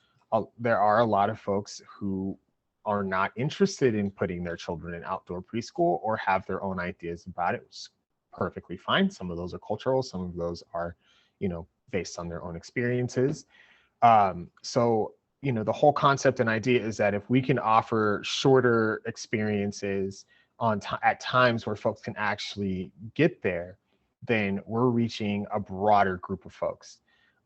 there are a lot of folks who are not interested in putting their children in outdoor preschool, or have their own ideas about it, which is perfectly fine. Some of those are cultural, some of those are, based on their own experiences. So, the whole concept and idea is that if we can offer shorter experiences at times where folks can actually get there, then we're reaching a broader group of folks.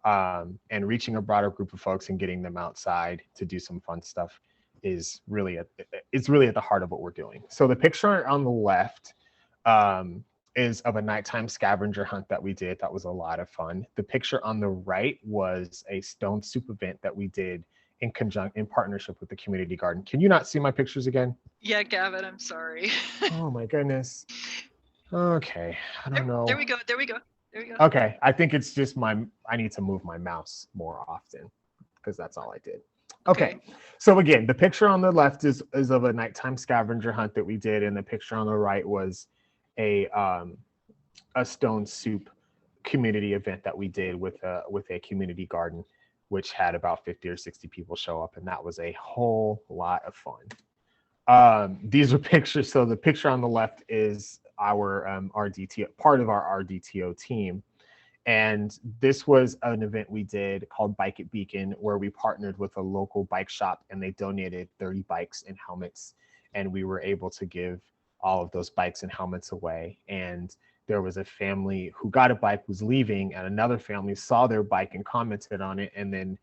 And reaching a broader group of folks and getting them outside to do some fun stuff is really at the heart of what we're doing. So the picture on the left is of a nighttime scavenger hunt that we did. That was a lot of fun. The picture on the right was a stone soup event that we did in partnership with the community garden. Can you not see my pictures again? Yeah, Gavin, I'm sorry. Oh my goodness. Okay, I don't know. There we go. Okay, I think it's just I need to move my mouse more often, because that's all I did. Okay, so again, the picture on the left is of a nighttime scavenger hunt that we did, and the picture on the right was a stone soup community event that we did with a community garden, which had about 50 or 60 people show up, and that was a whole lot of fun. These are pictures. So the picture on the left is our RDTO, part of our RDTO team, And this was an event we did called Bike at Beacon, where we partnered with a local bike shop and they donated 30 bikes and helmets. And we were able to give all of those bikes and helmets away. And there was a family who got a bike, was leaving, and another family saw their bike and commented on it. And then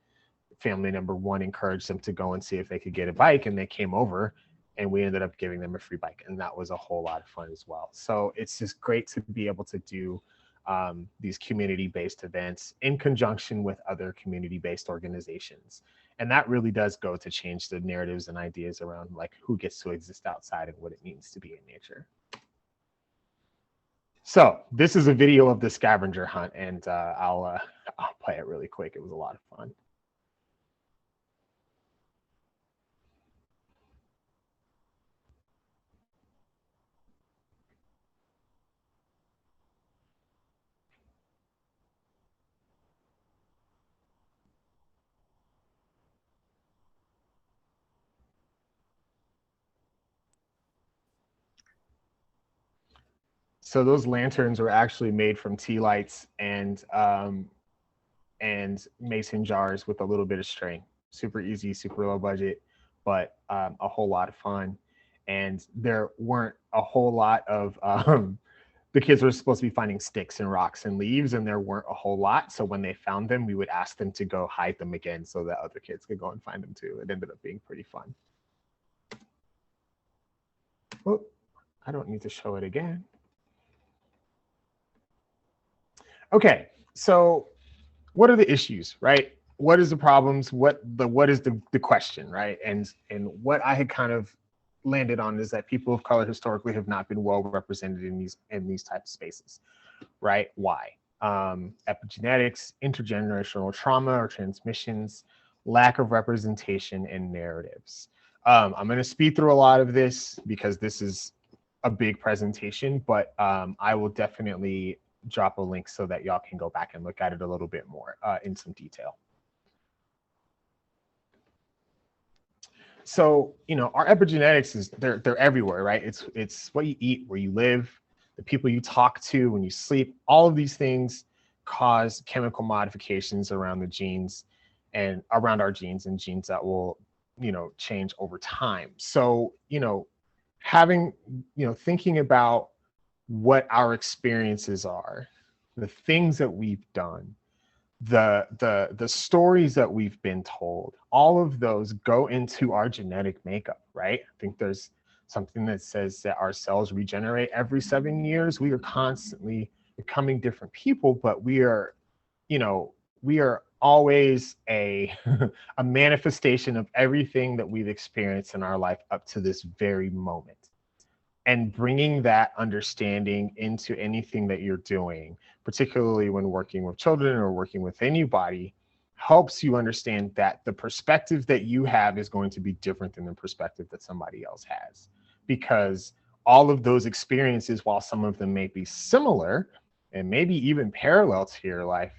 family number one encouraged them to go and see if they could get a bike. And they came over and we ended up giving them a free bike. And that was a whole lot of fun as well. So it's just great to be able to do these community-based events in conjunction with other community-based organizations. And that really does go to change the narratives and ideas around like who gets to exist outside and what it means to be in nature. So this is a video of the scavenger hunt, and I'll play it really quick. It was a lot of fun. So those lanterns were actually made from tea lights and mason jars with a little bit of string. Super easy, super low budget, but a whole lot of fun. And there weren't a whole lot of, the kids were supposed to be finding sticks and rocks and leaves, and there weren't a whole lot. So when they found them, we would ask them to go hide them again so that other kids could go and find them too. It ended up being pretty fun. Oh, I don't need to show it again. Okay, so what are the issues, right? What is the problems? What is the question, right? And what I had kind of landed on is that people of color historically have not been well represented in these types of spaces, right? Why? Epigenetics, intergenerational trauma or transmissions, lack of representation and narratives. I'm going to speed through a lot of this because this is a big presentation, but I will definitely drop a link so that y'all can go back and look at it a little bit more in some detail. So, you know, our epigenetics is they're everywhere, right? It's what you eat, where you live, the people you talk to when you sleep. All of these things cause chemical modifications around the genes and around our genes, and genes that will, you know, change over time. So, you know, thinking about what our experiences are, the things that we've done, the stories that we've been told, all of those go into our genetic makeup, right? I think there's something that says that our cells regenerate every 7 years. We are constantly becoming different people, but we are always a a manifestation of everything that we've experienced in our life up to this very moment. And bringing that understanding into anything that you're doing, particularly when working with children or working with anybody, helps you understand that the perspective that you have is going to be different than the perspective that somebody else has. Because all of those experiences, while some of them may be similar and maybe even parallel to your life,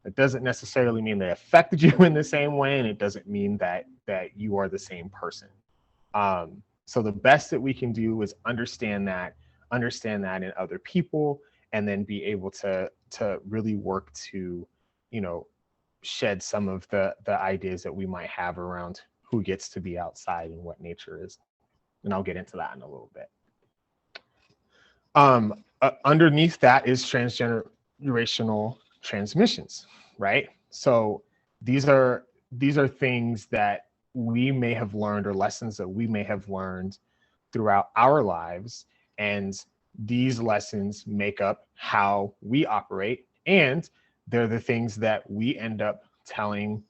that doesn't necessarily mean they affected you in the same way, and it doesn't mean that you are the same person. So the best that we can do is understand that in other people, and then be able to really work to, you know, shed some of the ideas that we might have around who gets to be outside and what nature is. And I'll get into that in a little bit. Underneath that is transgenerational transmissions, right? So these are things that we may have learned, or lessons that we may have learned throughout our lives. And these lessons make up how we operate. And they're the things that we end up telling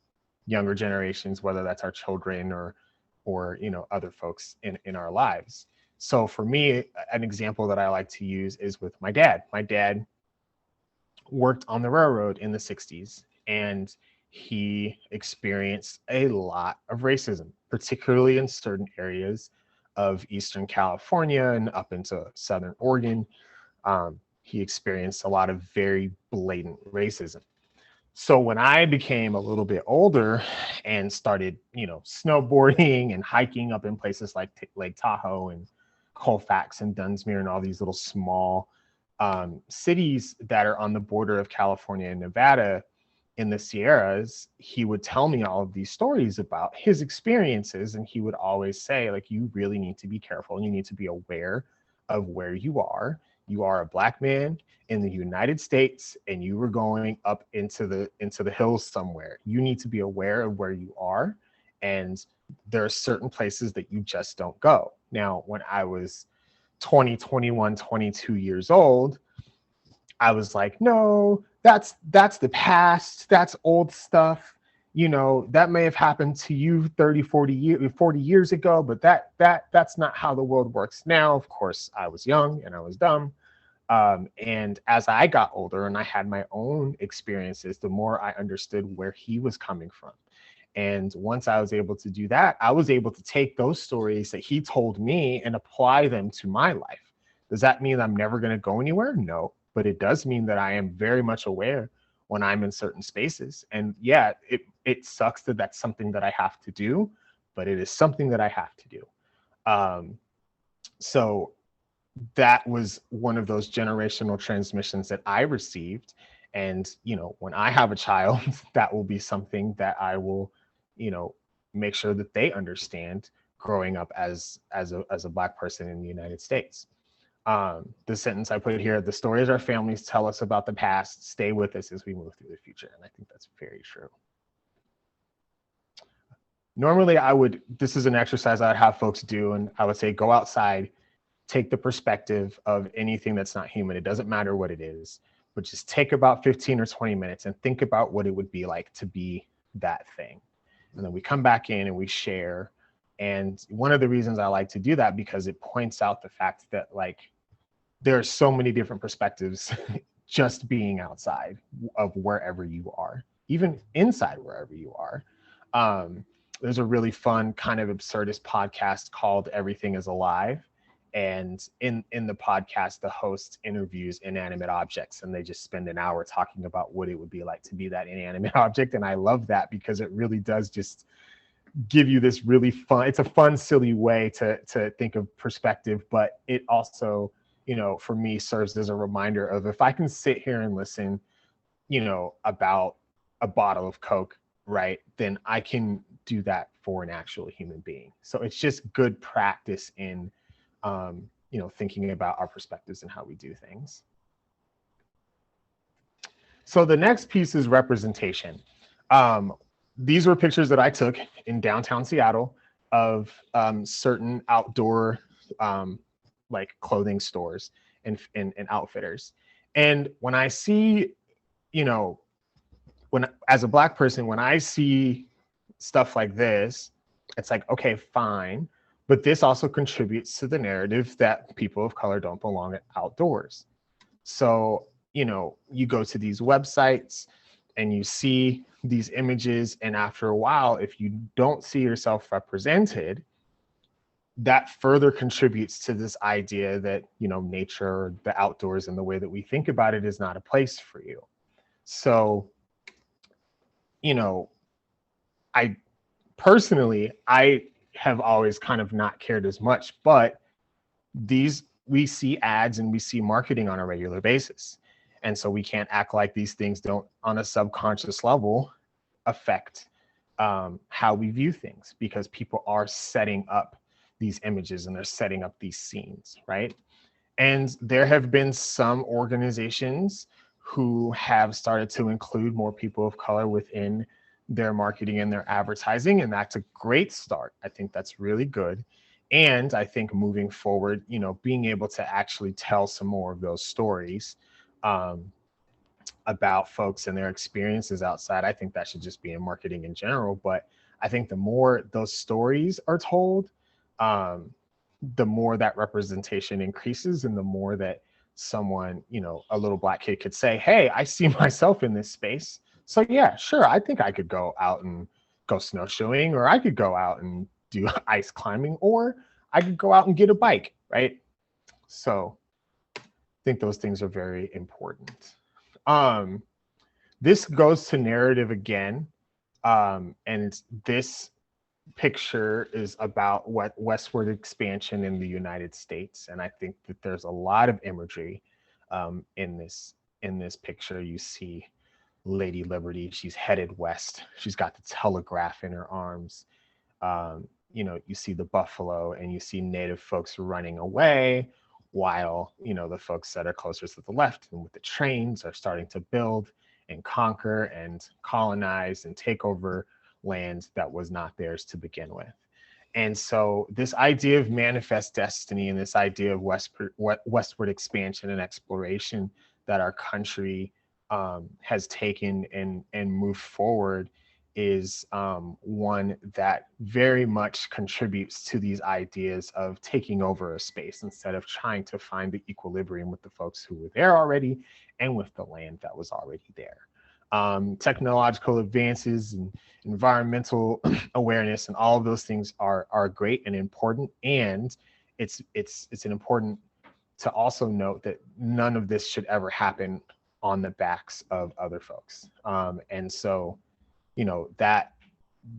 younger generations, whether that's our children or you know, other folks in our lives. So for me, an example that I like to use is with my dad. My dad worked on the railroad in the 60s, and he experienced a lot of racism, particularly in certain areas of Eastern California and up into Southern Oregon. He experienced a lot of very blatant racism. So when I became a little bit older and started, you know, snowboarding and hiking up in places like Lake Tahoe and Colfax and Dunsmuir and all these little small cities that are on the border of California and Nevada in the Sierras, he would tell me all of these stories about his experiences. And he would always say, like, you really need to be careful and you need to be aware of where you are. You are a Black man in the United States and you were going up into the hills somewhere. You need to be aware of where you are. And there are certain places that you just don't go. Now, when I was 20, 21, 22 years old, I was like, no, that's the past. That's old stuff. You know, that may have happened to you 30, 40 years ago, but that's not how the world works now. Of course, I was young and I was dumb. And as I got older and I had my own experiences, the more I understood where he was coming from. And once I was able to do that, I was able to take those stories that he told me and apply them to my life. Does that mean I'm never going to go anywhere? No, but it does mean that I am very much aware when I'm in certain spaces. And yeah, it sucks that that's something that I have to do, but it is something that I have to do. So that was one of those generational transmissions that I received. And, you know, when I have a child, that will be something that I will, you know, make sure that they understand growing up as a Black person in the United States. The sentence I put here: the stories our families tell us about the past stay with us as we move through the future. And I think that's very true. Normally this is an exercise I'd have folks do, and I would say, go outside, take the perspective of anything that's not human. It doesn't matter what it is, but just take about 15 or 20 minutes and think about what it would be like to be that thing. And then we come back in and we share. And one of the reasons I like to do that, because it points out the fact that, like, there are so many different perspectives just being outside of wherever you are, even inside wherever you are. There's a really fun kind of absurdist podcast called Everything is Alive. And in the podcast, the host interviews inanimate objects, and they just spend an hour talking about what it would be like to be that inanimate object. And I love that because it really does just give you this really fun, it's a fun, silly way to think of perspective, but it also, you know, for me, serves as a reminder of, if I can sit here and listen, you know, about a bottle of Coke, right, then I can do that for an actual human being. So it's just good practice in you know, thinking about our perspectives and how we do things. So the next piece is representation. These were pictures that I took in downtown Seattle of certain outdoor like clothing stores and outfitters. And when I see, you know, as a Black person, when I see stuff like this, it's like, okay, fine. But this also contributes to the narrative that people of color don't belong outdoors. So, you know, you go to these websites and you see these images, and after a while, if you don't see yourself represented, that further contributes to this idea that, you know, nature, the outdoors, and the way that we think about it is not a place for you. So, you know, I personally have always kind of not cared as much, but we see ads and we see marketing on a regular basis. And so we can't act like these things don't, on a subconscious level, affect how we view things, because people are setting up these images and they're setting up these scenes, right? And there have been some organizations who have started to include more people of color within their marketing and their advertising, and that's a great start. I think that's really good. And I think moving forward, you know, being able to actually tell some more of those stories about folks and their experiences outside, I think that should just be in marketing in general. But I think the more those stories are told, the more that representation increases, and the more that someone, you know, a little Black kid could say, hey, I see myself in this space. So yeah, sure, I think I could go out and go snowshoeing, or I could go out and do ice climbing, or I could go out and get a bike, right? So I think those things are very important. This goes to narrative again. And this picture is about westward expansion in the United States. And I think that there's a lot of imagery in this picture, you see Lady Liberty. She's headed west. She's got the telegraph in her arms. You know, you see the buffalo and you see native folks running away while, you know, the folks that are closer to the left and with the trains are starting to build and conquer and colonize and take over land that was not theirs to begin with. And so this idea of manifest destiny and this idea of westward expansion and exploration that our country has taken and moved forward is one that very much contributes to these ideas of taking over a space instead of trying to find the equilibrium with the folks who were there already and with the land that was already there. Technological advances and environmental awareness and all of those things are great and important, and it's important to also note that none of this should ever happen on the backs of other folks. And so, you know, that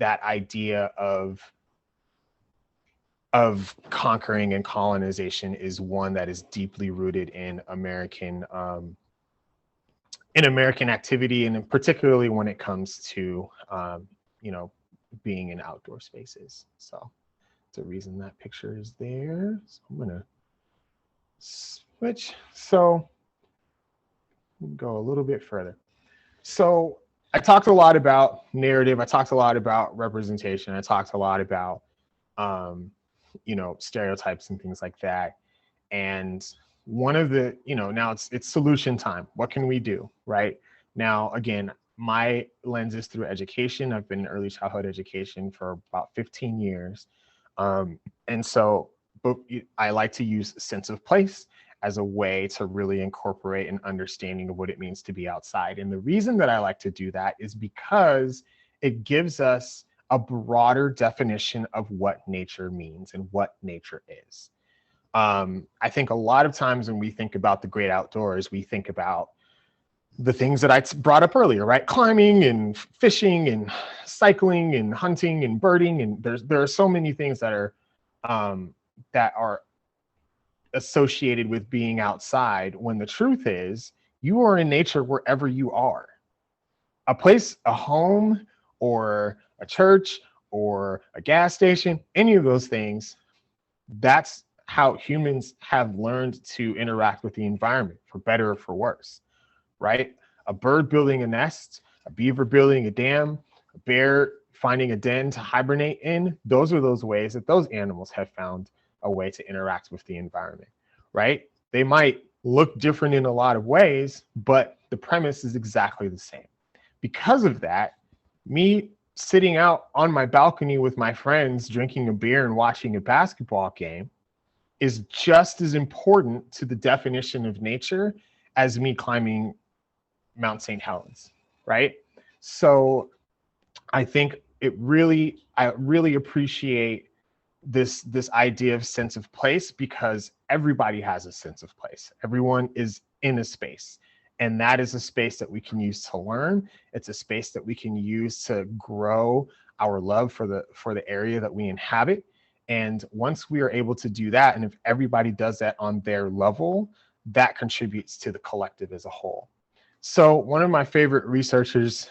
idea of conquering and colonization is one that is deeply rooted in American activity, and particularly when it comes to you know, being in outdoor spaces. So it's a reason that picture is there. So I'm gonna switch. So go a little bit further. So I talked a lot about narrative. I talked a lot about representation. I talked a lot about, you know, stereotypes and things like that. And one of the, you know, now it's solution time. What can we do, right? Now, again, my lens is through education. I've been in early childhood education for about 15 years. And so, but I like to use sense of place as a way to really incorporate an understanding of what it means to be outside. And the reason that I like to do that is because it gives us a broader definition of what nature means and what nature is. I think a lot of times when we think about the great outdoors, we think about the things that I brought up earlier, right? Climbing and fishing and cycling and hunting and birding. And there are so many things that are associated with being outside, when the truth is you are in nature wherever you are. A place, a home, or a church, or a gas station, any of those things, that's how humans have learned to interact with the environment, for better or for worse, right? A bird building a nest, a beaver building a dam, a bear finding a den to hibernate in, those are those ways that those animals have found a way to interact with the environment, right? They might look different in a lot of ways, but the premise is exactly the same. Because of that, me sitting out on my balcony with my friends, drinking a beer and watching a basketball game is just as important to the definition of nature as me climbing Mount St. Helens, right? So I think I really appreciate this idea of sense of place, because everybody has a sense of place. Everyone is in a space, and that is a space that we can use to learn. It's a space that we can use to grow our love for the area that we inhabit. And once we are able to do that, and if everybody does that on their level, that contributes to the collective as a whole. So one of my favorite researchers,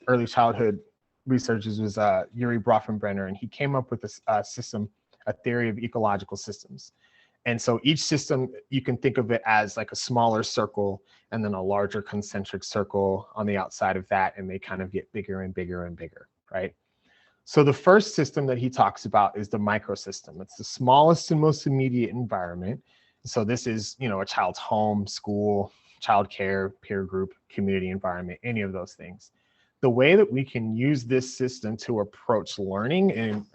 early childhood researchers, was Yuri Brofenbrenner, and he came up with a theory of ecological systems. And so each system, you can think of it as like a smaller circle and then a larger concentric circle on the outside of that, and they kind of get bigger and bigger and bigger, right? So the first system that he talks about is the microsystem. It's the smallest and most immediate environment. So this is, you know, a child's home, school, childcare, peer group, community environment, any of those things. The way that we can use this system to approach learning and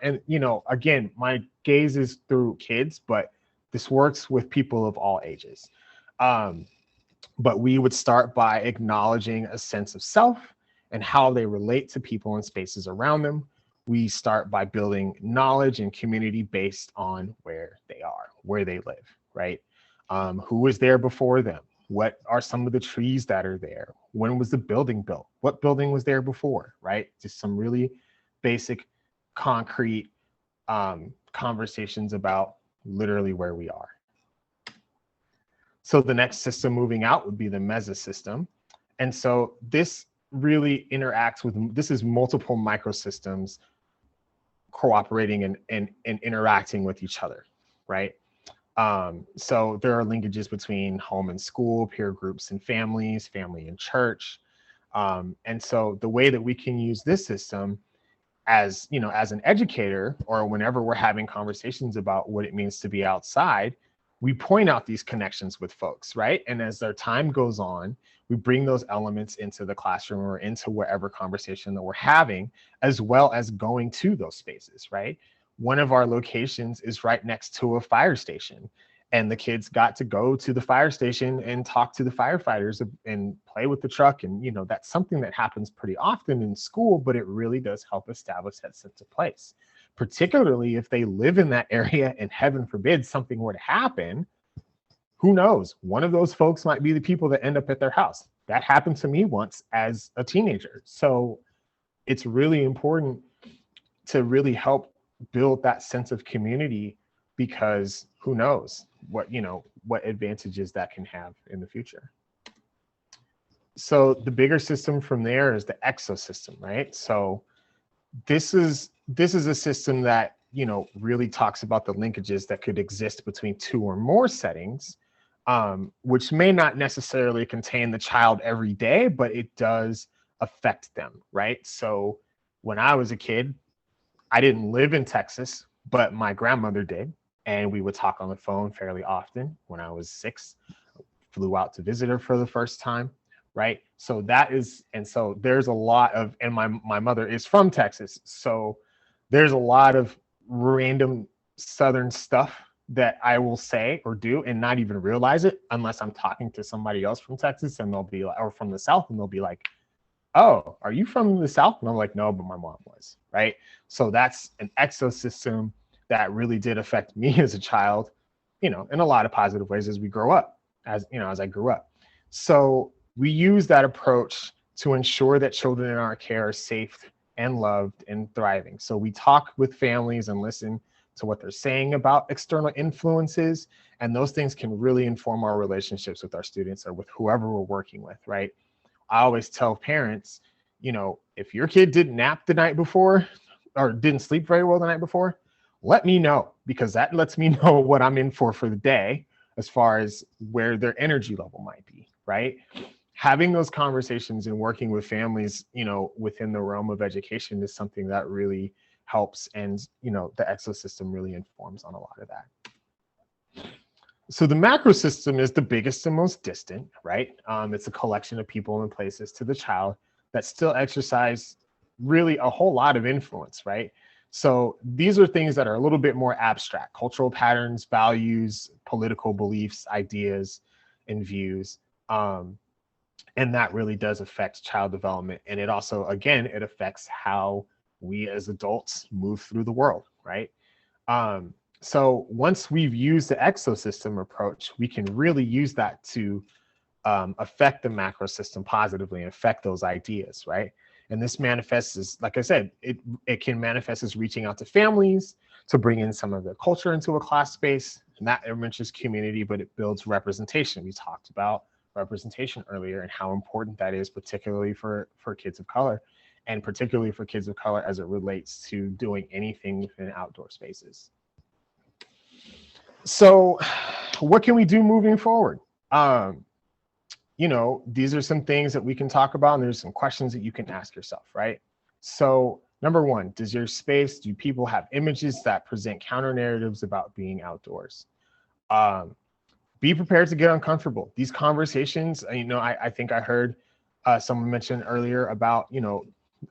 and, you know, again, my gaze is through kids, but this works with people of all ages. But we would start by acknowledging a sense of self and how they relate to people and spaces around them. We start by building knowledge and community based on where they are, where they live, right? Who was there before them? What are some of the trees that are there? When was the building built? What building was there before, right? Just some really basic, concrete conversations about literally where we are. So the next system moving out would be the mesosystem. And so this really interacts with, this is multiple microsystems cooperating and interacting with each other, right? So there are linkages between home and school, peer groups and families, family and church. And so the way that we can use this system as, you know, as an educator, or whenever we're having conversations about what it means to be outside, we point out these connections with folks, right? And as their time goes on, we bring those elements into the classroom or into whatever conversation that we're having, as well as going to those spaces, right? One of our locations is right next to a fire station, and the kids got to go to the fire station and talk to the firefighters and play with the truck. And, you know, that's something that happens pretty often in school, but it really does help establish that sense of place, particularly if they live in that area and heaven forbid something were to happen. Who knows? One of those folks might be the people that end up at their house. That happened to me once as a teenager. So it's really important to really help build that sense of community, because who knows what, you know, what advantages that can have in the future. So the bigger system from there is the exosystem, right? So this is a system that, you know, really talks about the linkages that could exist between two or more settings, which may not necessarily contain the child every day, but it does affect them, right? So when I was a kid, I didn't live in Texas, but my grandmother did. And we would talk on the phone fairly often. When I was 6, flew out to visit her for the first time, right? So that is, and so there's a lot of, and my mother is from Texas. So there's a lot of random Southern stuff that I will say or do and not even realize it unless I'm talking to somebody else from Texas, and they'll be like, or from the South, and they'll be like, oh, are you from the South? And I'm like, no, but my mom was, right? So that's an exosystem that really did affect me as a child, you know, in a lot of positive ways as we grow up, as, you know, as I grew up. So we use that approach to ensure that children in our care are safe and loved and thriving. So we talk with families and listen to what they're saying about external influences, and those things can really inform our relationships with our students or with whoever we're working with, right? I always tell parents, you know, if your kid didn't nap the night before or didn't sleep very well the night before, let me know, because that lets me know what I'm in for the day as far as where their energy level might be, right? Having those conversations and working with families, you know, within the realm of education is something that really helps. And, you know, the exosystem really informs on a lot of that. So the macro system is the biggest and most distant, right? It's a collection of people and places to the child that still exercise really a whole lot of influence, right? So these are things that are a little bit more abstract: cultural patterns, values, political beliefs, ideas, and views. And that really does affect child development. And it also, again, it affects how we as adults move through the world, right? So once we've used the exosystem approach, we can really use that to affect the macro system positively and affect those ideas, right? And this manifests as, like I said, it can manifest as reaching out to families to bring in some of their culture into a class space, and that enriches community, but it builds representation. We talked about representation earlier and how important that is, particularly for kids of color, and particularly for kids of color as it relates to doing anything within outdoor spaces. So what can we do moving forward? You know, these are some things that we can talk about, and there's some questions that you can ask yourself, right? So number one, do people have images that present counter narratives about being outdoors? Be prepared to get uncomfortable. These conversations, you know, I think I heard someone mention earlier about, you know,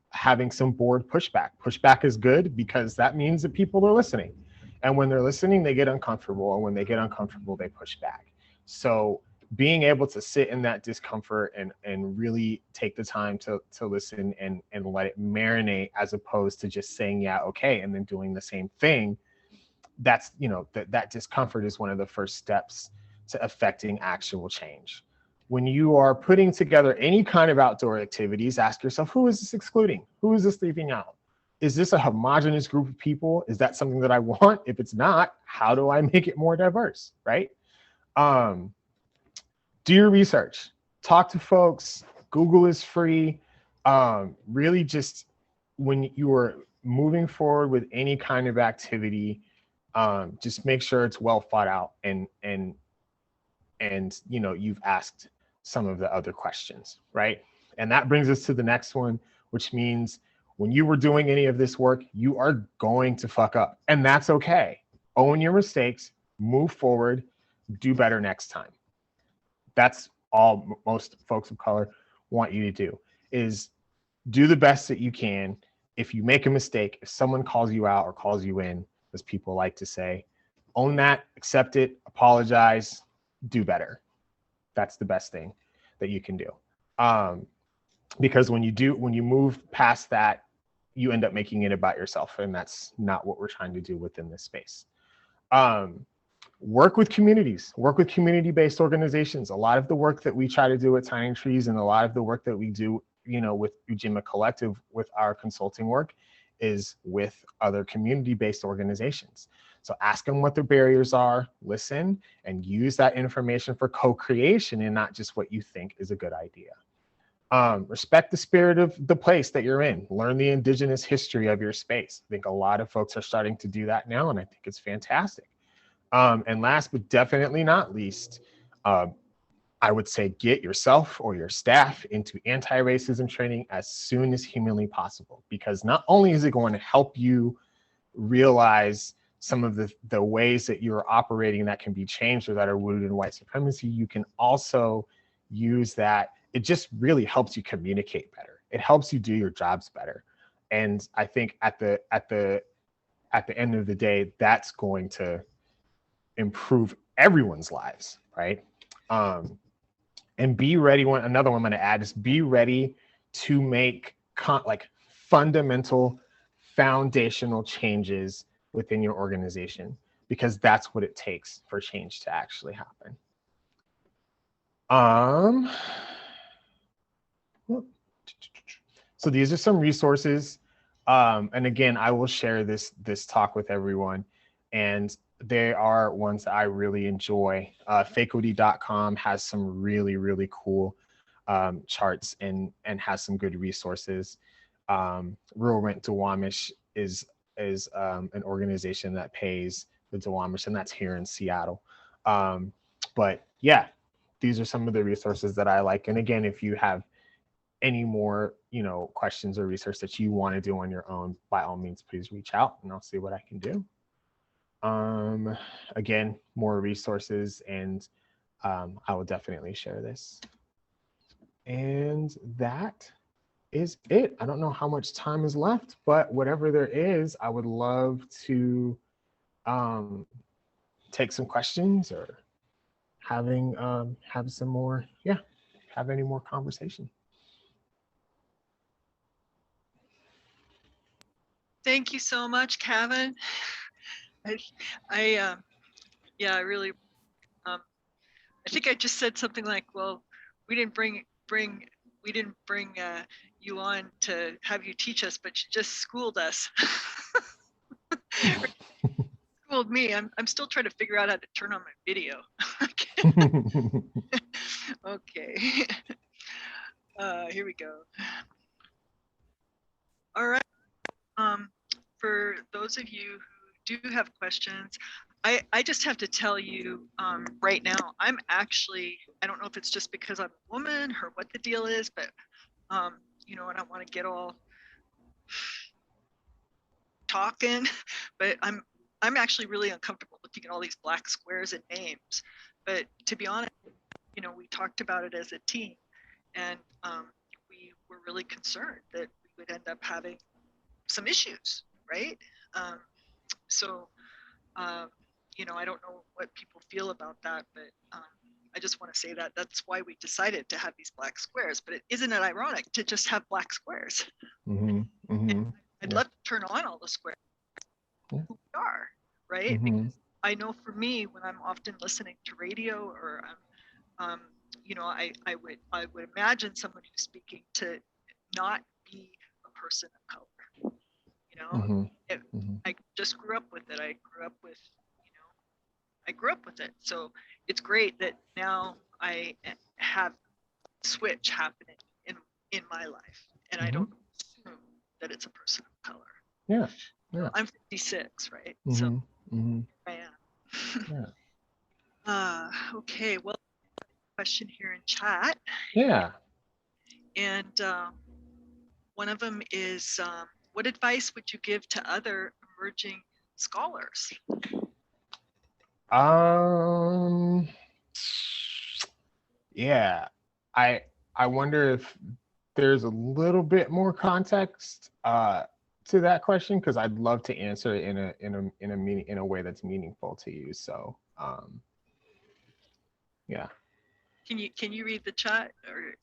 having some board pushback. Pushback is good because that means that people are listening. And when they're listening, they get uncomfortable. And when they get uncomfortable, they push back. So being able to sit in that discomfort and really take the time to listen and let it marinate, as opposed to just saying, yeah, okay, and then doing the same thing. That's, you know, that discomfort is one of the first steps to affecting actual change. When you are putting together any kind of outdoor activities, ask yourself, who is this excluding? Who is this leaving out? Is this a homogenous group of people? Is that something that I want? If it's not, how do I make it more diverse, right? do your research, talk to folks. Google is free. Really just when you are moving forward with any kind of activity, just make sure it's well thought out and you know, you've asked some of the other questions, right? And that brings us to the next one, which means when you were doing any of this work, you are going to fuck up, and that's okay. Own your mistakes, move forward, do better next time. That's all most folks of color want you to do, is do the best that you can. If you make a mistake, if someone calls you out or calls you in, as people like to say, own that, accept it, apologize, do better. That's the best thing that you can do. Because when you move past that, you end up making it about yourself, and that's not what we're trying to do within this space. Work with communities, work with community-based organizations. A lot of the work that we try to do at Tiny Trees and a lot of the work that we do, you know, with Ujima Collective, with our consulting work, is with other community-based organizations. So ask them what their barriers are, listen, and use that information for co-creation and not just what you think is a good idea. Respect the spirit of the place that you're in. Learn the Indigenous history of your space. I think a lot of folks are starting to do that now, and I think it's fantastic. And last but definitely not least, I would say get yourself or your staff into anti-racism training as soon as humanly possible, because not only is it going to help you realize some of the ways that you're operating that can be changed or that are rooted in white supremacy, you can also use that. It just really helps you communicate better. It helps you do your jobs better. And I think at the end of the day, that's going to improve everyone's lives, right? And be ready. Another one I'm going to add is be ready to make fundamental, foundational changes within your organization, because that's what it takes for change to actually happen. So these are some resources. And again, I will share this talk with everyone. And they are ones that I really enjoy. Faculty.com has some really, really cool charts and has some good resources. Rural Rent Duwamish is an organization that pays the Duwamish, and that's here in Seattle. But yeah, these are some of the resources that I like. And again, if you have any more, you know, questions or research that you want to do on your own, by all means, please reach out and I'll see what I can do. Again, more resources, and I will definitely share this. And that is it. I don't know how much time is left, but whatever there is, I would love to take some questions or have some more, have any more conversation. Thank you so much, Khavin. I really, I think I just said something like, well, we didn't bring you on to have you teach us, but you just schooled us. Schooled me. I'm still trying to figure out how to turn on my video. Okay. Here we go. All right. For those of you who do have questions, I just have to tell you right now, I'm actually, I don't know if it's just because I'm a woman or what the deal is, but you know, I don't want to get all talking, but I'm actually really uncomfortable looking at all these black squares and names. But to be honest, you know, we talked about it as a team, and we were really concerned that we would end up having some issues, right? You know, I don't know what people feel about that, but I just want to say that that's why we decided to have these black squares. But isn't it ironic to just have black squares? Mm-hmm. Mm-hmm. I'd love to turn on all the squares. Who we are, right? Mm-hmm. Because I know for me, when I'm often listening to radio or you know, I would imagine someone who's speaking to not be a person of color. You know, I just grew up with it. I grew up with it. So it's great that now I have switch happening in my life, and I don't assume that it's a person of color. Yeah. Yeah. I'm 56, right? Mm-hmm. So Mm-hmm. I am. Yeah. Okay, well, question here in chat, Yeah. and one of them is, what advice would you give to other emerging scholars? Yeah. I wonder if there's a little bit more context to that question, because I'd love to answer it in a way that's meaningful to you. So yeah. Can you read the chat, or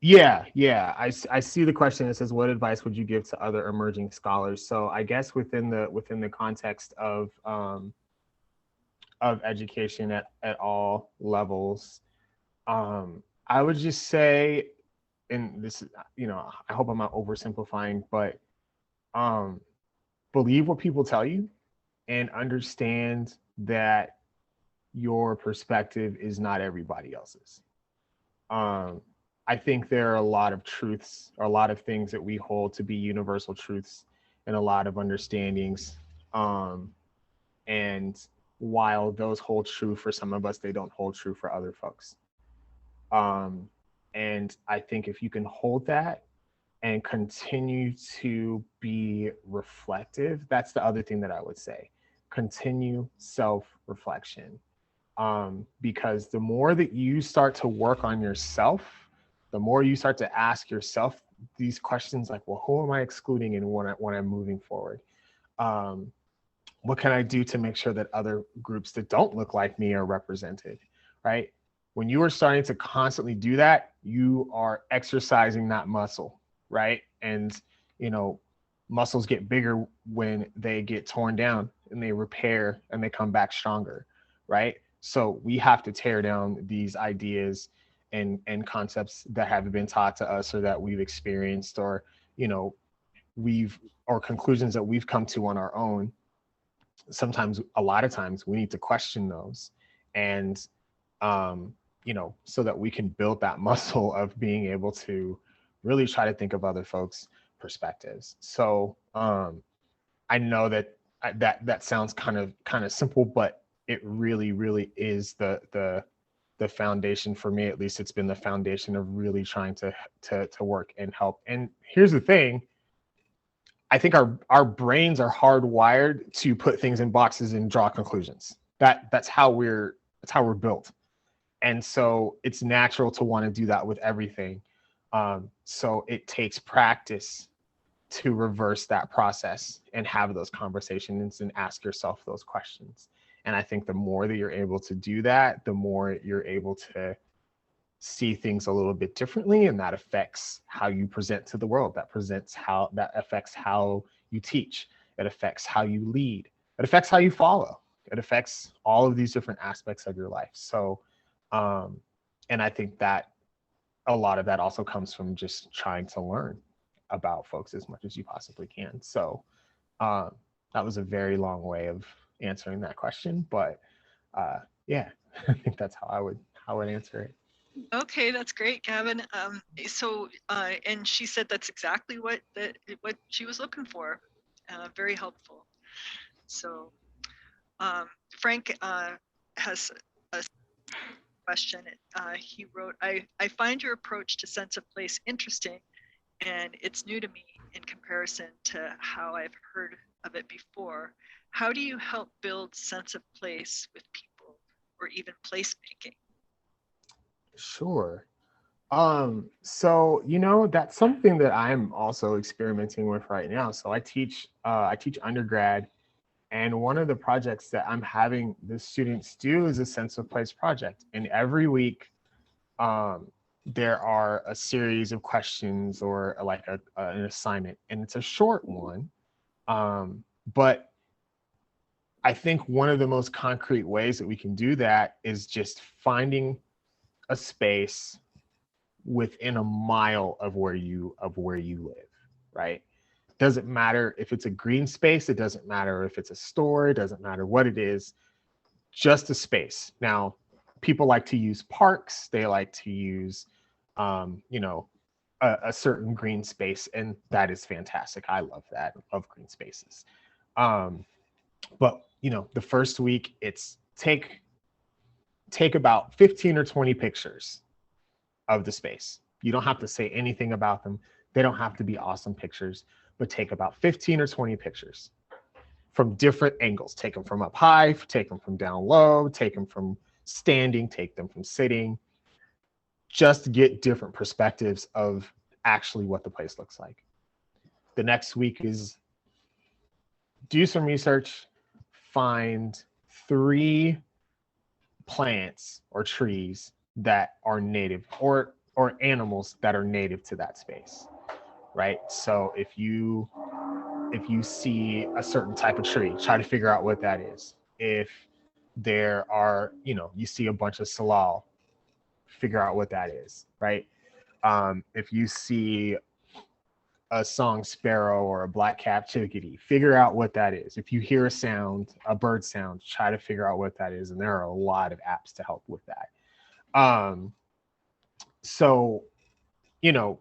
Yeah. I see the question. It says, what advice would you give to other emerging scholars? So I guess within the context of education at all levels, I would just say, and this is, I hope I'm not oversimplifying, but believe what people tell you and understand that your perspective is not everybody else's. I think there are a lot of truths, or a lot of things that we hold to be universal truths, and a lot of understandings. And while those hold true for some of us, they don't hold true for other folks. And I think if you can hold that and continue to be reflective, that's the other thing that I would say. Continue self-reflection. Because the more that you start to work on yourself, the more you start to ask yourself these questions like, well, who am I excluding, and when I'm moving forward? What can I do to make sure that other groups that don't look like me are represented, right? When you are starting to constantly do that, you are exercising that muscle, right? And, muscles get bigger when they get torn down, and they repair and they come back stronger, right? So we have to tear down these ideas and concepts that have been taught to us, or that we've experienced, or, or conclusions that we've come to on our own. Sometimes, a lot of times, we need to question those, and so that we can build that muscle of being able to really try to think of other folks' perspectives. So I know that sounds kind of simple, but it really is the foundation for me. At least it's been the foundation of really trying to work and help. And here's the thing. I think our brains are hardwired to put things in boxes and draw conclusions. That's how we're built. And so it's natural to want to do that with everything. So it takes practice to reverse that process and have those conversations and ask yourself those questions. And I think the more that you're able to do that, the more you're able to see things a little bit differently, and that affects how you present to the world. That affects how you teach. It affects how you lead. It affects how you follow. It affects all of these different aspects of your life. So, and I think that a lot of that also comes from just trying to learn about folks as much as you possibly can. So, that was a very long way of answering that question, but yeah, I think that's how I would answer it. Okay, that's great, Khavin. And she said that's exactly what she was looking for. Very helpful. So, Frank has a question. He wrote, I find your approach to sense of place interesting, and it's new to me in comparison to how I've heard of it before. How do you help build sense of place with people, or even placemaking? Sure. So, that's something that I'm also experimenting with right now. So I teach undergrad, and one of the projects that I'm having the students do is a sense of place project. And every week, there are a series of questions, or like an assignment, and it's a short one. But I think one of the most concrete ways that we can do that is just finding a space within a mile of where you live, right? Doesn't matter if it's a green space, it doesn't matter if it's a store, it doesn't matter what it is, just a space. Now, people like to use parks. They like to use, you know, a certain green space, and that is fantastic. I love that, of green spaces. But you know, the first week, it's take about 15 or 20 pictures of the space. You don't have to say anything about them. They don't have to be awesome pictures, but take about 15 or 20 pictures from different angles. Take them from up high, take them from down low, take them from standing, take them from sitting. Just get different perspectives of actually what the place looks like. The next week is do some research, find 3 plants or trees that are native, or animals that are native to that space, right? So if you see a certain type of tree, try to figure out what that is. If there are, you know, you see a bunch of salal, figure out what that is, right? If you see a song sparrow or a black-capped chickadee, figure out what that is. If you hear a sound, a bird sound, try to figure out what that is. And there are a lot of apps to help with that. So, you know,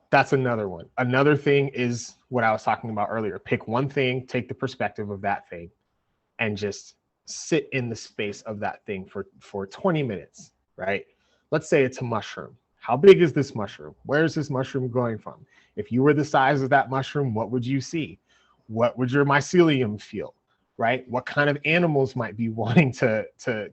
that's another one. Another thing is what I was talking about earlier. Pick one thing, take the perspective of that thing, and just sit in the space of that thing for 20 minutes, right? Let's say it's a mushroom. How big is this mushroom? Where is this mushroom going from? If you were the size of that mushroom, what would you see? What would your mycelium feel, right? What kind of animals might be wanting to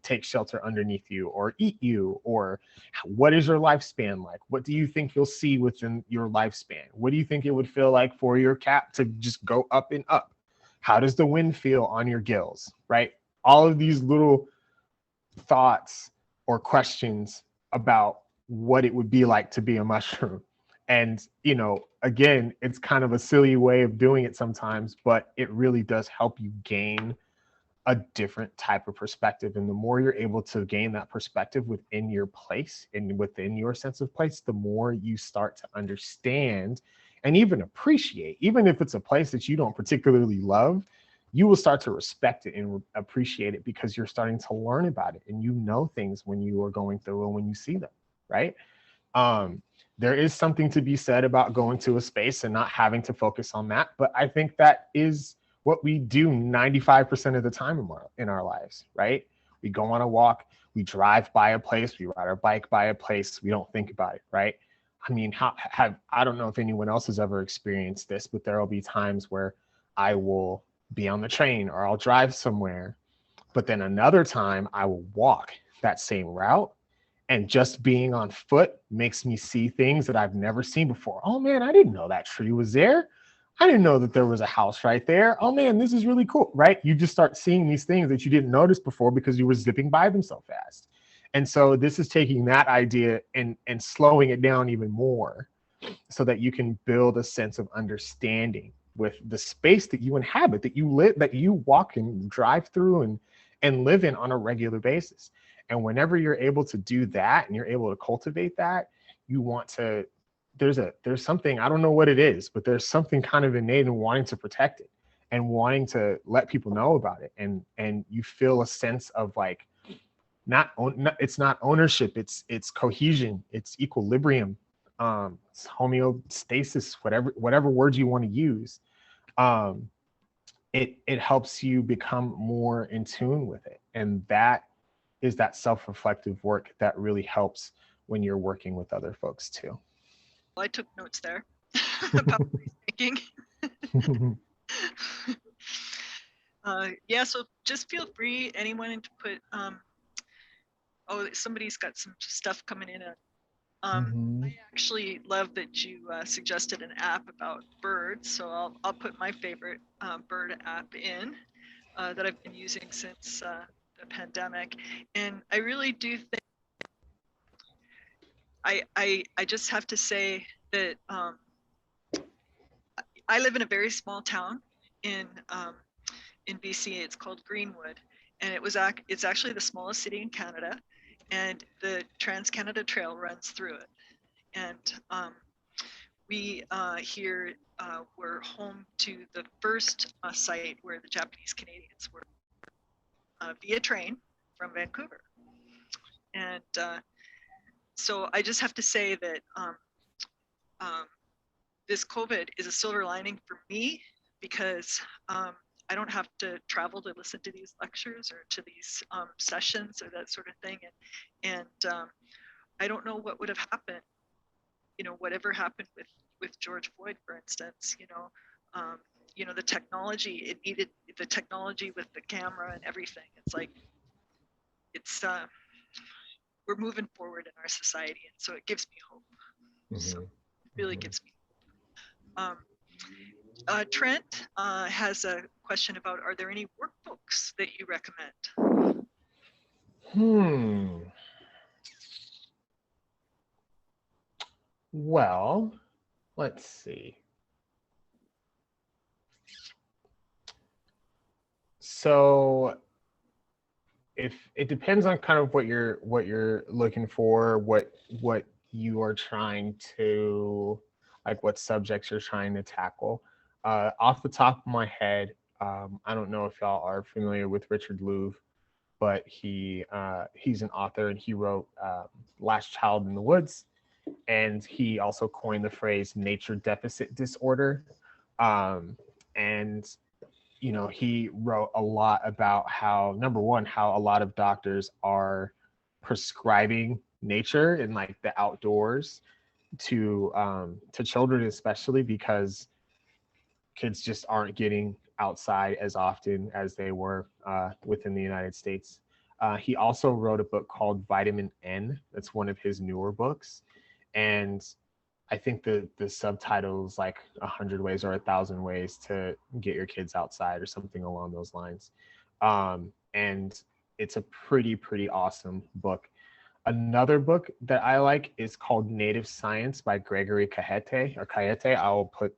take shelter underneath you or eat you? Or what is your lifespan like? What do you think you'll see within your lifespan? What do you think it would feel like for your cat to just go up and up? How does the wind feel on your gills, right? All of these little thoughts or questions about what it would be like to be a mushroom. And, you know, again, it's kind of a silly way of doing it sometimes, but it really does help you gain a different type of perspective. And the more you're able to gain that perspective within your place and within your sense of place, the more you start to understand and even appreciate, even if it's a place that you don't particularly love, you will start to respect it and appreciate it because you're starting to learn about it and you know things when you are going through and when you see them, right? There is something to be said about going to a space and not having to focus on that, but I think that is what we do 95% of the time in our lives, right? We go on a walk, we drive by a place, we ride our bike by a place, we don't think about it, right? I mean, I don't know if anyone else has ever experienced this, but there will be times where I will be on the train or I'll drive somewhere, but then another time I will walk that same route, and just being on foot makes me see things that I've never seen before. Oh man, I didn't know that tree was there. I didn't know that there was a house right there. Oh man, this is really cool, right? You just start seeing these things that you didn't notice before because you were zipping by them so fast. And so this is taking that idea and slowing it down even more so that you can build a sense of understanding with the space that you inhabit, that you live, that you walk and drive through and live in on a regular basis. And whenever you're able to do that and you're able to cultivate that, you want to, there's something, I don't know what it is, but there's something kind of innate in wanting to protect it and wanting to let people know about it. And you feel a sense of like, it's not ownership, it's cohesion, it's equilibrium, it's homeostasis, whatever words you want to use. It helps you become more in tune with it. And that is that self-reflective work that really helps when you're working with other folks too. Well, I took notes there about thinking. Yeah, so just feel free, anyone, to put, oh, somebody's got some stuff coming in. I actually love that you suggested an app about birds, so I'll put my favorite bird app in that I've been using since the pandemic. And I really do think, I just have to say that I live in a very small town in BC. It's called Greenwood, and it's actually the smallest city in Canada, and the Trans-Canada Trail runs through it. And we here were home to the first site where the Japanese Canadians were via train from Vancouver. And so I just have to say that this COVID is a silver lining for me, because I don't have to travel to listen to these lectures or to these sessions or that sort of thing. And I don't know what would have happened, you know, whatever happened with George Floyd, for instance, you know, the technology, it needed the technology with the camera and everything. It's like, it's, we're moving forward in our society. And so it gives me hope. So it really gives me hope. Trent has a question about, are there any workbooks that you recommend? Well, let's see. So if it depends on kind of what you're looking for, what you are trying to, like what subjects you're trying to tackle. Off the top of my head, I don't know if y'all are familiar with Richard Louv, but he's an author, and he wrote Last Child in the Woods, and he also coined the phrase nature deficit disorder. And you know, he wrote a lot about how, number one, how a lot of doctors are prescribing nature and like the outdoors to children, especially because kids just aren't getting outside as often as they were within the United States. He also wrote a book called Vitamin N. That's one of his newer books. And I think the subtitle is like 100 ways or 1,000 ways to get your kids outside or something along those lines. And it's a pretty awesome book. Another book that I like is called Native Science by Gregory Cajete or Cayete. I will put,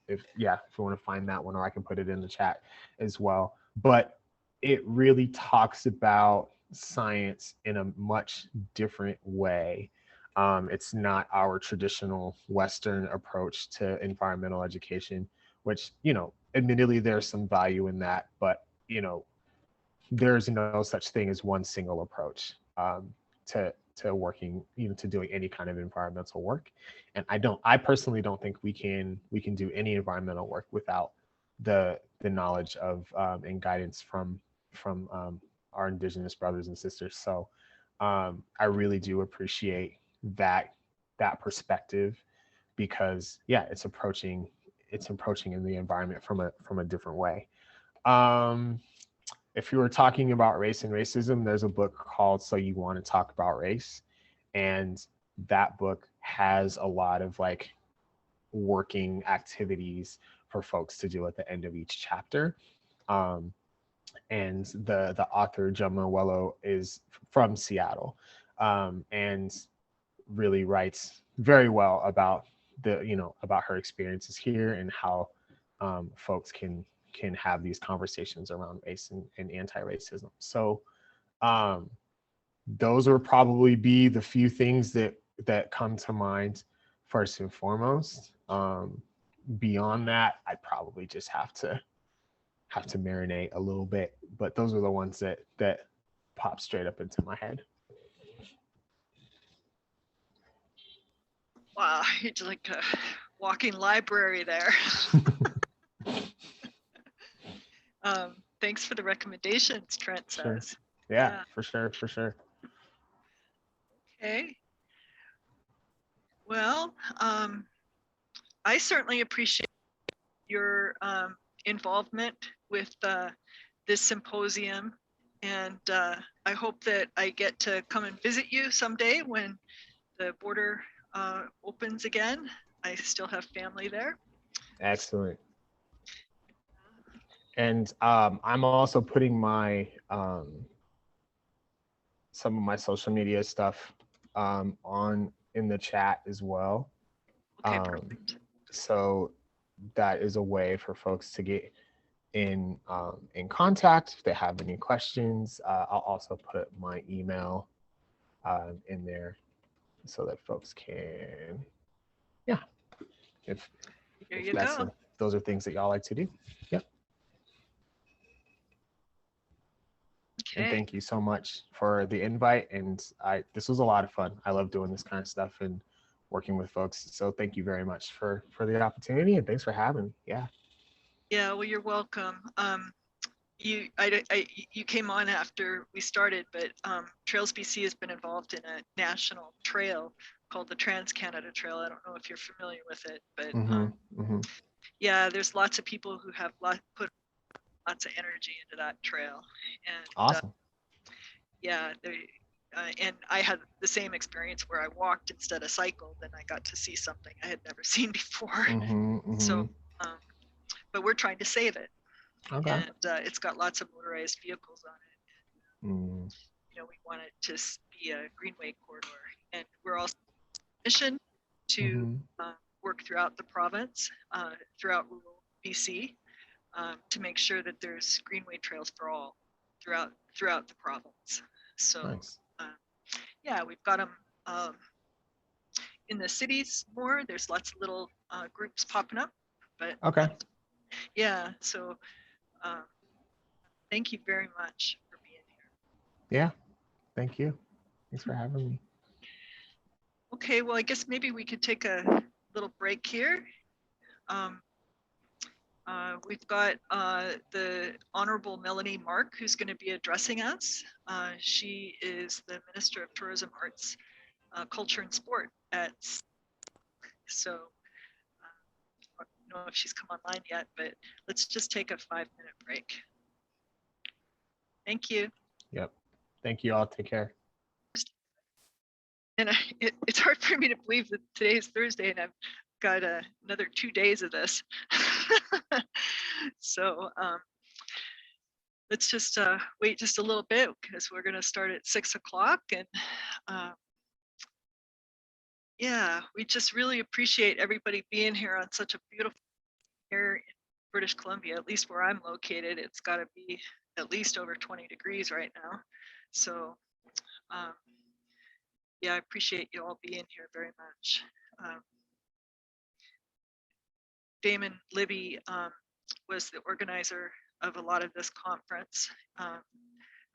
if you want to find that one, or I can put it in the chat as well. But it really talks about science in a much different way. It's not our traditional Western approach to environmental education, which, you know, admittedly there's some value in that, but, you know, there's no such thing as one single approach to working, you know, to doing any kind of environmental work. And I personally don't think we can do any environmental work without the knowledge of and guidance from our Indigenous brothers and sisters. So I really do appreciate that perspective, because it's approaching in the environment from a different way. If you were talking about race and racism, there's a book called So You Want to Talk About Race, and that book has a lot of like working activities for folks to do at the end of each chapter. And the author Jama Wello is from Seattle, and really writes very well about about her experiences here and how folks can have these conversations around race and anti-racism. So those would probably be the few things that come to mind first and foremost. Beyond that, I'd probably just have to marinate a little bit, but those are the ones that pop straight up into my head. Wow, you're like a walking library there. Thanks for the recommendations, Trent says. Sure. Yeah, for sure. Okay. Well, I certainly appreciate your involvement with this symposium, and I hope that I get to come and visit you someday when the border opens again. I still have family there. Excellent. And I'm also putting my some of my social media stuff on in the chat as well. Okay, perfect. So that is a way for folks to get in contact if they have any questions. I'll also put my email in there so that folks can, if those are things that y'all like to do. Yep. And Okay. thank you so much for the invite. And this was a lot of fun. I love doing this kind of stuff and working with folks. So thank you very much for the opportunity, and thanks for having me. Yeah. Yeah, well, you're welcome. You came on after we started, but Trails BC has been involved in a national trail called the Trans-Canada Trail. I don't know if you're familiar with it, but yeah, there's lots of people who have put lots of energy into that trail. And Awesome. yeah, and I had the same experience where I walked instead of cycled, and I got to see something I had never seen before. So, but we're trying to save it. Okay. And it's got lots of motorized vehicles on it. And, you know, we want it to be a Greenway corridor, and we're also on a mission to work throughout the province, throughout rural BC, to make sure that there's Greenway trails for all throughout the province. So, Nice. yeah, we've got them in the cities more. There's lots of little groups popping up, but Okay. yeah. So. Thank you very much for being here. Yeah, thank you. Thanks for having me. Okay, well, I guess maybe we could take a little break here. We've got the Honorable Melanie Mark, who's going to be addressing us. She is the Minister of Tourism, Arts, Culture and Sport at. So I don't know if she's come online yet, but let's just take a 5-minute break. Thank you. Yep. Thank you all. Take care. And it's hard for me to believe that today is Thursday and I've got another 2 days of this. So let's just wait just a little bit, because we're going to start at 6 o'clock. And yeah, we just really appreciate everybody being here on such a beautiful day here in British Columbia. At least where I'm located, it's got to be at least over 20 degrees right now. So yeah, I appreciate you all being here very much. Damon Libby was the organizer of a lot of this conference,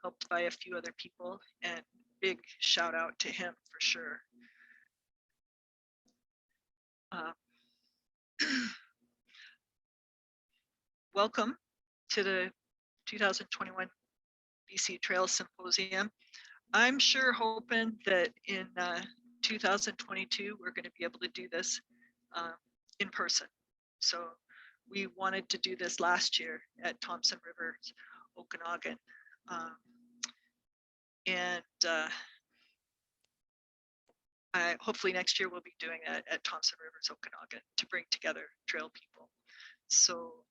helped by a few other people, and big shout out to him for sure. Welcome to the 2021 BC Trails Symposium. I'm sure hoping that in 2022, we're going to be able to do this in person. So we wanted to do this last year at Thompson River, Okanagan. And hopefully next year we'll be doing it at Thompson Rivers, Okanagan, to bring together trail people. So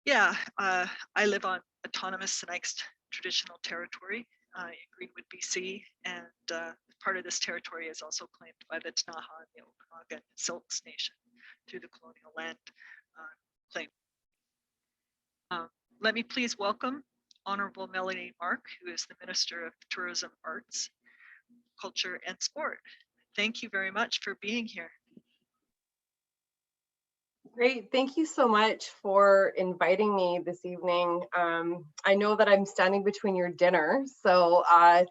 yeah, I live on autonomous Sinixt traditional territory in Greenwood, BC, and part of this territory is also claimed by the Ktunaxa and the Okanagan Silks Nation through the colonial land claim. Let me please welcome Honorable Melanie Mark, who is the Minister of Tourism, Arts, Culture and Sport. Thank you very much for being here. Great. Thank you so much for inviting me this evening. I know that I'm standing between your dinner, so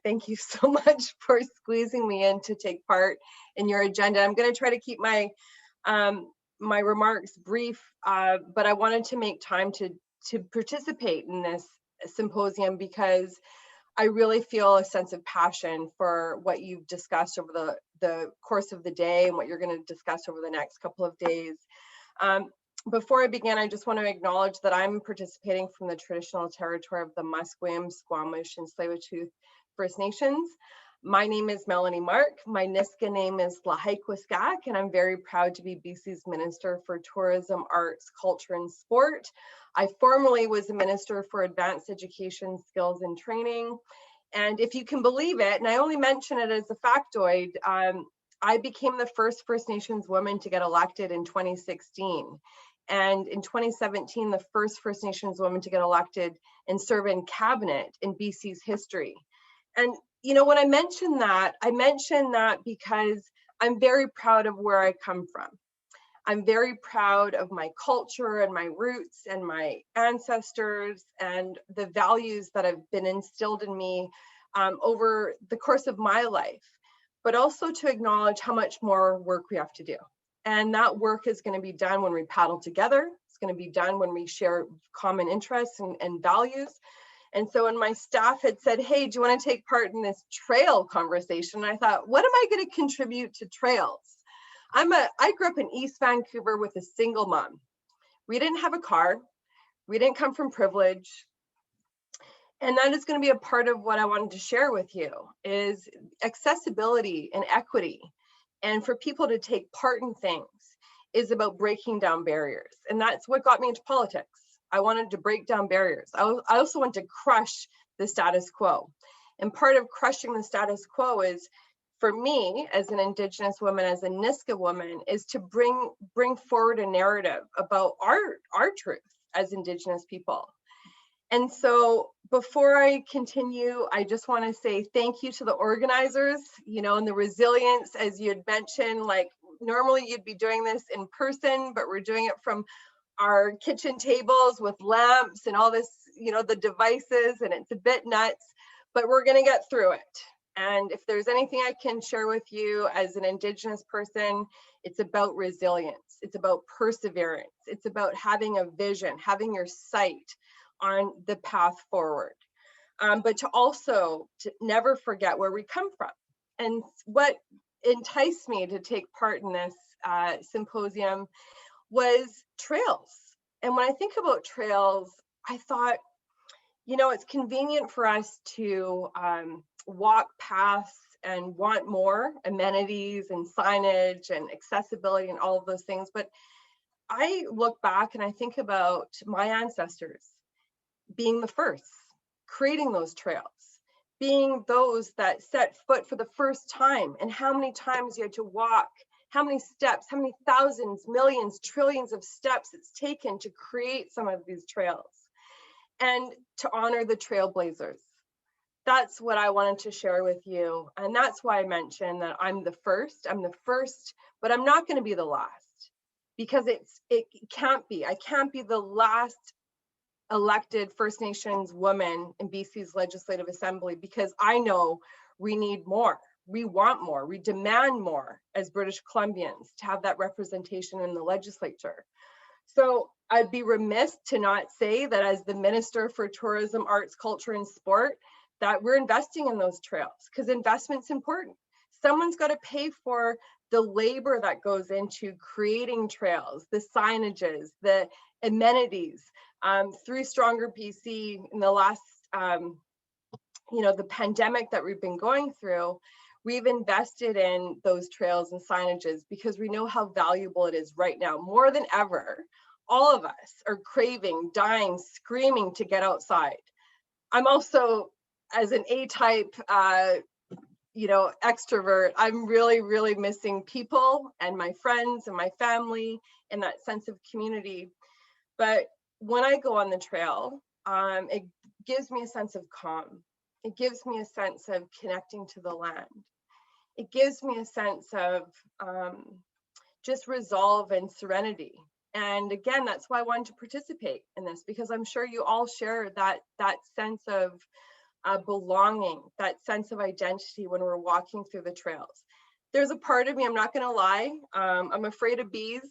thank you so much for squeezing me in to take part in your agenda. I'm going to try to keep my my remarks brief, but I wanted to make time to participate in this symposium because I really feel a sense of passion for what you've discussed over the course of the day and what you're going to discuss over the next couple of days. Before I begin, I just want to acknowledge that I'm participating from the traditional territory of the Musqueam, Squamish, and Tsleil-Waututh First Nations. My name is Melanie Mark. My Niska name is Lahaikwiskak, and I'm very proud to be BC's Minister for Tourism, Arts, Culture, and Sport. I formerly was a Minister for Advanced Education, Skills, and Training. And if you can believe it, and I only mention it as a factoid, I became the first First Nations woman to get elected in 2016. And in 2017, the first First Nations woman to get elected and serve in cabinet in BC's history. And, you know, when I mention that because I'm very proud of where I come from. I'm very proud of my culture and my roots and my ancestors and the values that have been instilled in me over the course of my life, but also to acknowledge how much more work we have to do. And that work is going to be done when we paddle together. It's going to be done when we share common interests and values. And so when my staff had said, hey, do you want to take part in this trail conversation? I thought, what am I going to contribute to trails? I grew up in East Vancouver with a single mom. We didn't have a car. We didn't come from privilege. And that is going to be a part of what I wanted to share with you is accessibility and equity. And for people to take part in things is about breaking down barriers. And that's what got me into politics. I wanted to break down barriers. I also want to crush the status quo. And part of crushing the status quo is, for me, as an Indigenous woman, as a Nisga'a woman, is to bring forward a narrative about our truth as Indigenous people. And so before I continue, I just want to say thank you to the organizers, and the resilience, as you had mentioned, like normally you'd be doing this in person, but we're doing it from our kitchen tables with lamps and all this, the devices, and it's a bit nuts, but we're going to get through it. And if there's anything I can share with you as an Indigenous person, it's about resilience. It's about perseverance. It's about having a vision, having your sight on the path forward. But to never forget where we come from. And what enticed me to take part in this symposium was trails. And when I think about trails, I thought, it's convenient for us to walk past and want more amenities and signage and accessibility and all of those things. But I look back and I think about my ancestors being the first, creating those trails, being those that set foot for the first time, and how many times you had to walk, how many steps, how many thousands, millions, trillions of steps it's taken to create some of these trails, and to honor the trailblazers. That's what I wanted to share with you. And that's why I mentioned that I'm the first, but I'm not going to be the last, because it can't be. I can't be the last elected First Nations woman in BC's Legislative Assembly, because I know we need more. We want more. We demand more as British Columbians to have that representation in the legislature. So I'd be remiss to not say that as the Minister for Tourism, Arts, Culture, and Sport, that we're investing in those trails, because investment's important. Someone's got to pay for the labor that goes into creating trails, the signages, the amenities. Through Stronger BC in the last, the pandemic that we've been going through, we've invested in those trails and signages because we know how valuable it is right now. More than ever, all of us are craving, dying, screaming to get outside. I'm also, as an A-type, extrovert, I'm really, really missing people and my friends and my family and that sense of community. But when I go on the trail, it gives me a sense of calm. It gives me a sense of connecting to the land. It gives me a sense of just resolve and serenity. And again, that's why I wanted to participate in this, because I'm sure you all share that sense of belonging, that sense of identity when we're walking through the trails. There's a part of me, I'm not going to lie, I'm afraid of bees.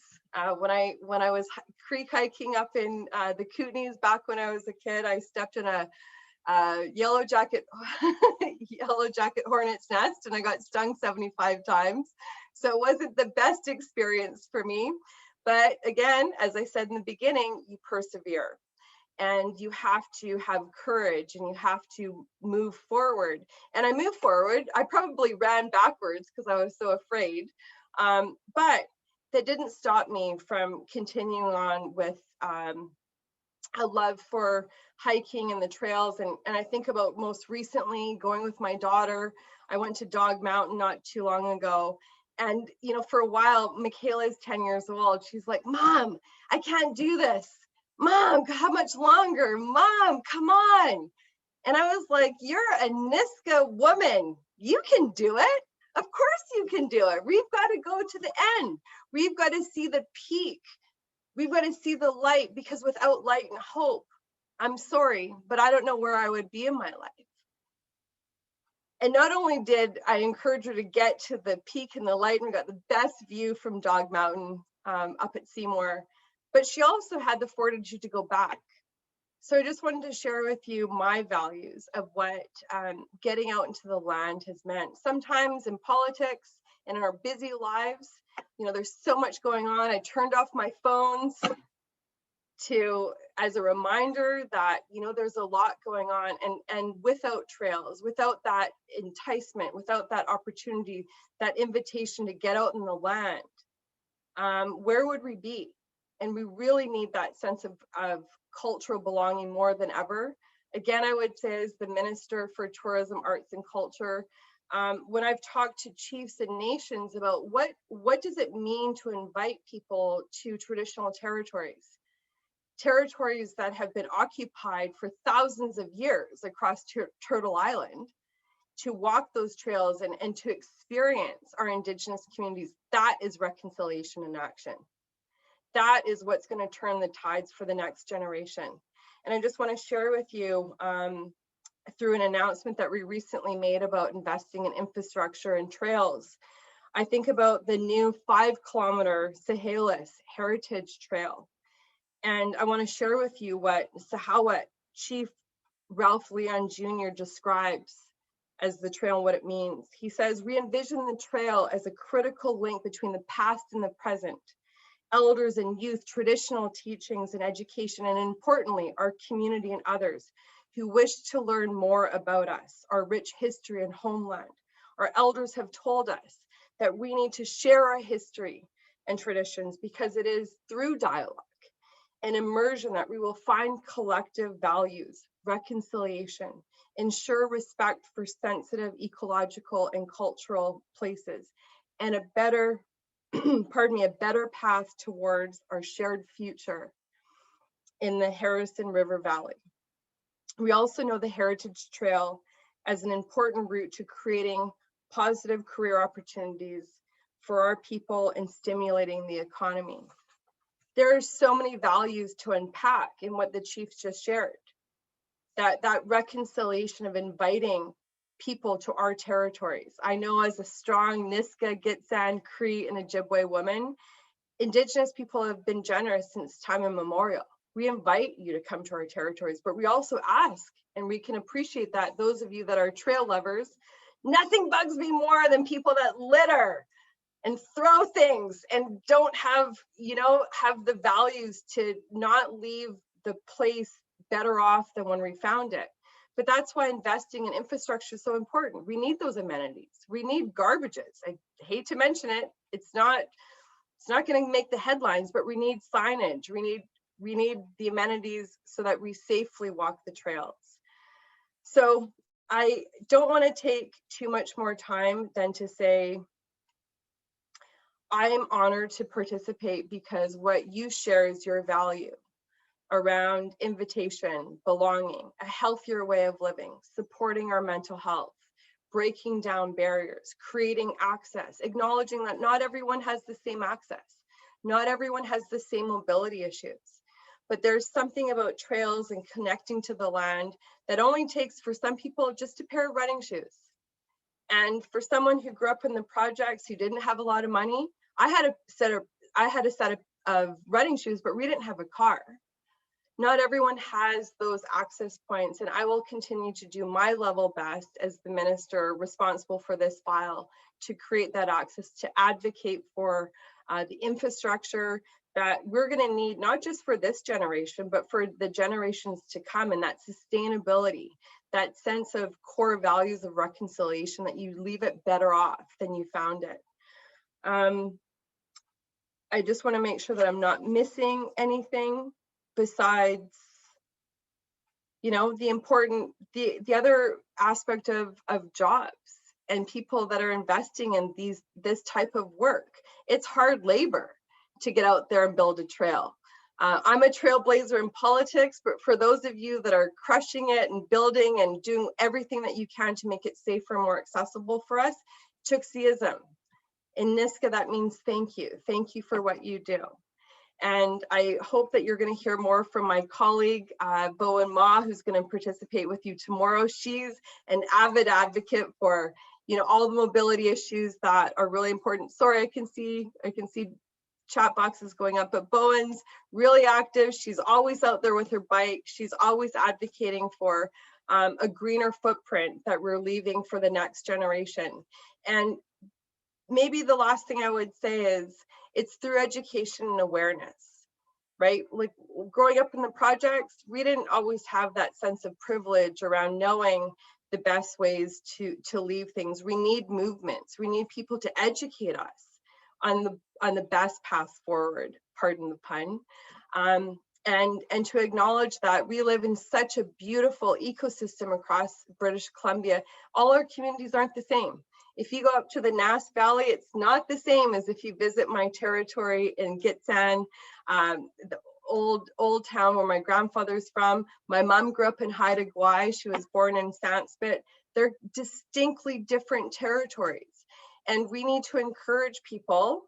When I was creek hiking up in the Kootenays back when I was a kid, I stepped in a yellow jacket hornet's nest and I got stung 75 times. So it wasn't the best experience for me. But again, as I said in the beginning, you persevere. And you have to have courage and you have to move forward. And I moved forward. I probably ran backwards because I was so afraid. But that didn't stop me from continuing on with a love for hiking and the trails. And I think about most recently going with my daughter. I went to Dog Mountain not too long ago. And, for a while, Michaela is 10 years old. She's like, Mom, I can't do this. Mom, how much longer? Mom, come on. And I was like, you're a Nisga'a woman. You can do it. Of course you can do it. We've got to go to the end. We've got to see the peak. We've got to see the light, because without light and hope, I'm sorry, but I don't know where I would be in my life. And not only did I encourage her to get to the peak and the light, and we got the best view from Dog Mountain up at Seymour, but she also had the fortitude to go back. So I just wanted to share with you my values of what getting out into the land has meant. Sometimes in politics and in our busy lives, you know, there's so much going on. I turned off my phones as a reminder that, you know, there's a lot going on, and without trails, without that enticement, without that opportunity, that invitation to get out in the land, where would we be? And we really need that sense of cultural belonging more than ever. Again, I would say, as the Minister for Tourism, Arts and Culture, when I've talked to chiefs and nations about what does it mean to invite people to traditional territories that have been occupied for thousands of years across Turtle Island, to walk those trails and to experience our Indigenous communities, that is reconciliation in action. That is what's going to turn the tides for the next generation. And I just want to share with you, through an announcement that we recently made about investing in infrastructure and trails, I think about the new 5-kilometer Chehalis Heritage Trail. And I want to share with you what Sahawa Chief Ralph Leon Jr. describes as the trail and what it means. He says, we envision the trail as a critical link between the past and the present, elders and youth, traditional teachings and education, and importantly, our community and others who wish to learn more about us, our rich history and homeland. Our elders have told us that we need to share our history and traditions, because it is through dialogue and immersion that we will find collective values, reconciliation, ensure respect for sensitive ecological and cultural places, and a better, pardon me, a better path towards our shared future in the Harrison River Valley. We also know the Heritage Trail as an important route to creating positive career opportunities for our people and stimulating the economy. There are so many values to unpack in what the chiefs just shared. That reconciliation of inviting people to our territories. I know, as a strong Niska, Gitxsan, Cree, and Ojibwe woman, Indigenous people have been generous since time immemorial. We invite you to come to our territories, but we also ask, and we can appreciate that, those of you that are trail lovers, nothing bugs me more than people that litter and throw things and don't have, you know, have the values to not leave the place better off than when we found it. But that's why investing in infrastructure is so important. We need those amenities. We need garbages. I hate to mention it. It's not going to make the headlines, but we need signage. We need the amenities so that we safely walk the trails. So I don't want to take too much more time than to say, I am honored to participate, because what you share is your value around invitation, belonging, a healthier way of living, supporting our mental health, breaking down barriers, creating access, acknowledging that not everyone has the same access. Not everyone has the same mobility issues, but there's something about trails and connecting to the land that only takes, for some people, just a pair of running shoes. And for someone who grew up in the projects, who didn't have a lot of money, I had a set of running shoes, but we didn't have a car. Not everyone has those access points, and I will continue to do my level best as the minister responsible for this file to create that access, to advocate for the infrastructure that we're going to need, not just for this generation, but for the generations to come, and that sustainability, that sense of core values of reconciliation, that you leave it better off than you found it. I just want to make sure that I'm not missing anything besides, you know, the other aspect of jobs and people that are investing in this type of work. It's hard labor to get out there and build a trail. I'm a trailblazer in politics, but for those of you that are crushing it and building and doing everything that you can to make it safer and more accessible for us, Tuxism. In Niska, that means thank you. Thank you for what you do. And I hope that you're going to hear more from my colleague, Bowen Ma, who's going to participate with you tomorrow. She's an avid advocate for, you know, all the mobility issues that are really important. Sorry, I can see chat boxes going up, but Bowen's really active. She's always out there with her bike. She's always advocating for a greener footprint that we're leaving for the next generation. And maybe the last thing I would say is it's through education and awareness, right? Like growing up in the projects, we didn't always have that sense of privilege around knowing the best ways to leave things. We need movements. We need people to educate us on the best path forward, pardon the pun. And to acknowledge that we live in such a beautiful ecosystem across British Columbia. All our communities aren't the same. If you go up to the Nass Valley, it's not the same as if you visit my territory in Gitxsan, the old town where my grandfather's from. My mom grew up in Haida Gwaii. She was born in Sandspit. They're distinctly different territories. And we need to encourage people.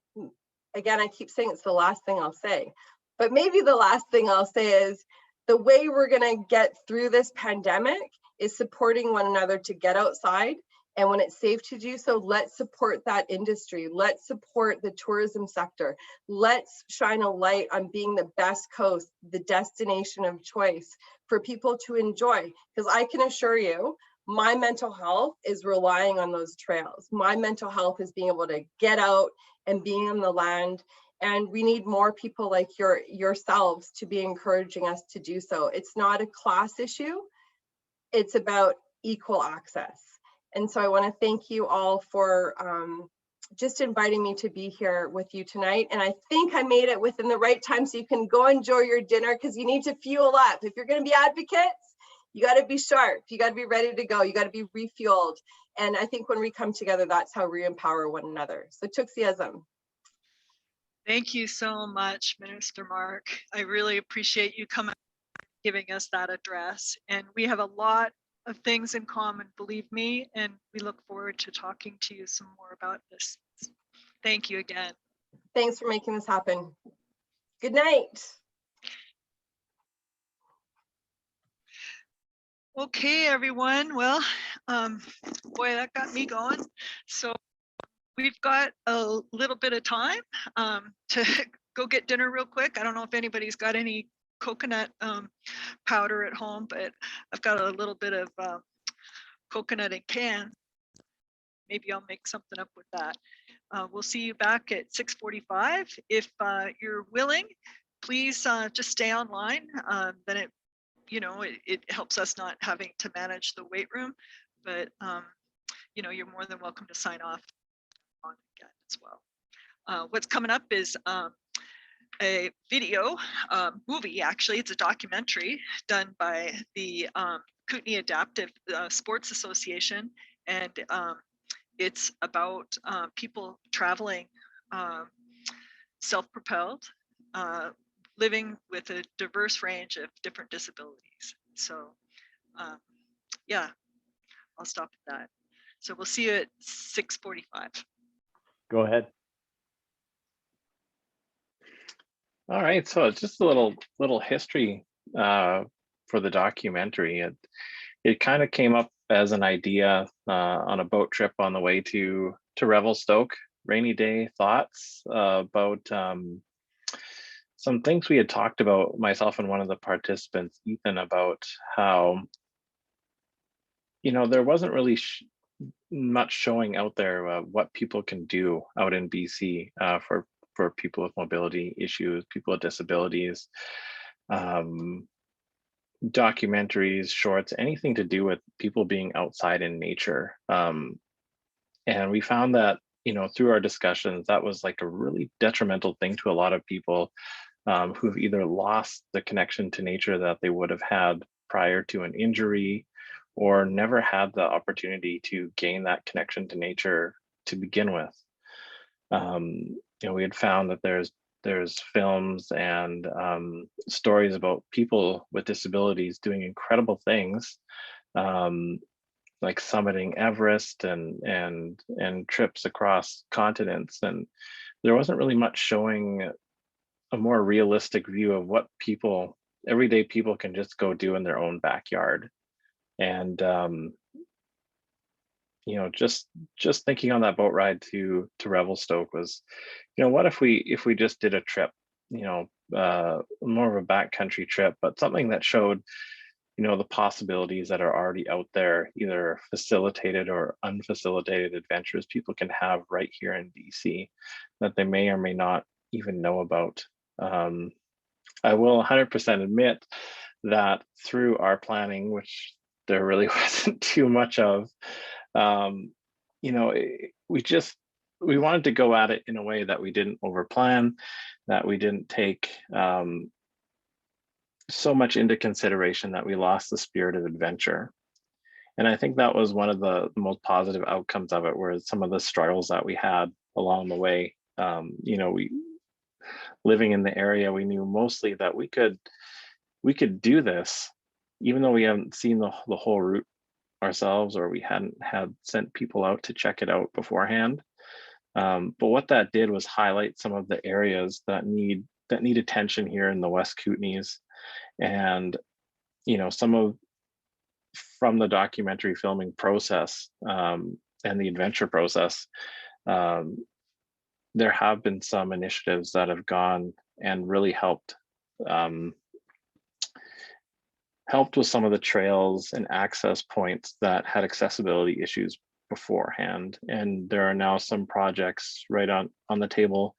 Again, I keep saying it's the last thing I'll say, but maybe the last thing I'll say is the way we're gonna get through this pandemic is supporting one another to get outside. And when it's safe to do so, let's support that industry. Let's support the tourism sector. Let's shine a light on being the best coast, the destination of choice for people to enjoy. Because I can assure you, my mental health is relying on those trails. My mental health is being able to get out and being on the land. And we need more people like yourselves to be encouraging us to do so. It's not a class issue. It's about equal access. And so I want to thank you all for just inviting me to be here with you tonight. And I think I made it within the right time so you can go enjoy your dinner because you need to fuel up. If you're going to be advocates, you got to be sharp. You got to be ready to go. You got to be refueled. And I think when we come together, that's how we empower one another. So Tuxism. Thank you so much, Minister Mark. I really appreciate you coming, giving us that address. And we have a lot of things in common, believe me, and we look forward to talking to you some more about this. Thank you again. Thanks for making this happen. Good night. Okay, everyone. Well, boy, that got me going. So we've got a little bit of time to go get dinner real quick. I don't know if anybody's got any coconut powder at home, but I've got a little bit of coconut in can. Maybe I'll make something up with that. We'll see you back at 6:45. If you're willing, please just stay online. Then it helps us not having to manage the wait room, but you're more than welcome to sign off on again as well. What's coming up is a video movie. Actually, it's a documentary done by the Kootenay Adaptive Sports Association, and it's about people traveling self-propelled, living with a diverse range of different disabilities. So yeah, I'll stop at that. So we'll see you at 6:45. Go ahead. All right, so it's just a little history for the documentary. It kind of came up as an idea on a boat trip on the way to Revelstoke. Rainy day thoughts about some things we had talked about, myself and one of the participants, Ethan, about how there wasn't really much showing out there what people can do out in BC for people with mobility issues, people with disabilities, documentaries, shorts, anything to do with people being outside in nature. And we found that, through our discussions, that was like a really detrimental thing to a lot of people who've either lost the connection to nature that they would have had prior to an injury, or never had the opportunity to gain that connection to nature to begin with. We had found that there's there's films and stories about people with disabilities doing incredible things, like summiting Everest and trips across continents. And there wasn't really much showing a more realistic view of what everyday people can just go do in their own backyard. And just thinking on that boat ride to Revelstoke was, what if we just did a trip, more of a backcountry trip, but something that showed, the possibilities that are already out there, either facilitated or unfacilitated adventures people can have right here in BC that they may or may not even know about. I will 100% admit that through our planning, which there really wasn't too much of, we wanted to go at it in a way that we didn't overplan, that we didn't take so much into consideration that we lost the spirit of adventure. And I think that was one of the most positive outcomes of it, were some of the struggles that we had along the way. We living in the area, we knew mostly that we could do this, even though we haven't seen the whole route ourselves, or we hadn't had sent people out to check it out beforehand. But what that did was highlight some of the areas that need attention here in the West Kootenays. And from the documentary filming process and the adventure process, there have been some initiatives that have gone and really helped with some of the trails and access points that had accessibility issues beforehand. And there are now some projects right on the table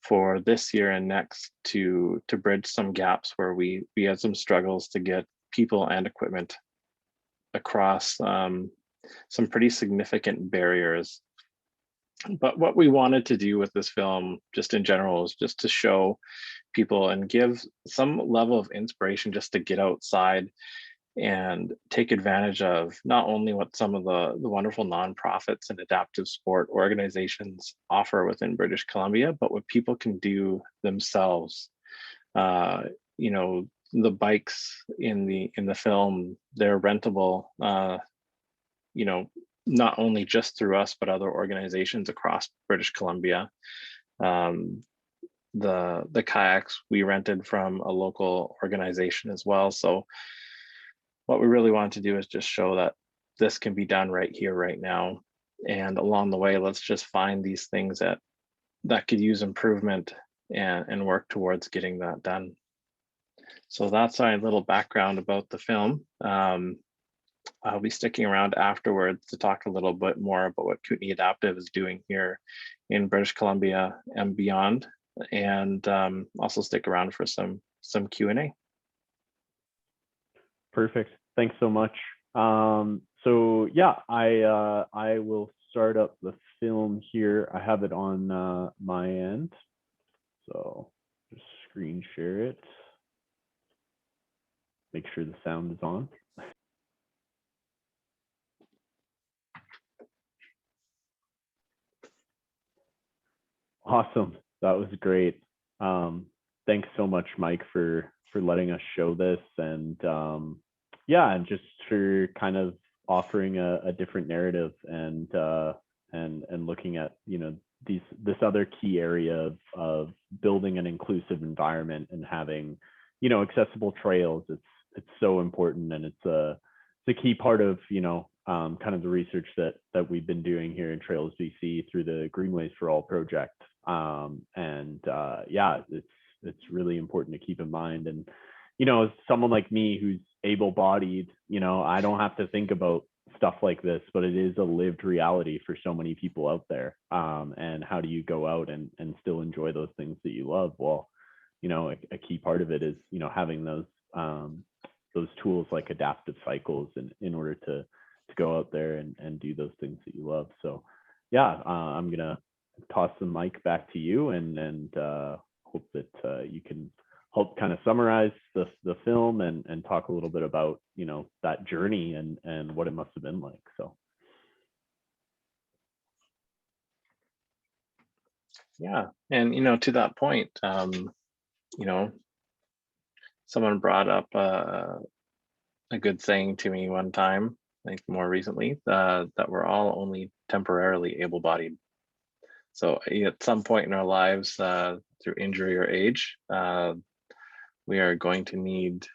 for this year and next to bridge some gaps where we had some struggles to get people and equipment across some pretty significant barriers. But what we wanted to do with this film, just in general, is just to show people and give some level of inspiration just to get outside and take advantage of not only what some of the wonderful nonprofits and adaptive sport organizations offer within British Columbia, but what people can do themselves. The bikes in the film, they're rentable, not only just through us, but other organizations across British Columbia. The kayaks we rented from a local organization as well. So what we really wanted to do is just show that this can be done right here, right now. And along the way, let's just find these things that could use improvement and work towards getting that done. So that's our little background about the film. I'll be sticking around afterwards to talk a little bit more about what Kootenay Adaptive is doing here in British Columbia and beyond, and also stick around for some Q&A. Perfect. Thanks so much. So yeah, I will start up the film here. I have it on my end, so just screen share it. Make sure the sound is on. Awesome. That was great. Thanks so much, Mike, for letting us show this, and yeah, and just for kind of offering a different narrative and looking at this other key area of building an inclusive environment and having accessible trails. It's so important, and it's a key part of kind of the research that we've been doing here in Trails BC through the Greenways for All project. Yeah, it's really important to keep in mind. And as someone like me who's able-bodied, I don't have to think about stuff like this, but it is a lived reality for so many people out there. And how do you go out and still enjoy those things that you love? Well, a key part of it is having those tools like adaptive cycles in order to go out there and do those things that you love. So yeah, I'm gonna toss the mic back to you and hope that you can help kind of summarize the film and talk a little bit about that journey and what it must have been like. So Yeah, and to that point, someone brought up a good saying to me one time, I think more recently, that we're all only temporarily able-bodied. So at some point in our lives, through injury or age, we are going to need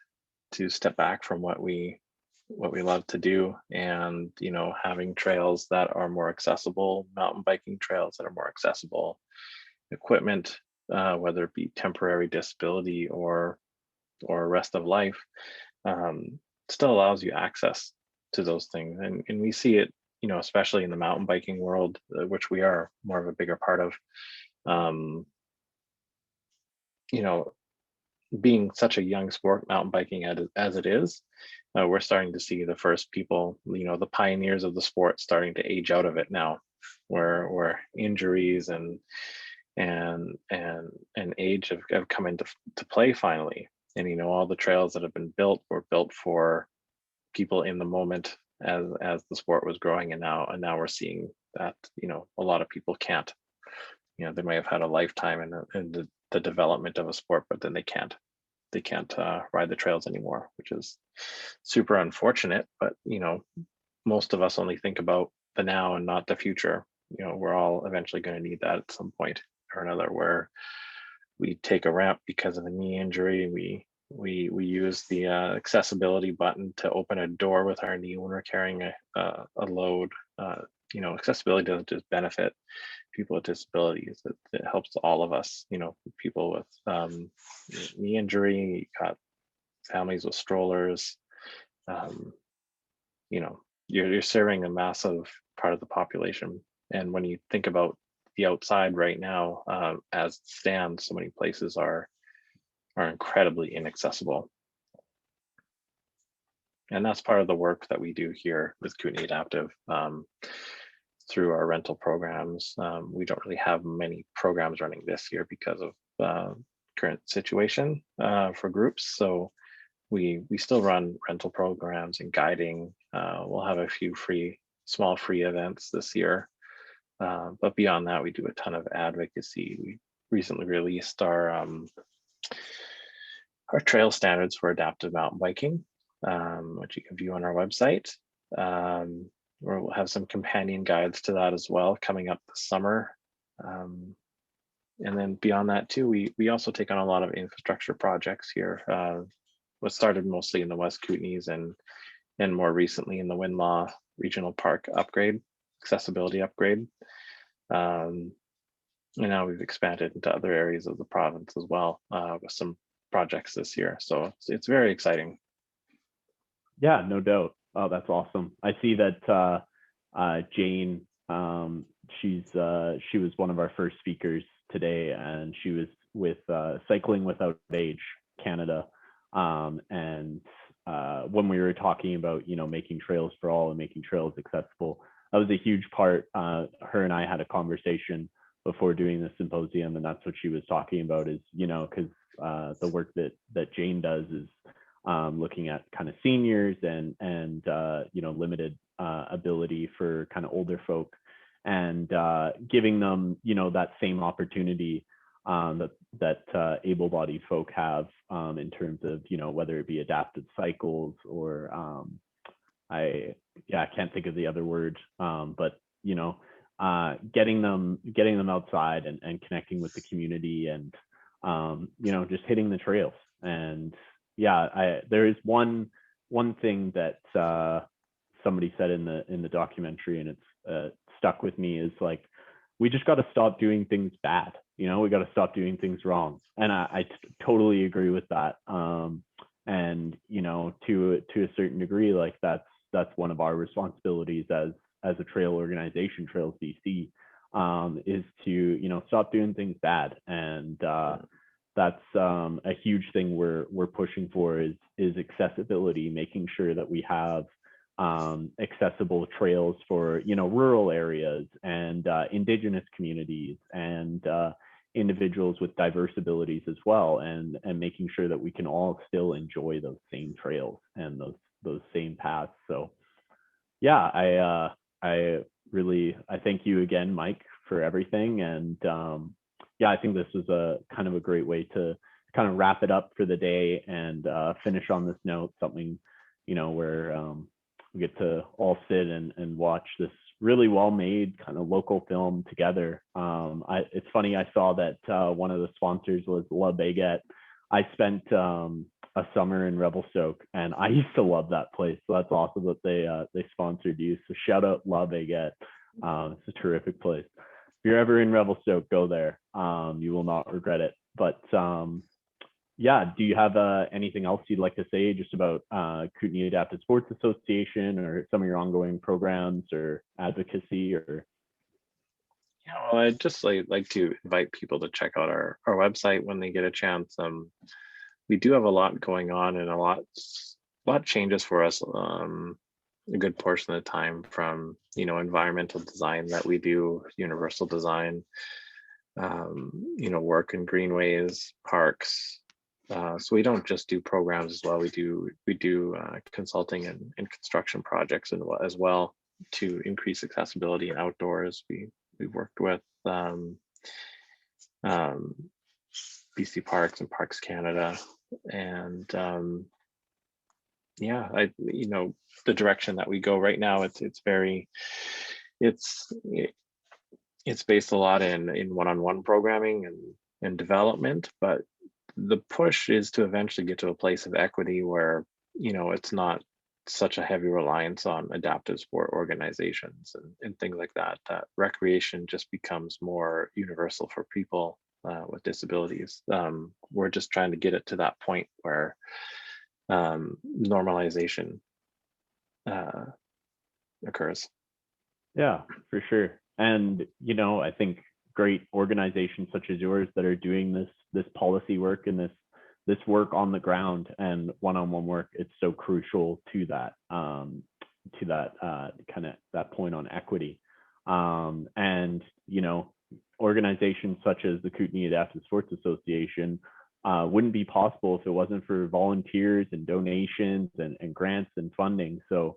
to step back from what we love to do, and having trails that are more accessible, mountain biking trails that are more accessible, equipment, whether it be temporary disability or rest of life, still allows you access to those things. And we see it, especially in the mountain biking world, which we are more of a bigger part of, um, you know, being such a young sport, mountain biking as it is, we're starting to see the first people, the pioneers of the sport starting to age out of it now, where injuries and age have come into to play finally. And all the trails that have been built were built for people in the moment as the sport was growing, and now we're seeing that a lot of people can't. They may have had a lifetime in the development of a sport, but then they can't ride the trails anymore, which is super unfortunate. But most of us only think about the now and not the future. We're all eventually going to need that at some point or another, where we take a ramp because of a knee injury. We use the accessibility button to open a door with our knee when we're carrying a load. Accessibility doesn't just benefit people with disabilities. It helps all of us. People with knee injury, you got families with strollers. You're serving a massive part of the population. And when you think about the outside right now, as it stands, so many places are incredibly inaccessible. And that's part of the work that we do here with Kootenay Adaptive, through our rental programs. We don't really have many programs running this year because of current situation for groups. So we still run rental programs and guiding. We'll have a few small free events this year. But beyond that, we do a ton of advocacy. We recently released our trail standards for adaptive mountain biking, which you can view on our website. We'll have some companion guides to that as well coming up this summer. And then beyond that too, we also take on a lot of infrastructure projects here. What started mostly in the West Kootenays and more recently in the Winlaw Regional Park accessibility upgrade. And now we've expanded into other areas of the province as well, with some projects this year. So it's very exciting. Yeah, no doubt. Oh, that's awesome. I see that Jane, she was one of our first speakers today, and she was with Cycling Without Age Canada. And when we were talking about, making trails for all and making trails accessible, that was a huge part. Her and I had a conversation before doing the symposium, and that's what she was talking about is, because the work that Jane does is looking at kind of seniors and limited ability for kind of older folk, and giving them, that same opportunity that able-bodied folk have, in terms of, whether it be adapted cycles or I can't think of the other word, but getting them outside and connecting with the community, and just hitting the trails. And there is one thing that somebody said in the documentary, and it's stuck with me, is like, we just got to stop doing things bad. We got to stop doing things wrong. And I totally agree with that. And to a certain degree, like that's one of our responsibilities as a trail organization, Trails BC, is to stop doing things bad. And that's a huge thing we're pushing for is accessibility, making sure that we have accessible trails for rural areas and Indigenous communities and individuals with diverse abilities as well, and making sure that we can all still enjoy those same trails and those same paths. So I really, I thank you again, Mike, for everything. And yeah, I think this was a kind of a great way to kind of wrap it up for the day and finish on this note, something, you know, where we get to all sit and watch this really well-made kind of local film together. It's funny, I saw that one of the sponsors was La Baguette. I spent a summer in Revelstoke, and I used to love that place. So that's awesome that they sponsored you. So shout out La Baguette. It's a terrific place. If you're ever in Revelstoke, go there. You will not regret it. But yeah, do you have anything else you'd like to say just about Kootenay Adaptive Sports Association or some of your ongoing programs or advocacy? Or Yeah, well, I'd just like to invite people to check out our website when they get a chance. We do have a lot going on, and a lot changes for us. A good portion of the time, from environmental design that we do, universal design, work in greenways, parks. So we don't just do programs as well. We do consulting and construction projects as well to increase accessibility outdoors. We've worked with BC Parks and Parks Canada, and yeah, the direction that we go right now, it's based a lot in one-on-one programming and development, but the push is to eventually get to a place of equity where it's not such a heavy reliance on adaptive sport organizations and things like that. That recreation just becomes more universal for people with disabilities. We're just trying to get it to that point where normalization occurs. yeah, for sure. And I think great organizations such as yours that are doing this policy work and this work on the ground and one-on-one work, it's so crucial to that kind of that point on equity. And organizations such as the Kootenay Adaptive Sports Association wouldn't be possible if it wasn't for volunteers and donations and grants and funding. So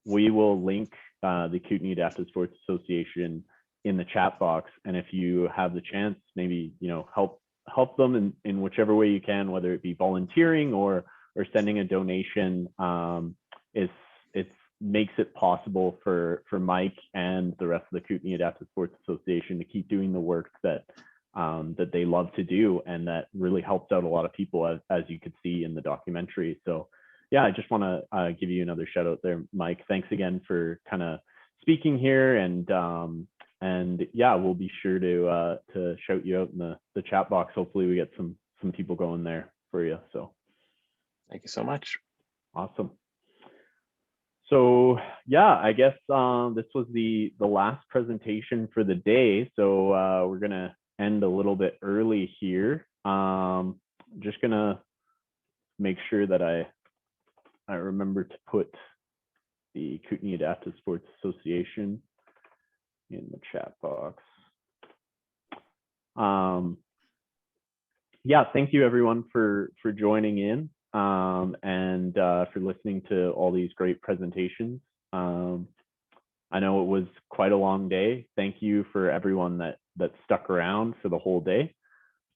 we will link the Kootenay Adaptive Sports Association in the chat box, and if you have the chance, maybe help them in whichever way you can, whether it be volunteering or sending a donation. It makes it possible for Mike and the rest of the Kootenay Adaptive Sports Association to keep doing the work that they love to do, and that really helps out a lot of people, as you could see in the documentary. So yeah, I just want to give you another shout out there, Mike. Thanks again for kind of speaking here, and yeah, we'll be sure to shout you out in the chat box. Hopefully we get some people going there for you. So thank you so much. Awesome. So yeah, I guess this was the last presentation for the day. So we're gonna end a little bit early here. Just gonna make sure that I remember to put the Kootenay Adaptive Sports Association in the chat box. Yeah, thank you everyone for joining in and for listening to all these great presentations. I know it was quite a long day. Thank you for everyone that stuck around for the whole day.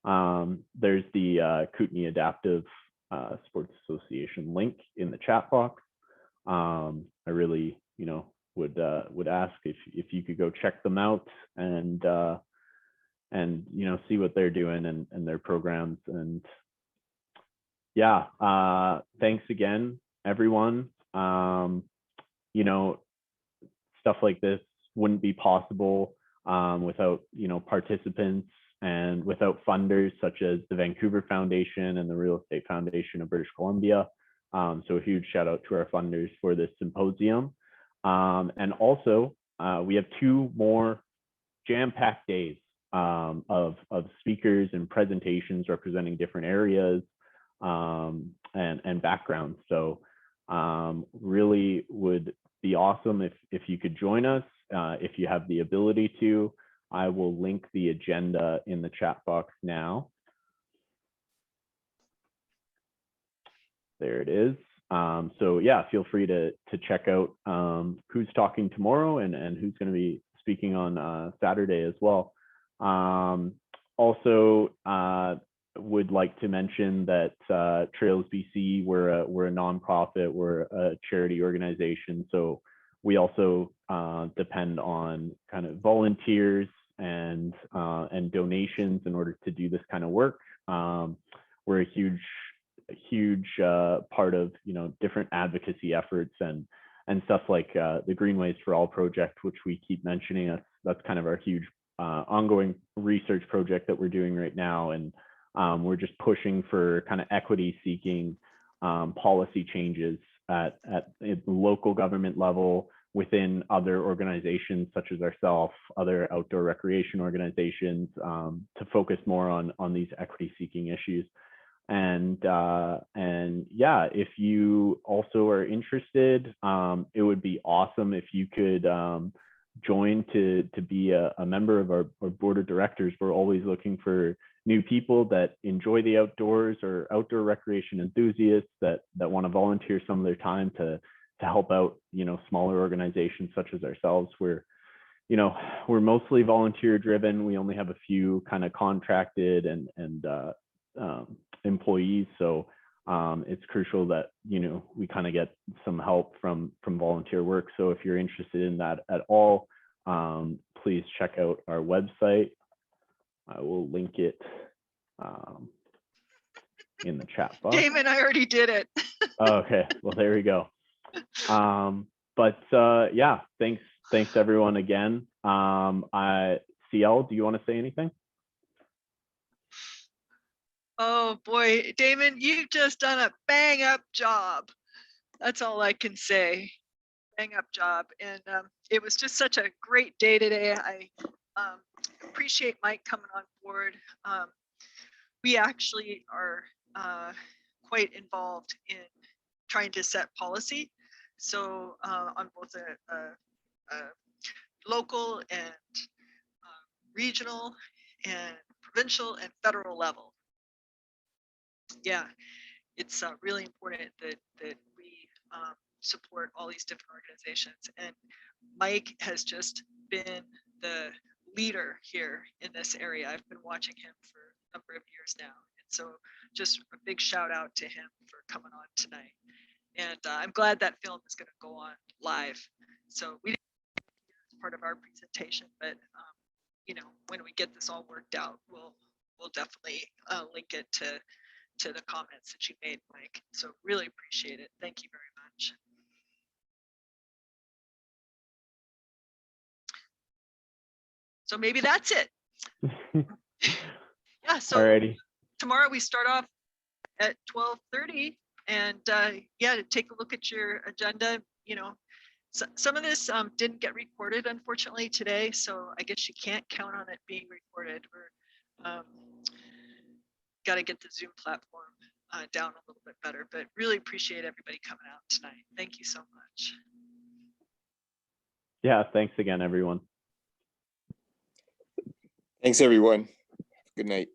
There's the Kootenay Adaptive Sports Association link in the chat box. I really, would ask if you could go check them out and see what they're doing and their programs. And yeah, thanks again, everyone. Stuff like this wouldn't be possible without participants and without funders such as the Vancouver Foundation and the Real Estate Foundation of British Columbia. So a huge shout out to our funders for this symposium. And also, we have 2 more jam-packed days of speakers and presentations representing different areas and backgrounds. So really would be awesome if you could join us. If you have the ability to, I will link the agenda in the chat box now. There it is. So yeah, feel free to check out who's talking tomorrow and who's going to be speaking on Saturday as well. Also, would like to mention that Trails BC, we're a nonprofit, we're a charity organization, so we also depend on kind of volunteers and donations in order to do this kind of work. We're a huge part of different advocacy efforts and stuff like the Greenways for All project, which we keep mentioning. That's kind of our huge ongoing research project that we're doing right now, and we're just pushing for kind of equity seeking policy changes at the local government level, within other organizations such as ourselves, other outdoor recreation organizations, to focus more on these equity seeking issues. And yeah, if you also are interested, it would be awesome if you could join to be a member of our board of directors. We're always looking for new people that enjoy the outdoors or outdoor recreation enthusiasts that want to volunteer some of their time to help out, smaller organizations such as ourselves. We're mostly volunteer driven. We only have a few kind of contracted and employees. So it's crucial that, we kind of get some help from volunteer work. So if you're interested in that at all, please check out our website. I will link it in the chat box. Damon, I already did it. Oh, okay, well, there we go. Yeah, thanks everyone again. CL, do you want to say anything? Oh boy, Damon, you've just done a bang up job. That's all I can say. Bang up job. And it was just such a great day today. I appreciate Mike coming on board. We actually are quite involved in trying to set policy. So on both a local and regional and provincial and federal level. Yeah, it's really important that we support all these different organizations. And Mike has just been the leader here in this area. I've been watching him for a number of years now. And so just a big shout out to him for coming on tonight. And I'm glad that film is going to go on live. So we didn't as part of our presentation, but when we get this all worked out, we'll definitely link it to the comments that you made, Mike. So really appreciate it. Thank you very much. So maybe that's it. Yeah, so Alrighty. Tomorrow we start off at 12:30, and yeah, to take a look at your agenda. Some of this didn't get recorded, unfortunately, today, so I guess you can't count on it being recorded. We're got to get the Zoom platform down a little bit better, but really appreciate everybody coming out tonight. Thank you so much. Yeah, thanks again, everyone. Thanks, everyone. Good night.